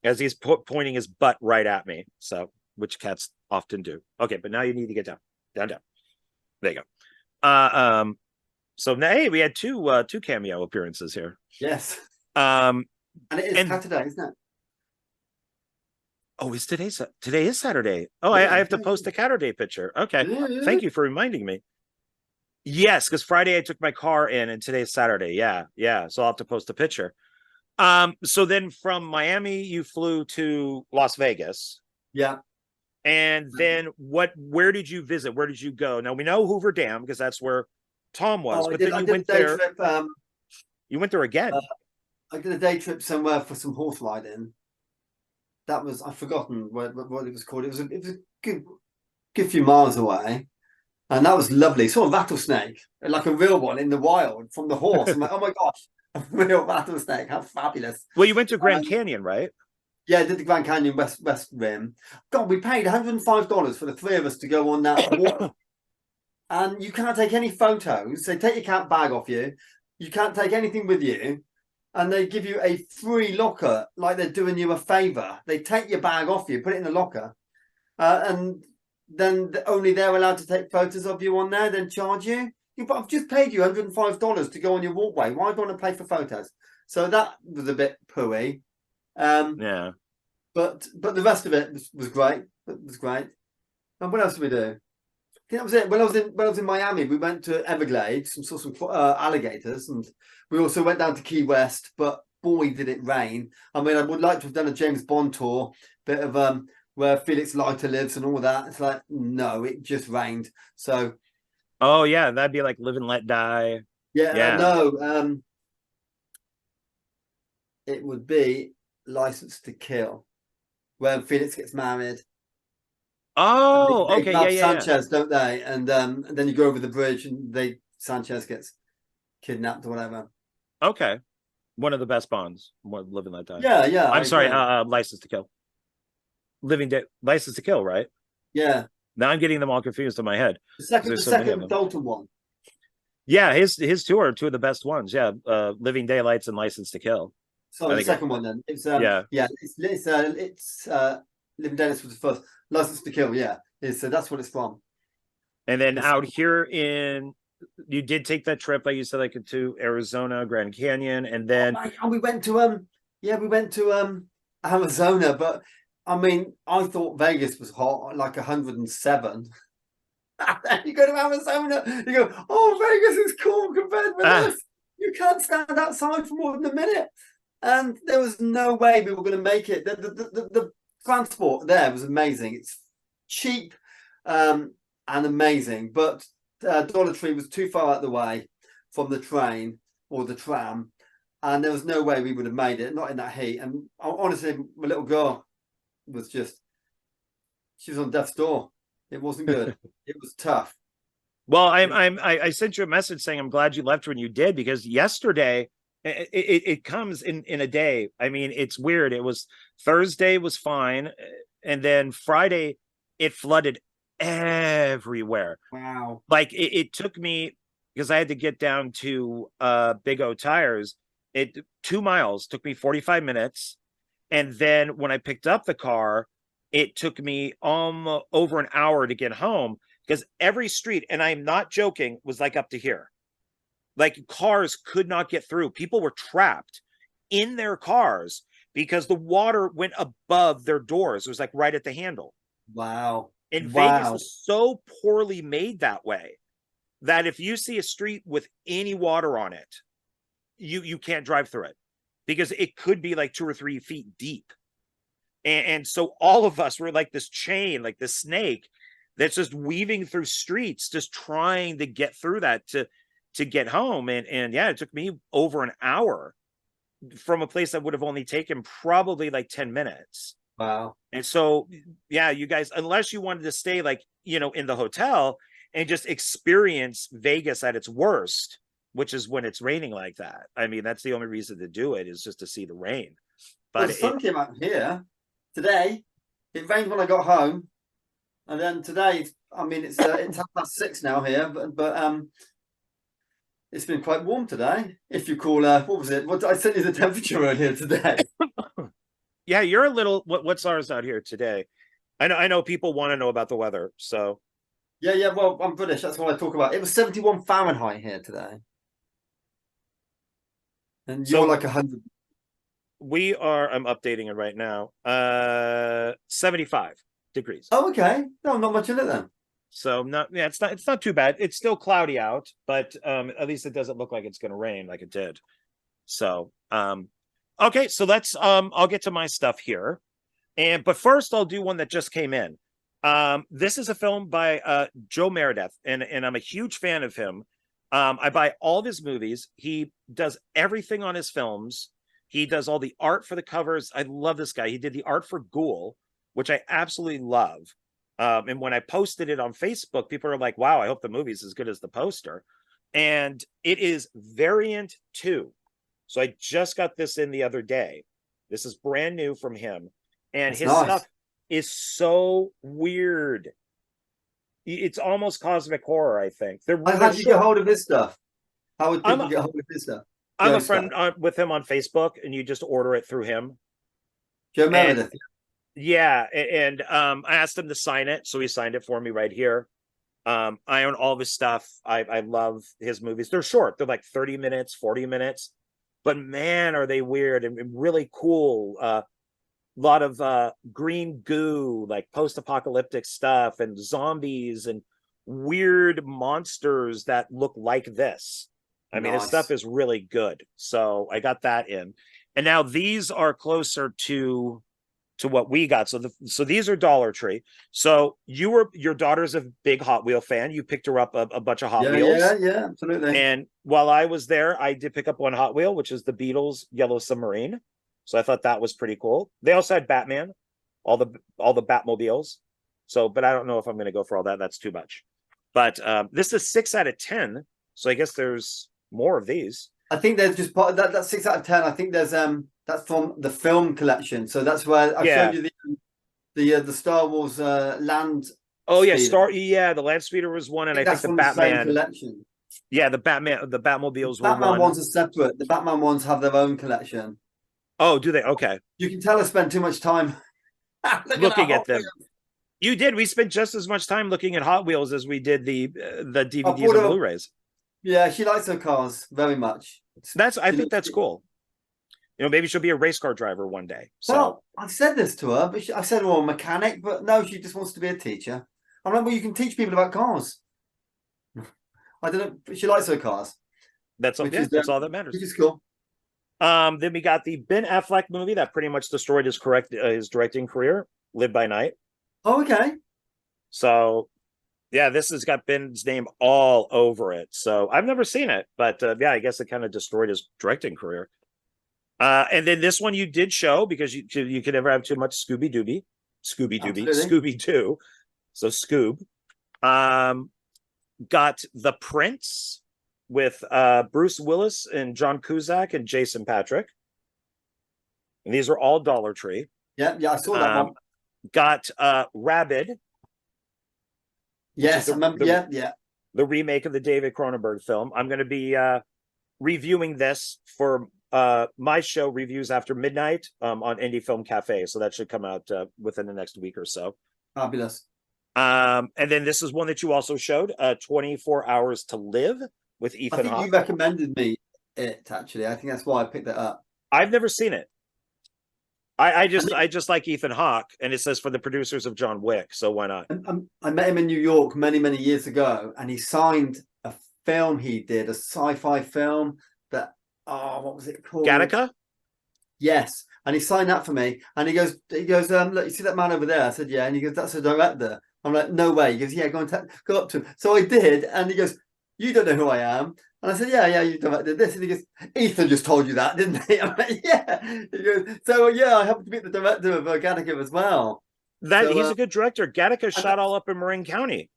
Speaker 4: as he's pointing his butt right at me, so which cats often do. Okay, but now you need to get down. There you go. So now, hey, we had two cameo appearances here.
Speaker 1: Yes.
Speaker 4: And
Speaker 1: it is Saturday, isn't it?
Speaker 4: Oh, today is Saturday. Oh, I have to post a Saturday picture. Okay.
Speaker 1: Yeah.
Speaker 4: Thank you for reminding me. Yes, because Friday I took my car in and today's Saturday. Yeah. So I'll have to post a picture. So then from Miami, you flew to Las Vegas.
Speaker 1: Yeah.
Speaker 4: And then where did you visit? Where did you go? Now we know Hoover Dam because that's where Tom was, but then you went there.
Speaker 1: Trip,
Speaker 4: you went there again.
Speaker 1: I did a day trip somewhere for some horse riding. That was, I've forgotten what it was called. It was a good few miles away. And that was lovely. Saw a rattlesnake, like a real one in the wild from the horse. I'm like, oh my gosh, a real rattlesnake. How fabulous.
Speaker 4: Well, you went to Grand Canyon, right?
Speaker 1: Yeah, I did the Grand Canyon West Rim. God, we paid $105 for the three of us to go on that walk. And you can't take any photos. They take your camp bag off you. You can't take anything with you. And they give you a free locker, like they're doing you a favor. They take your bag off you, put it in the locker. And then only they're allowed to take photos of you on there, then charge you. But I've just paid you $105 to go on your walkway. Why do you want to pay for photos? So that was a bit pooey.
Speaker 4: Yeah.
Speaker 1: But the rest of it was great. It was great. And what else did we do? I think that was it. When I was in Miami, we went to Everglades and saw some alligators, and we also went down to Key West. But boy, did it rain! I mean, I would like to have done a James Bond tour, bit of where Felix Leiter lives and all that. It's like no, it just rained. So,
Speaker 4: oh yeah, that'd be like Live and Let Die.
Speaker 1: Yeah. No, it would be License to Kill, where Felix gets married.
Speaker 4: Oh,
Speaker 1: they
Speaker 4: okay, yeah.
Speaker 1: Sanchez, don't they? And then you go over the bridge, and Sanchez gets kidnapped or whatever.
Speaker 4: Okay, one of the best Bonds. Live and Let Die.
Speaker 1: Yeah.
Speaker 4: I'm sorry. License to Kill. License to Kill, right?
Speaker 1: Yeah.
Speaker 4: Now I'm getting them all confused in my head.
Speaker 1: The second Dalton one.
Speaker 4: Yeah, his two are two of the best ones. Yeah, Living Daylights and License to Kill.
Speaker 1: Sorry, the second one then. It's it's Living Daylights was the first. License to Kill, yeah. So that's what it's from.
Speaker 4: And then out here you did take that trip, like you said, like to Arizona, Grand Canyon, and then
Speaker 1: we went to Arizona, but I mean, I thought Vegas was hot, like 107. And then you go to Arizona, you go, oh, Vegas is cool compared with this. You can't stand outside for more than a minute. And there was no way we were going to make it. The transport there was amazing. It's cheap and amazing, but Dollar Tree was too far out of the way from the train or the tram, and there was no way we would have made it, not in that heat. And honestly, my little girl was she was on death's door. It wasn't good. It was tough.
Speaker 4: Well, I sent you a message saying I'm glad you left when you did, because yesterday it comes in a day. I mean, it's weird. It was Thursday was fine, and then Friday it flooded everywhere.
Speaker 1: Wow.
Speaker 4: Like it took me, because I had to get down to Big O Tires. 2 miles took me 45 minutes, and then when I picked up the car, it took me over an hour to get home, because every street, and I'm not joking, was like up to here. Like cars could not get through. People were trapped in their cars because the water went above their doors. It was like right at the handle.
Speaker 1: Wow.
Speaker 4: And Vegas is so poorly made that way that if you see a street with any water on it, you can't drive through it, because it could be like 2 or 3 feet deep. And so all of us were like this chain, like this snake that's just weaving through streets, just trying to get through that to get home. And yeah, it took me over an hour from a place that would have only taken probably like 10 minutes.
Speaker 1: Wow.
Speaker 4: And so, yeah, you guys, unless you wanted to stay like, in the hotel and just experience Vegas at its worst, which is when it's raining like that. I mean, that's the only reason to do it, is just to see the rain. But
Speaker 1: the sun came out here today. It rained when I got home. And then today, I mean, it's 6:30 now here, but It's been quite warm today. If you call, what was it? What I sent you the temperature earlier today.
Speaker 4: Yeah, you're a little. What's ours out here today? I know people want to know about the weather. So
Speaker 1: Yeah. Well, I'm British. That's what I talk about. It was 71 Fahrenheit here today, and
Speaker 4: So-
Speaker 1: you're like 100.
Speaker 4: we are. I'm updating it right now. 75 degrees.
Speaker 1: Oh, okay. No, not much in it then.
Speaker 4: So not. Yeah, it's not too bad. It's still cloudy out, but at least it doesn't look like it's going to rain like it did. So okay. So let's I'll get to my stuff here, but first I'll do one that just came in. This is a film by Joe Meredith, and I'm a huge fan of him. I buy all of his movies. He does everything on his films. He does all the art for the covers. I love this guy. He did the art for Ghoul, which I absolutely love. And when I posted it on Facebook, people are like, wow, I hope the movie's as good as the poster. And it is Variant 2. So I just got this in the other day. This is brand new from him. And
Speaker 1: That's
Speaker 4: his
Speaker 1: nice.
Speaker 4: stuff is so weird. It's almost cosmic horror, I think.
Speaker 1: How did you get hold of his stuff? How would people get hold of his stuff?
Speaker 4: I'm a
Speaker 1: Joe's
Speaker 4: friend
Speaker 1: stuff.
Speaker 4: with him on Facebook, and you just order it through him.
Speaker 1: Joe Meredith.
Speaker 4: Yeah, and I asked him to sign it, so he signed it for me right here. I own all of his stuff. I love his movies. They're short. They're like 30 minutes, 40 minutes. But man, are they weird and really cool. A lot of green goo, like post-apocalyptic stuff, and zombies and weird monsters that look like this. I mean, his
Speaker 1: Nice.
Speaker 4: stuff is really good. So I got that in. And now these are closer to what we got. So these are Dollar Tree. So your daughter's a big Hot Wheel fan. You picked her up a bunch of Hot Wheels.
Speaker 1: Yeah, absolutely.
Speaker 4: And while I was there, I did pick up one Hot Wheel, which is the Beatles Yellow Submarine. So I thought that was pretty cool. They also had Batman, all the Batmobiles. So, but I don't know if I'm going to go for all that. That's too much. But this is 6 out of 10. So I guess there's more of these.
Speaker 1: I think there's just part of that. That's 6 out of 10. I think there's that's from the film collection. So that's where I showed you the Star Wars land.
Speaker 4: Oh yeah,
Speaker 1: speeder.
Speaker 4: the Land Speeder was one, and I think
Speaker 1: that's
Speaker 4: the
Speaker 1: from the same
Speaker 4: Batman.
Speaker 1: collection.
Speaker 4: Yeah, the Batmobiles were
Speaker 1: Batman
Speaker 4: one.
Speaker 1: ones are separate. The Batman ones have their own collection.
Speaker 4: Oh, do they? Okay.
Speaker 1: You can tell I spent too much time
Speaker 4: looking at them. You did. We spent just as much time looking at Hot Wheels as we did the DVDs and Blu-rays.
Speaker 1: Yeah, she likes her cars very much.
Speaker 4: I think that's cool. You know, maybe she'll be a race car driver one day. So
Speaker 1: well, I said this to her, but I said, well, a mechanic, but no, she just wants to be a teacher. I'm like, well, you can teach people about cars. I don't know. She likes her cars.
Speaker 4: That's all that matters.
Speaker 1: Which is cool.
Speaker 4: Then we got the Ben Affleck movie that pretty much destroyed his directing career, Live by Night.
Speaker 1: Oh, okay.
Speaker 4: So, yeah, this has got Ben's name all over it. So I've never seen it, but yeah, I guess it kind of destroyed his directing career. And then this one you did show because you could never have too much Scooby Doo. So Scoob. Got The Prince with Bruce Willis and John Cusack and Jason Patrick. And these are all Dollar Tree.
Speaker 1: Yeah, I saw that one.
Speaker 4: Got Rabid.
Speaker 1: Yes, I remember. Yeah.
Speaker 4: The remake of the David Cronenberg film. I'm going to be reviewing this for my show, Reviews After Midnight, on Indie Film Café. So that should come out within the next week or so.
Speaker 1: Fabulous.
Speaker 4: And then this is one that you also showed, 24 Hours to Live with Ethan Hawke.
Speaker 1: I think you recommended me it, actually. I think that's why I picked it up.
Speaker 4: I've never seen it. I just like Ethan Hawke, and it says for the producers of John Wick, so why not?
Speaker 1: I met him in New York many years ago, and he signed a film he did, a sci-fi film that what was it called?
Speaker 4: Gattaca?
Speaker 1: Yes, and he signed that for me, and he goes, look, you see that man over there? I said, yeah, and he goes, that's a director. I'm like, no way. He goes, yeah, go up to him. So I did, and he goes, you don't know who I am. And I said, yeah, you directed this. And he goes, Ethan just told you that, didn't he? I'm like, yeah. He goes, so yeah, I happen to be the director of Gattaca as well.
Speaker 4: He's a good director. Gattaca shot all up in Marin County.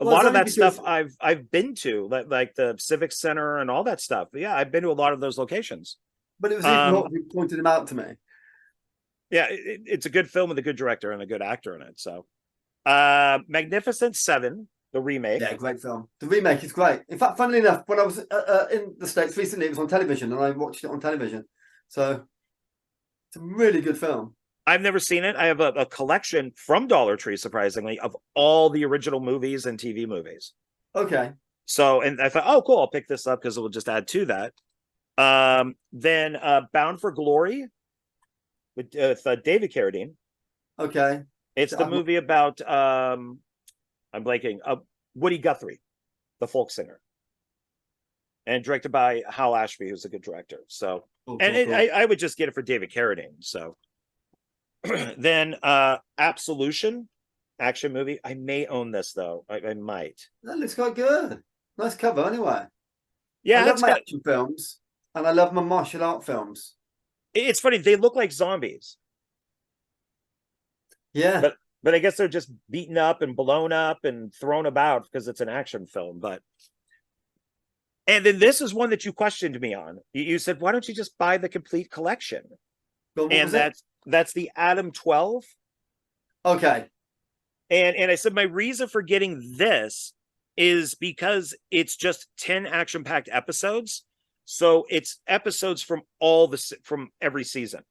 Speaker 4: A lot of that stuff I've been to, like the Civic Center and all that stuff. Yeah, I've been to a lot of those locations.
Speaker 1: But it was Ethan Hawke who pointed him out to me.
Speaker 4: Yeah, it's a good film with a good director and a good actor in it. So, Magnificent Seven the remake.
Speaker 1: Yeah, great film. The remake is great. In fact, funnily enough, when I was in the States recently, it was on television, and I watched it on television. So it's a really good film.
Speaker 4: I've never seen it. I have a collection from Dollar Tree, surprisingly, of all the original movies and TV movies.
Speaker 1: Okay.
Speaker 4: So, and I thought, oh, cool, I'll pick this up because it will just add to that. Then Bound for Glory with David Carradine.
Speaker 1: Okay.
Speaker 4: It's the movie about I'm blanking. Woody Guthrie, the folk singer, and directed by Hal Ashby, who's a good director. So,
Speaker 1: Cool,
Speaker 4: and
Speaker 1: cool.
Speaker 4: I would just get it for David Carradine. So, then Absolution, action movie. I may own this though. I might.
Speaker 1: That looks quite good. Nice cover, anyway.
Speaker 4: Yeah,
Speaker 1: I love my action films, and I love my martial art films.
Speaker 4: It's funny. They look like zombies.
Speaker 1: Yeah.
Speaker 4: But I guess they're just beaten up and blown up and thrown about because it's an action film. And then this is one that you questioned me on. You said, why don't you just buy the complete collection? And that's the Adam 12.
Speaker 1: Okay.
Speaker 4: And I said, my reason for getting this is because it's just 10 action-packed episodes. So it's episodes from from every season.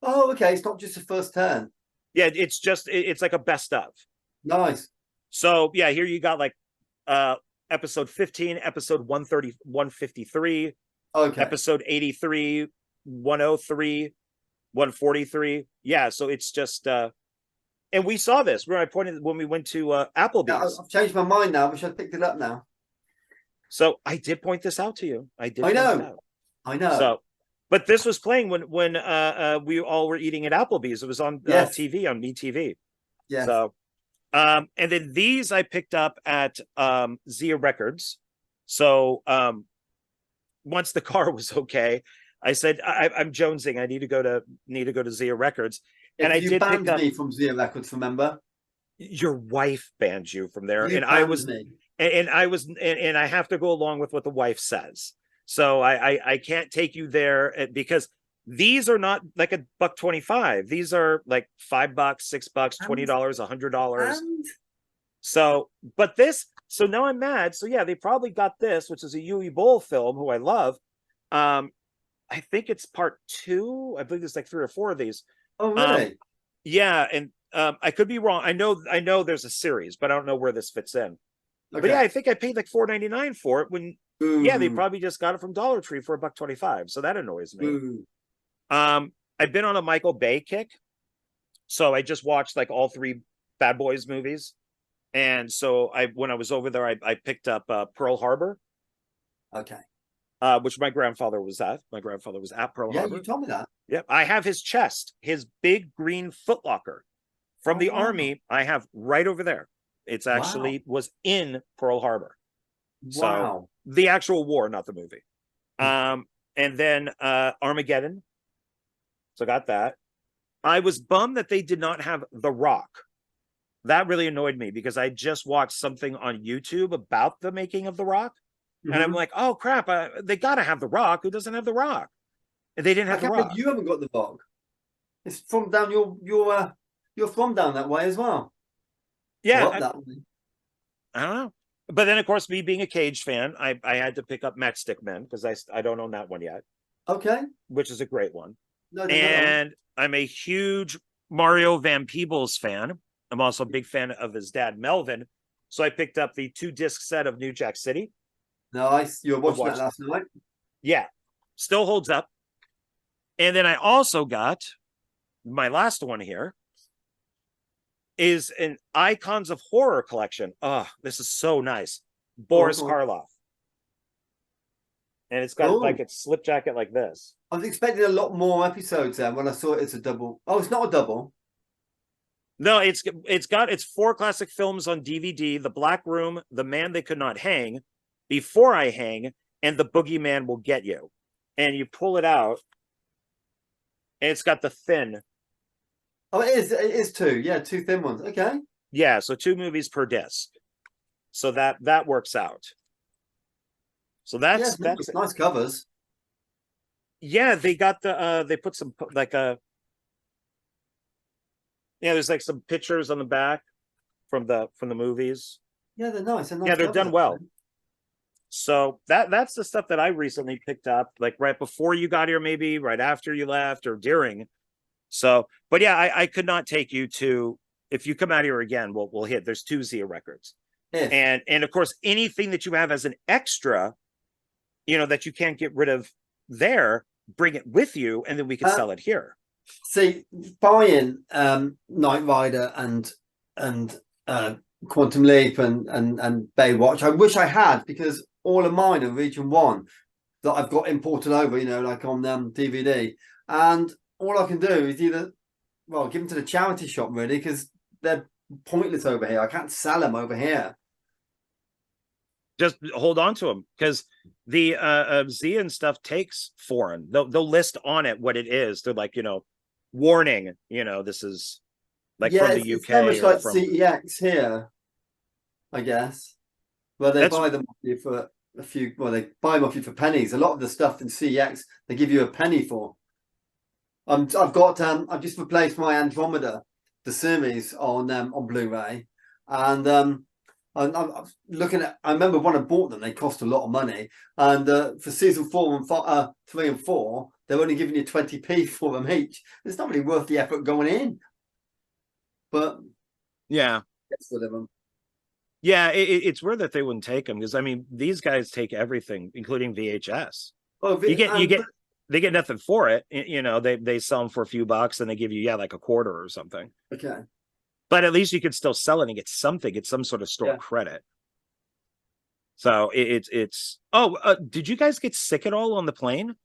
Speaker 1: Oh, okay. It's not just the first 10.
Speaker 4: Yeah, it's like a best of.
Speaker 1: Nice.
Speaker 4: So yeah, here you got like episode 15, episode 130, 153,
Speaker 1: Okay.
Speaker 4: episode 83, 103, 143. Yeah, so it's just and we saw this where I pointed when we went to Applebee's.
Speaker 1: Yeah, I've changed my mind now. Wish I'd picked it up now.
Speaker 4: So I did point this out to you. I
Speaker 1: know.
Speaker 4: So, but this was playing when we all were eating at Applebee's. It was on TV on MeTV.
Speaker 1: Yeah.
Speaker 4: So, and then these I picked up at Zia Records. So, once the car was okay, I said I'm jonesing. I need to go to Zia Records. And I did pick up
Speaker 1: me from Zia Records. Remember,
Speaker 4: your wife banned you from there,
Speaker 1: and I was me.
Speaker 4: And I have to go along with what the wife says. So I can't take you there because these are not like $1.25. These are like $5, $6, $20, $100. So, but so now I'm mad. So yeah, they probably got this, which is a Uwe Boll film, who I love. I think it's part 2. I believe there's like 3 or 4 of these.
Speaker 1: Oh, really?
Speaker 4: Yeah, and I could be wrong. I know there's a series, but I don't know where this fits in.
Speaker 1: Okay.
Speaker 4: But yeah, I think I paid like $4.99 for it when yeah, they probably just got it from Dollar Tree for $1.25. So that annoys me. I've been on a Michael Bay kick. So I just watched like all 3 Bad Boys movies. And so when I was over there, I picked up Pearl Harbor.
Speaker 1: Okay.
Speaker 4: Which my grandfather was at. My grandfather was at Pearl Harbor.
Speaker 1: Yeah, you told me that.
Speaker 4: Yep. I have his chest, his big green footlocker from the Army. I have right over there. It's actually was in Pearl Harbor. So the actual war, not the movie. And then Armageddon. So got that. I was bummed that they did not have The Rock. That really annoyed me because I just watched something on YouTube about the making of The Rock. And I'm like, oh crap, they gotta have The Rock. Who doesn't have The Rock? And they didn't have The Rock.
Speaker 1: You haven't got The Rock. It's from down you're from down that way as well.
Speaker 4: Yeah,
Speaker 1: that way.
Speaker 4: I don't know. But then, of course, me being a Cage fan, I had to pick up Matchstick Men because I don't own that one yet.
Speaker 1: Okay.
Speaker 4: Which is a great one.
Speaker 1: No,
Speaker 4: and I'm a huge Mario Van Peebles fan. I'm also a big fan of his dad, Melvin. So I picked up the 2-disc set of New Jack City.
Speaker 1: Nice. You were watching that last night?
Speaker 4: Yeah. Still holds up. And then I also got my last one here. Is an Icons of Horror collection. Oh, this is so nice. Boris Karloff. And it's got like its slip jacket like this.
Speaker 1: I was expecting a lot more episodes then when I saw it's a double. Oh, it's not a double.
Speaker 4: No, it's got its 4 classic films on DVD: The Black Room, The Man They Could Not Hang, Before I Hang, and The Boogeyman Will Get You. And you pull it out, and it's got the thin.
Speaker 1: Oh, it is 2. Yeah, 2 thin ones. Okay.
Speaker 4: Yeah, so 2 movies per disc. So that works out. So that's
Speaker 1: nice covers.
Speaker 4: Yeah, they got the they put some like there's like some pictures on the back from the movies.
Speaker 1: Yeah, they're nice.
Speaker 4: Yeah, they're done well. So that's the stuff that I recently picked up, like right before you got here, maybe right after you left or during. So, but yeah, I could not take you to, if you come out here again, we'll hit, there's 2 Zia records. And of course, anything that you have as an extra, that you can't get rid of there, bring it with you, and then we can sell it here.
Speaker 1: See, buying Knight Rider and Quantum Leap and Baywatch, I wish I had, because all of mine are Region 1 that I've got imported over, like on DVD. And all I can do is either, give them to the charity shop, really, because they're pointless over here. I can't sell them over here.
Speaker 4: Just hold on to them, because the Zia and stuff takes foreign. They'll list on it what it is. They're like, warning, this is like from the UK.
Speaker 1: It's much like
Speaker 4: from
Speaker 1: CEX here, I guess. Well, they buy them off you for a few. Well, they buy them off you for pennies. A lot of the stuff in CEX they give you a penny for. I've just replaced my Andromeda, the series, on Blu-ray, and I'm looking at. I remember when I bought them, they cost a lot of money, and for season 4 and 3 and 4, they're only giving you 20p for them each. It's not really worth the effort going in. But
Speaker 4: yeah,
Speaker 1: it's for them.
Speaker 4: Yeah, it's weird that they wouldn't take them, because I mean, these guys take everything, including VHS. Oh, they get nothing for it. They sell them for a few bucks, and they give you like a quarter or something.
Speaker 1: Okay.
Speaker 4: But at least you could still sell it and get something, get some sort of store credit. So it's. Oh, did you guys get sick at all on the plane?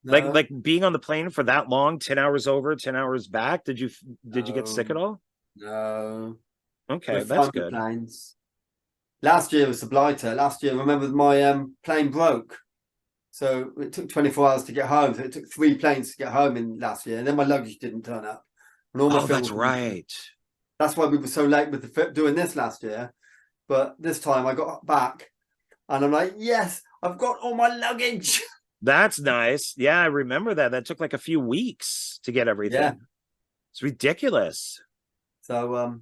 Speaker 4: No. Like being on the plane for that long, 10 hours over, 10 hours back. Did you get sick at all?
Speaker 1: No.
Speaker 4: Okay, that's good.
Speaker 1: Planes. Last year was the blighter. Last year, remember, my plane broke, so it took 24 hours to get home. So it took 3 planes to get home in last year, and then my luggage didn't turn up. And all my
Speaker 4: that's right.
Speaker 1: That's why we were so late with doing this last year. But this time I got back, and I'm like, yes, I've got all my luggage.
Speaker 4: That's nice. Yeah, I remember that. That took like a few weeks to get everything. Yeah. It's ridiculous.
Speaker 1: So,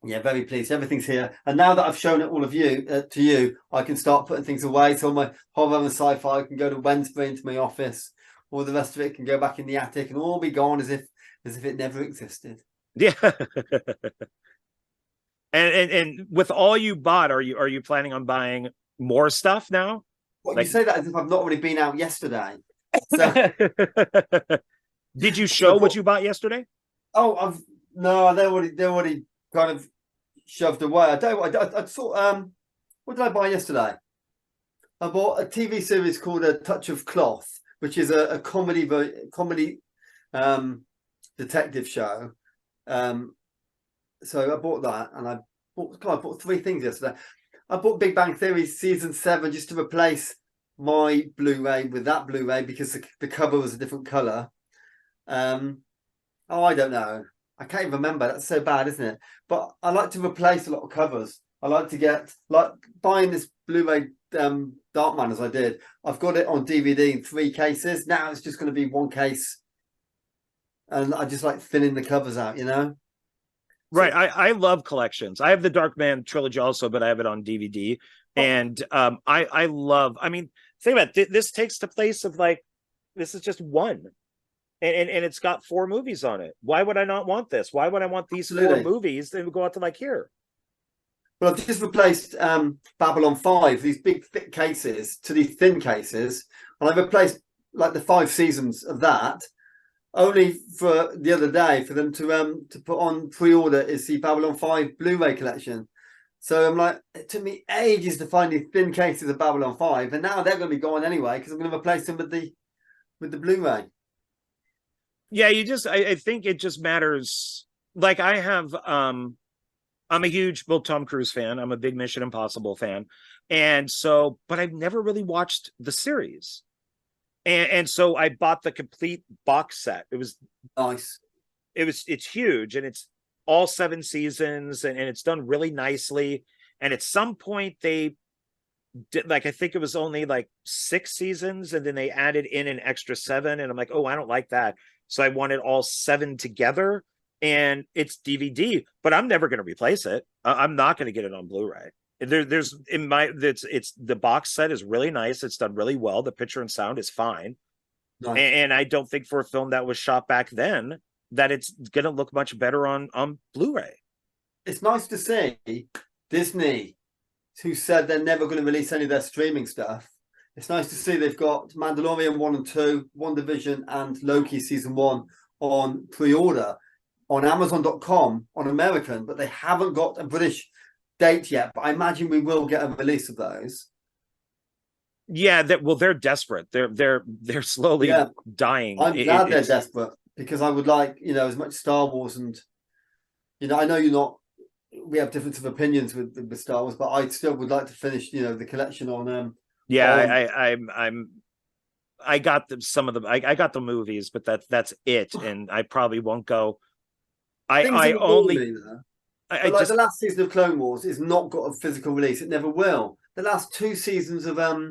Speaker 1: yeah, very pleased. Everything's here. And now that I've shown it all of you to you, I can start putting things away. So my horror and sci-fi can go to Wednesday into my office. All the rest of it can go back in the attic and all be gone as if it never existed.
Speaker 4: Yeah. and with all you bought, are you planning on buying more stuff now?
Speaker 1: Well, you say that as if I've not already been out yesterday. So...
Speaker 4: Did you show what you bought yesterday?
Speaker 1: Oh, no, they already kind of shoved away. I don't know. I thought, what did I buy yesterday? I bought a TV series called A Touch of Cloth, which is a comedy detective show. So I bought that, and I bought 3 things yesterday. I bought Big Bang Theory season 7 just to replace my Blu-ray with that Blu-ray, because the cover was a different color. I don't know. I can't even remember. That's so bad, isn't it? But I like to replace a lot of covers. I like to get, like buying this Blu-ray Darkman as I did. I've got it on DVD in 3 cases. Now it's just going to be 1 case. And I just like thinning the covers out,
Speaker 4: Right. I love collections. I have the Darkman trilogy also, but I have it on DVD. And I love, I mean, think about it. This takes the place of this is just 1. And it's got 4 movies on it. Why would I not want this? Why would I want these 4 movies? They would go out to here.
Speaker 1: Well, I've just replaced Babylon 5, these big thick cases, to these thin cases. And I've replaced the 5 seasons of that, only for the other day for them to put on pre-order is the Babylon 5 Blu-ray collection. So I'm like, it took me ages to find these thin cases of Babylon 5, and now they're going to be gone anyway, because I'm going to replace them with the Blu-ray.
Speaker 4: Yeah, I think it just matters. Like I have, I'm a huge Tom Cruise fan. I'm a big Mission Impossible fan. And so, but I've never really watched the series. And so I bought the complete box set. It was
Speaker 1: nice.
Speaker 4: It's huge, and it's all 7 seasons, and it's done really nicely. And at some point they did, I think it was only 6 seasons, and then they added in an extra 7. And I'm like, oh, I don't like that. So I wanted all 7 together. and it's DVD, but I'm never going to replace it. I'm not going to get it on Blu-ray. There's in my it's the box set is really nice. It's done really well. The picture and sound is fine,
Speaker 1: Nice.
Speaker 4: and I don't think for a film that was shot back then that it's going to look much better on Blu-ray.
Speaker 1: It's nice to see Disney, who said they're never going to release any of their streaming stuff. It's nice to see they've got Mandalorian 1 and 2, WandaVision, and Loki season 1 on pre-order on Amazon.com on American, but they haven't got a British date yet. But I imagine we will get a release of those.
Speaker 4: Yeah, they're desperate. They're slowly dying.
Speaker 1: I'm glad they're desperate, because I would like, as much Star Wars, and I know we have difference of opinions with Star Wars, but I still would like to finish the collection on
Speaker 4: I got some of the I got the movies, but that's it, and I probably won't go. I only
Speaker 1: like the last season of Clone Wars is not got a physical release. It never will. The last 2 seasons of what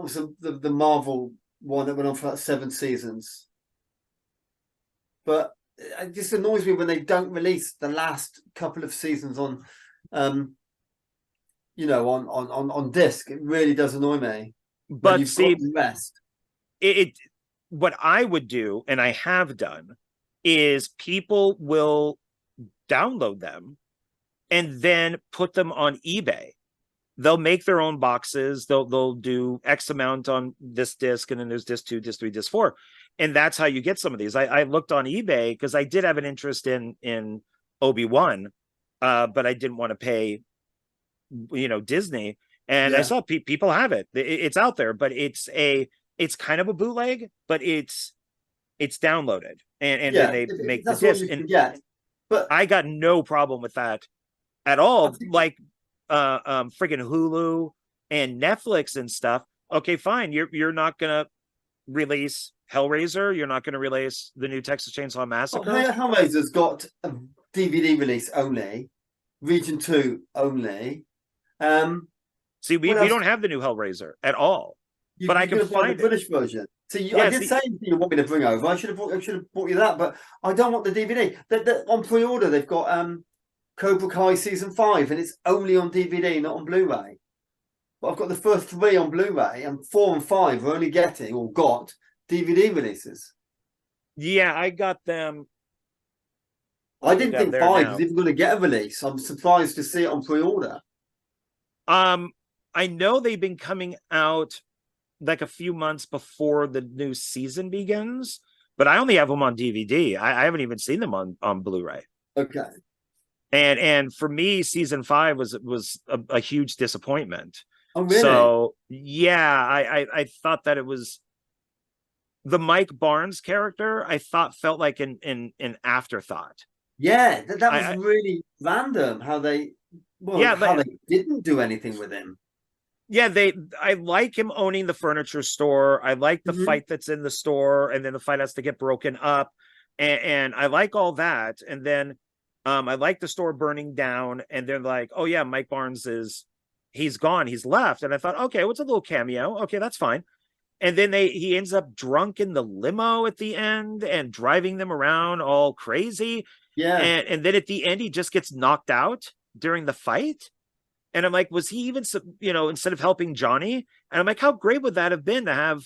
Speaker 1: was the Marvel one that went on for like 7 seasons? But it just annoys me when they don't release the last couple of seasons on on disc. It really does annoy me.
Speaker 4: But see,
Speaker 1: rest.
Speaker 4: What I would do, and I have done, is people will download them and then put them on eBay. They'll make their own boxes. They'll do X amount on this disc, and then there's disc 2, disc 3, disc 4. And that's how you get some of these. I looked on eBay because I did have an interest in Obi-Wan, but I didn't want to pay, Disney. And I saw people have it. It's out there, but it's kind of a bootleg, but it's downloaded, and then they make the disc. And
Speaker 1: but
Speaker 4: I got no problem with that at all. Like friggin' Hulu and Netflix and stuff. Okay, fine. You're not gonna release Hellraiser. You're not gonna release the new Texas Chainsaw Massacre.
Speaker 1: Hellraiser's got a DVD release only, Region 2 only.
Speaker 4: See, we don't have the new Hellraiser at all, but I can find
Speaker 1: the British version. See, I did say you want me to bring over. I should have brought you that, but I don't want the DVD. On pre-order, they've got Cobra Kai season 5, and it's only on DVD, not on Blu-ray. But I've got the first 3 on Blu-ray, and 4 and 5 are only got DVD releases.
Speaker 4: Yeah, I got them.
Speaker 1: I didn't think 5 was even going to get a release. I'm surprised to see it on pre-order.
Speaker 4: I know they've been coming out like a few months before the new season begins, but I only have them on DVD. I haven't even seen them on Blu-ray.
Speaker 1: Okay.
Speaker 4: And for me, season 5 was a huge disappointment.
Speaker 1: Oh, really?
Speaker 4: So yeah, I thought that it was the Mike Barnes character. I thought felt like an afterthought.
Speaker 1: Yeah, that was really random how they they didn't do anything with him.
Speaker 4: Yeah, I like him owning the furniture store. I like the fight that's in the store, and then the fight has to get broken up. And I like all that. And then I like the store burning down, and they're like, oh yeah, Mike Barnes he's gone, he's left. And I thought, okay, what's a little cameo? Okay, that's fine. And then he ends up drunk in the limo at the end and driving them around all crazy.
Speaker 1: Yeah.
Speaker 4: And then at the end, he just gets knocked out during the fight. And I'm like, was he even, instead of helping Johnny? And I'm like, how great would that have been to have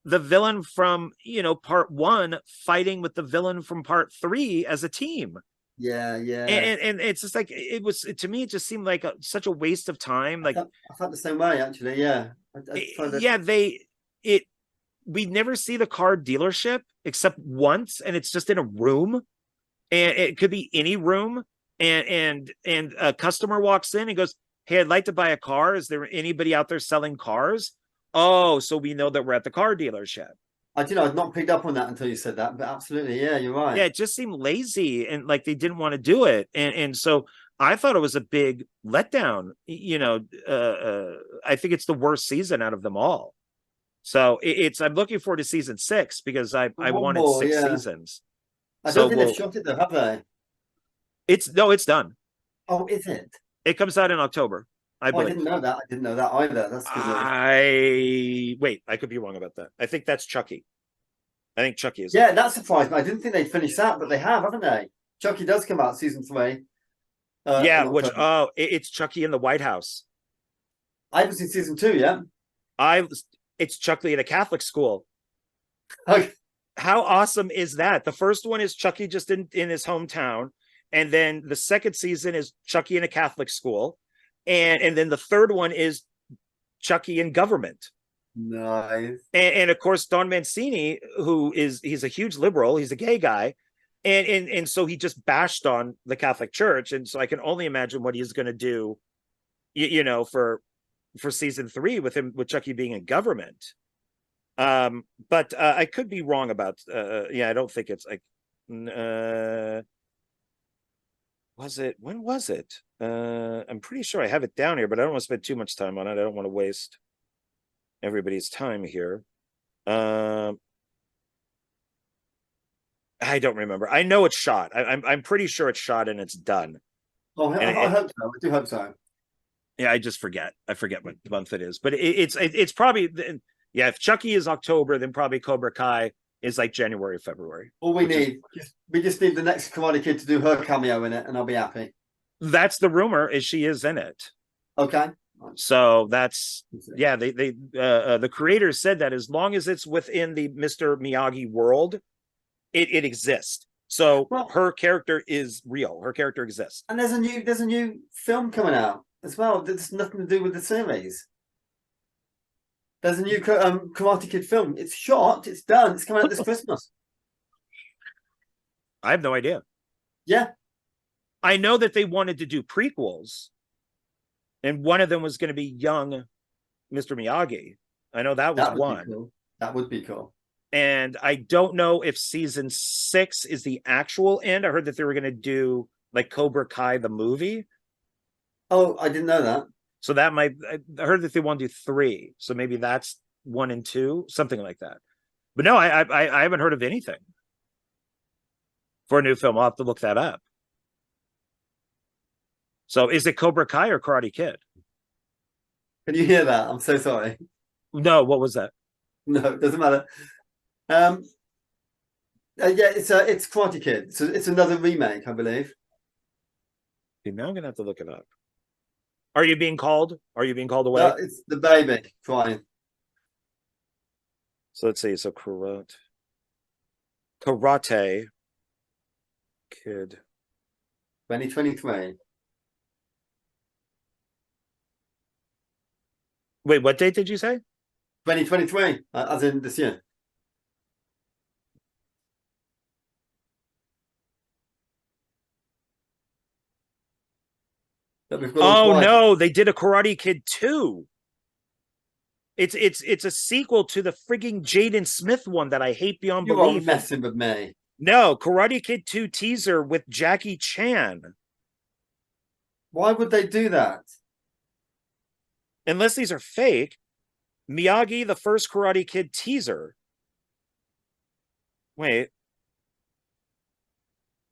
Speaker 4: the villain from, part 1 fighting with the villain from part 3 as a team?
Speaker 1: Yeah, yeah.
Speaker 4: And it's just like, to me, it just seemed like such a waste of time. Like,
Speaker 1: I felt the same way, actually. Yeah.
Speaker 4: We never see the car dealership except once, and it's just in a room, and it could be any room. And a customer walks in and goes, hey, I'd like to buy a car. Is there anybody out there selling cars? Oh, so we know that we're at the car dealership.
Speaker 1: I'd not picked up on that until you said that, but absolutely, yeah, you're right.
Speaker 4: Yeah, it just seemed lazy and like they didn't want to do it. And so I thought it was a big letdown. I think it's the worst season out of them all. So I'm looking forward to season 6 because I wanted 6 seasons.
Speaker 1: I don't think they've shot it though, have they?
Speaker 4: It's done.
Speaker 1: Oh, is it?
Speaker 4: It comes out in October. I
Speaker 1: didn't know that. I didn't know that either. That's good.
Speaker 4: I could be wrong about that. I think that's Chucky. I think Chucky is.
Speaker 1: Yeah, that surprised me. I didn't think they'd finish that, but they have, haven't they? Chucky does come out season 3.
Speaker 4: Yeah,
Speaker 1: in
Speaker 4: which
Speaker 1: October.
Speaker 4: it's Chucky in the White House.
Speaker 1: I haven't seen season 2 yet.
Speaker 4: It's Chucky at a Catholic school.
Speaker 1: Okay.
Speaker 4: How awesome is that? The first one is Chucky just in his hometown, and then the second season is Chucky in a Catholic school, and then the third one is Chucky in government.
Speaker 1: Nice.
Speaker 4: And of course, Don Mancini, he's a huge liberal, he's a gay guy, and so he just bashed on the Catholic Church, and so I can only imagine what he's going to do, for season 3 with Chucky being in government. But I could be wrong about I don't think it's like when was it? I'm pretty sure I have it down here, but I don't want to spend too much time on it. I don't want to waste everybody's time here. I don't remember. I know it's shot. I'm pretty sure it's shot and it's done.
Speaker 1: Oh, I hope so. I do hope so.
Speaker 4: Yeah, I just forget. I forget what month it is, but it's probably if Chucky is October, then probably Cobra Kai is like January, February.
Speaker 1: All we just need the next Karate Kid to do her cameo in it, and I'll be happy.
Speaker 4: That's the rumor, is she is in it.
Speaker 1: Okay.
Speaker 4: So that's the creators said that as long as it's within the Mr. Miyagi world, it exists. So her character is real. Her character exists.
Speaker 1: And there's a new film coming out as well. That's nothing to do with the series. There's a new Karate Kid film. It's shot. It's done. It's coming out this Christmas.
Speaker 4: I have no idea.
Speaker 1: Yeah.
Speaker 4: I know that they wanted to do prequels, and one of them was going to be young Mr. Miyagi. I know that was one.
Speaker 1: Cool. That would be cool.
Speaker 4: And I don't know if season 6 is the actual end. I heard that they were going to do like Cobra Kai the movie.
Speaker 1: Oh, I didn't know that.
Speaker 4: So I heard that they want to do 3. So maybe that's 1 and 2, something like that. But no, I haven't heard of anything for a new film. I'll have to look that up. So is it Cobra Kai or Karate Kid?
Speaker 1: Can you hear that? I'm so sorry.
Speaker 4: No, what was that?
Speaker 1: No, it doesn't matter. It's Karate Kid. So it's another remake, I believe.
Speaker 4: Okay, now I'm gonna have to look it up. Are you being called? Are you being called away?
Speaker 1: It's the baby crying.
Speaker 4: So let's see. So Karate Kid
Speaker 1: 2023.
Speaker 4: Wait, what date did you say?
Speaker 1: 2023, as in this year.
Speaker 4: Oh no, they did a Karate Kid 2. It's a sequel to the frigging Jaden Smith one that I hate beyond belief.
Speaker 1: You are messing with me.
Speaker 4: No, Karate Kid 2 teaser with Jackie Chan.
Speaker 1: Why would they do that?
Speaker 4: Unless these are fake. Miyagi, the first Karate Kid teaser. Wait.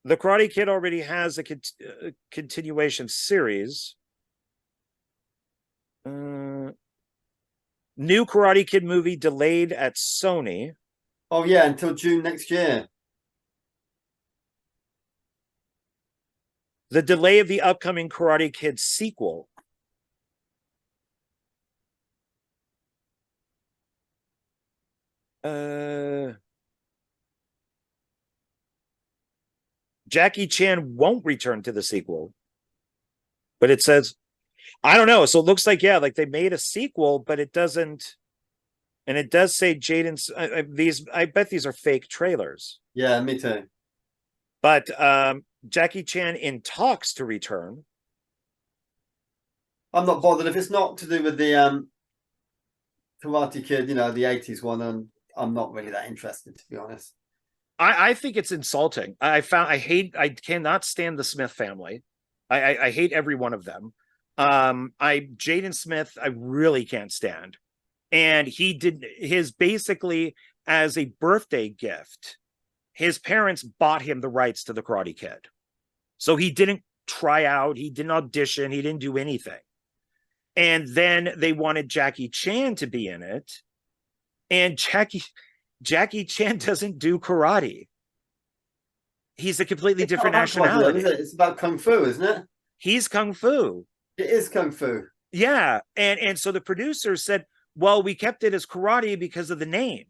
Speaker 4: The Karate Kid already has a continuation series. New Karate Kid movie delayed at Sony.
Speaker 1: Oh yeah, until June next year.
Speaker 4: The delay of the upcoming Karate Kid sequel. Jackie Chan won't return to the sequel, but it says, I don't know. So it looks like, like they made a sequel, but it doesn't. And it does say Jaden's I bet these are fake trailers.
Speaker 1: Yeah, me too.
Speaker 4: But Jackie Chan in talks to return.
Speaker 1: I'm not bothered if it's not to do with the Karate Kid, the 80s one, and I'm not really that interested, to be honest.
Speaker 4: I think it's insulting. I cannot stand the Smith family. I hate every one of them. Jaden Smith, I really can't stand. And he did his basically as a birthday gift. His parents bought him the rights to the Karate Kid. So he didn't try out, he didn't audition, he didn't do anything. And then they wanted Jackie Chan to be in it. And Jackie Chan doesn't do karate. He's a completely different
Speaker 1: It's not that problem,
Speaker 4: nationality.
Speaker 1: is it? It's about kung fu, isn't it?
Speaker 4: He's kung fu.
Speaker 1: It is kung fu.
Speaker 4: Yeah, and so the producer said, well, we kept it as karate because of the name.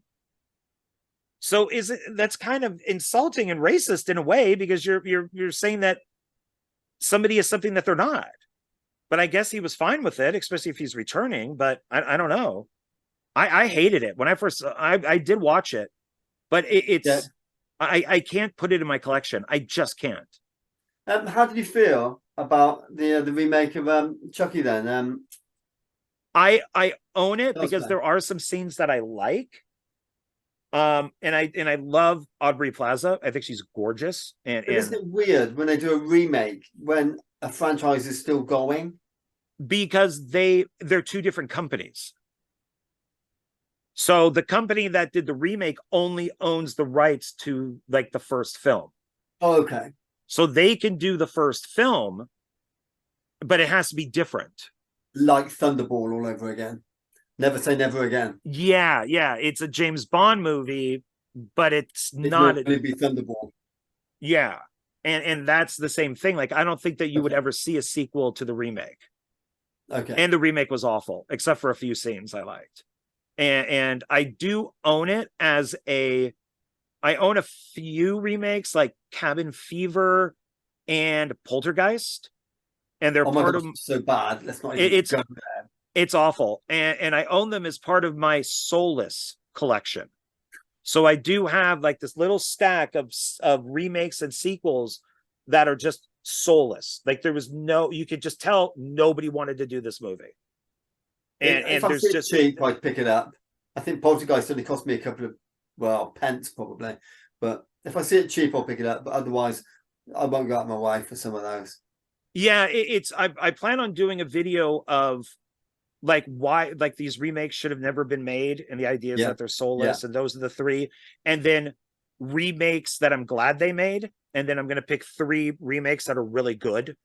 Speaker 4: So that's kind of insulting and racist in a way, because you're saying that somebody is something that they're not. But I guess he was fine with it, especially if he's returning. But I don't know. I hated it when I did watch it, but it's I can't put it in my collection. I just can't.
Speaker 1: How did you feel about the remake of Chucky then?
Speaker 4: I own it because there are some scenes that I like. And I love Aubrey Plaza. I think she's gorgeous. And
Speaker 1: isn't it weird when they do a remake when a franchise is still going?
Speaker 4: Because they're two different companies. So the company that did the remake only owns the rights to like the first film.
Speaker 1: Oh, okay.
Speaker 4: So they can do the first film, but it has to be different.
Speaker 1: Like Thunderball all over again. Never say never again.
Speaker 4: Yeah. It's a James Bond movie, but it's not
Speaker 1: going to be Thunderball.
Speaker 4: Yeah. And that's the same thing. Like, I don't think that you would ever see a sequel to the remake.
Speaker 1: Okay.
Speaker 4: And the remake was awful, except for a few scenes I liked. And I do own it as I own a few remakes like Cabin Fever and Poltergeist. And they're part of
Speaker 1: so bad. Let's not even go there.
Speaker 4: It's awful. And I own them as part of my soulless collection. So I do have like this little stack of remakes and sequels that are just soulless. Like there was you could just tell nobody wanted to do this movie. And
Speaker 1: if
Speaker 4: there's just
Speaker 1: cheap, I'd pick it up. I think Poltergeist only cost me a couple of pence probably. But if I see it cheap, I'll pick it up. But otherwise, I won't go out of my way for some of those.
Speaker 4: Yeah, I plan on doing a video of like why like these remakes should have never been made, and the idea is that they're soulless, and those are the three, and then remakes that I'm glad they made, and then I'm going to pick 3 remakes that are really good,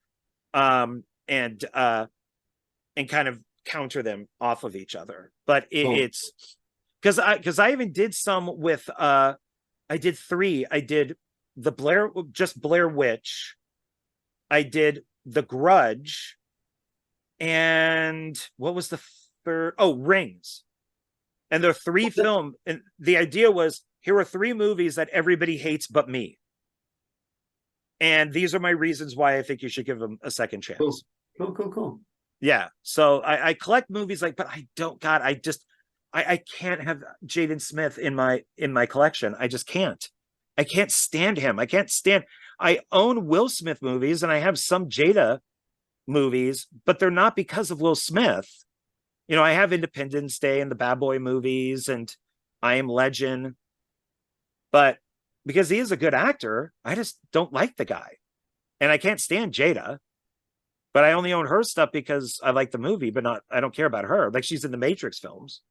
Speaker 4: and kind of counter them off of each other. But it's because I even did some with I did 3. I did the Blair Witch, I did The Grudge, and what was the third? Oh, Rings. And there are 3 films, and the idea was, here are 3 movies that everybody hates but me, and these are my reasons why I think you should give them a second chance.
Speaker 1: Cool.
Speaker 4: Yeah, so I collect movies like, but I don't. God, I can't have Jaden Smith in my collection. I just can't. I can't stand him. I own Will Smith movies, and I have some Jada movies, but they're not because of Will Smith. You know, I have Independence Day and the Bad Boy movies and I Am Legend, but because he is a good actor, I just don't like the guy. And I can't stand Jada, but I only own her stuff because I like the movie, but I don't care about her. Like, she's in the Matrix films.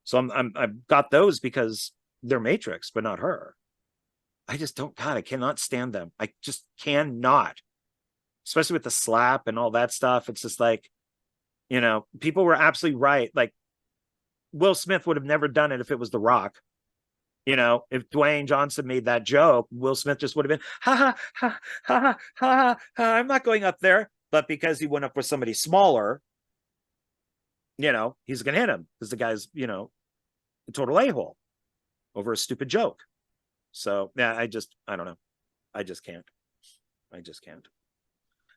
Speaker 4: So I've got those because they're Matrix, but not her. I just don't, God, I cannot stand them. I just cannot. Especially with the slap and all that stuff. It's just like, you know, people were absolutely right. Like, Will Smith would have never done it if it was The Rock. You know, if Dwayne Johnson made that joke, Will Smith just would have been, ha, ha, ha, ha, ha, ha, I'm not going up there. But because he went up with somebody smaller, you know, he's going to hit him because the guy's, you know, a total a-hole over a stupid joke. So, yeah, I don't know. I just can't.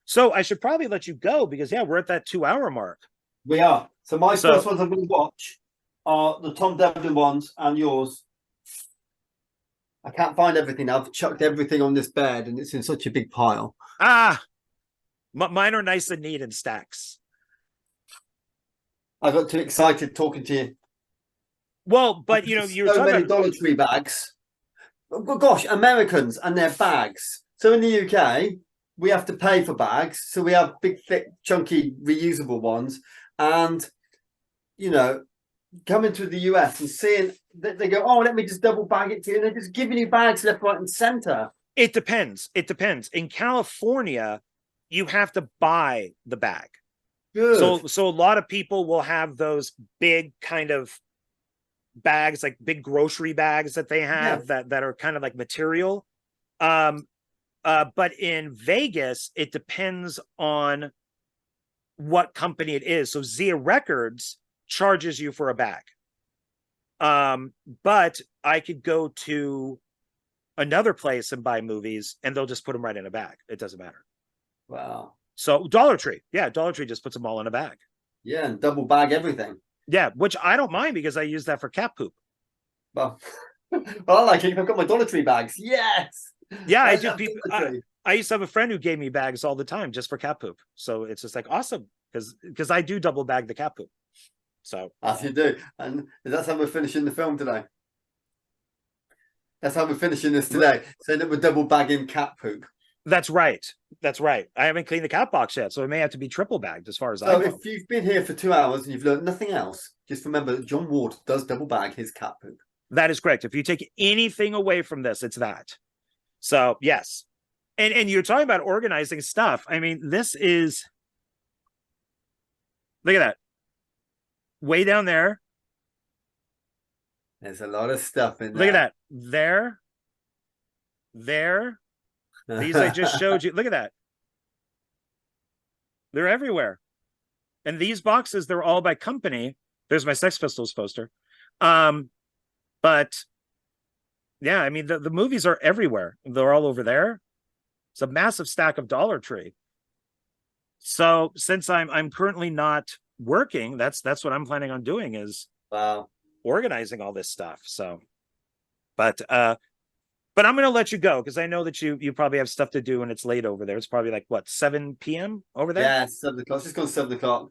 Speaker 4: So I should probably let you go because, yeah, we're at that 2-hour mark.
Speaker 1: We are. So my first ones I'm going to watch are the Tom Devlin ones and yours. I can't find everything. I've chucked everything on this bed and it's in such a big pile.
Speaker 4: Mine are nice and neat in stacks.
Speaker 1: I got too excited talking to you.
Speaker 4: Well, but you know, you're
Speaker 1: so
Speaker 4: talking
Speaker 1: many
Speaker 4: about
Speaker 1: Dollar Tree bags. Oh, gosh, Americans and their bags. So in the UK, we have to pay for bags. So we have big, thick, chunky, reusable ones. And, you know, coming to the US and seeing that they go, oh, let me just double bag it to you. And they're just giving you bags left, right, and center.
Speaker 4: It depends. In California, you have to buy the bag.
Speaker 1: Good.
Speaker 4: So a lot of people will have those big kind of bags, like big grocery bags that they have that are kind of like material. But in Vegas, it depends on what company it is. So Zia Records charges you for a bag. But I could go to another place and buy movies and they'll just put them right in a bag. It doesn't matter.
Speaker 1: Wow.
Speaker 4: So Dollar Tree. Yeah, Dollar Tree just puts them all in a bag.
Speaker 1: Yeah, and double bag everything.
Speaker 4: Yeah, which I don't mind because I use that for cat poop.
Speaker 1: Well, I like it. I've got my Dollar Tree bags. Yes.
Speaker 4: Yeah, I do. I used to have a friend who gave me bags all the time just for cat poop. So it's just like awesome because I do double bag the cat poop. So
Speaker 1: as you do, and that's how we're finishing the film today. That's how we're finishing this today. Saying that we're double bagging cat poop.
Speaker 4: That's right. That's right. I haven't cleaned the cat box yet, so it may have to be triple bagged as far as I know.
Speaker 1: So if you've been here for 2 hours and you've learned nothing else, just remember that John Ward does double bag his cat poop.
Speaker 4: That is correct. If you take anything away from this, it's that. So yes. And you're talking about organizing stuff. I mean, this is, look at that. Way down there.
Speaker 1: There's a lot of stuff in there.
Speaker 4: Look at that. There. These I just showed you. Look at that. They're everywhere. And these boxes, they're all by company. There's my Sex Pistols poster. But yeah, I mean, the movies are everywhere. They're all over there. It's a massive stack of Dollar Tree. So since I'm currently not working, that's what I'm planning on doing is organizing all this stuff. So, but I'm going to let you go because I know that you probably have stuff to do and it's late over there. It's probably like what, 7 p.m. over there?
Speaker 1: Yeah, 7 o'clock. It's just gone 7 o'clock.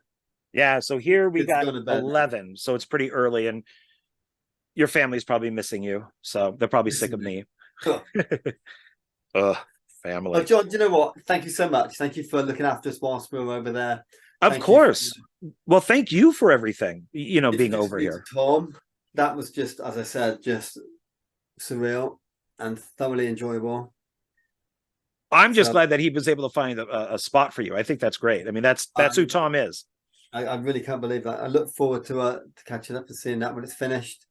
Speaker 4: Yeah, so here we got 11, so it's pretty early, and your family's probably missing you, so they're probably sick of me. Ugh. Family.
Speaker 1: Oh, John, do you know what? Thank you so much. Thank you for looking after us whilst we were over there.
Speaker 4: Of course. Well, thank you for everything, being over here.
Speaker 1: Tom, that was just, as I said, just surreal and thoroughly enjoyable.
Speaker 4: I'm just glad that he was able to find a spot for you. I think that's great. I mean, that's who Tom is.
Speaker 1: I really can't believe that. I look forward to catching up and seeing that when it's finished.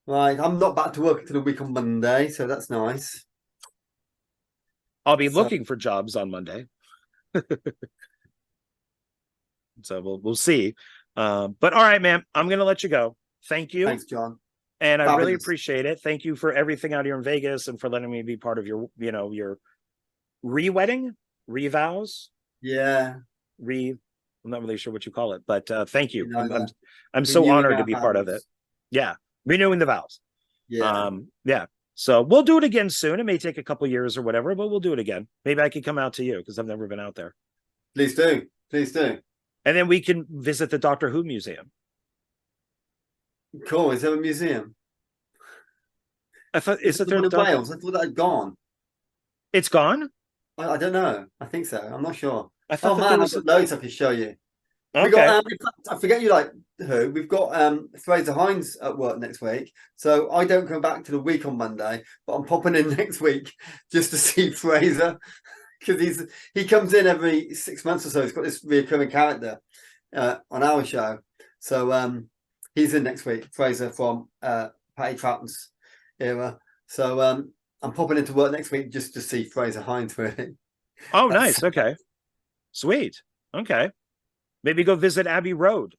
Speaker 1: Right, I'm not back to work until a week on Monday, so that's nice.
Speaker 4: I'll be looking for jobs on Monday. So we'll see. But all right, man, I'm going to let you go. Thank you.
Speaker 1: Thanks, John.
Speaker 4: And I really appreciate it. Thank you for everything out here in Vegas and for letting me be part of your, your re-wedding, re-vows.
Speaker 1: Yeah.
Speaker 4: I'm not really sure what you call it, but thank you. I'm so honored to be part of it. Yeah. Renewing the vows.
Speaker 1: Yeah.
Speaker 4: Yeah. So we'll do it again soon. It may take a couple years or whatever, but we'll do it again. Maybe I can come out to you because I've never been out there.
Speaker 1: Please do. Please do.
Speaker 4: And then we can visit the Doctor Who museum.
Speaker 1: Cool. Is there a museum?
Speaker 4: I thought is it there
Speaker 1: in Wales? I thought that had gone.
Speaker 4: It's gone?
Speaker 1: I don't know. I think so. I'm not sure.
Speaker 4: I thought
Speaker 1: I've got loads I could show you.
Speaker 4: Okay.
Speaker 1: We got, I forget you like who. We've got Fraser Hines at work next week. So I don't come back to the week on Monday, but I'm popping in next week just to see Fraser. Because he comes in every 6 months or so. He's got this recurring character on our show. So he's in next week, Fraser from Patty Troughton's era. So I'm popping into work next week just to see Fraser Hines, really.
Speaker 4: Oh, nice. Okay. Sweet. Okay. Maybe go visit Abbey Road.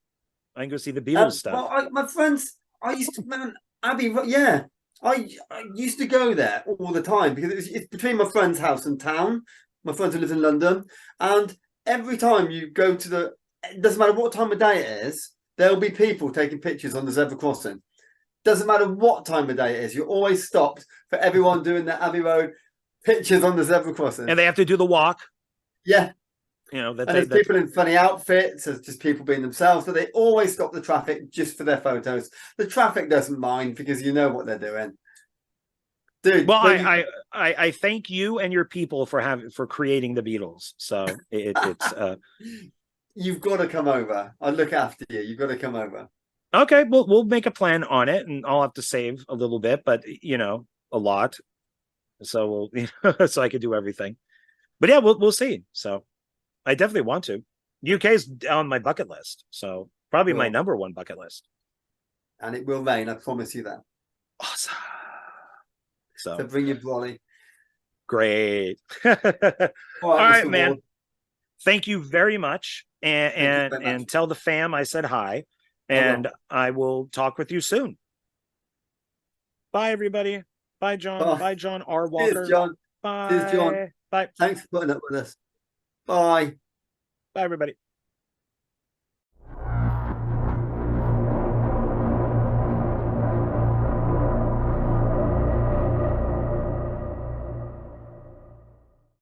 Speaker 4: I can go see the Beatles stuff.
Speaker 1: Well, my friends, I used to, man, Abbey, yeah. I used to go there all the time because it's between my friend's house and town. My friends who live in London. And every time you go to it doesn't matter what time of day it is, there'll be people taking pictures on the zebra crossing. Doesn't matter what time of day it is, you're always stopped for everyone doing the Abbey Road pictures on the zebra crossing.
Speaker 4: And they have to do the walk.
Speaker 1: Yeah.
Speaker 4: And
Speaker 1: there's people in funny outfits, there's just people being themselves, but they always stop the traffic just for their photos. The traffic doesn't mind because you know what they're doing. Dude,
Speaker 4: well, I thank you and your people for creating the Beatles. So it's
Speaker 1: you've got to come over. I'll look after you. You've got to come over.
Speaker 4: Okay, we'll make a plan on it, and I'll have to save a little bit, but a lot. So so I could do everything. But yeah, we'll see. So I definitely want to. UK's on my bucket list, so probably my #1 bucket list.
Speaker 1: and it will rain. I promise you that.
Speaker 4: Awesome.
Speaker 1: So
Speaker 4: So
Speaker 1: bring your brolly.
Speaker 4: great.
Speaker 1: All
Speaker 4: All right,
Speaker 1: Mr.
Speaker 4: man.
Speaker 1: Ward.
Speaker 4: Thank you very much,
Speaker 1: Thank you very much.
Speaker 4: and tell the fam I said hi,
Speaker 1: I will.
Speaker 4: and I will talk with you soon. Bye, everybody. Bye, John.
Speaker 1: Bye.
Speaker 4: Bye, John R. Walker.
Speaker 1: Cheers, John.
Speaker 4: Bye.
Speaker 1: Cheers, John.
Speaker 4: Bye.
Speaker 1: Thanks for putting up with us. Bye.
Speaker 4: Bye, everybody.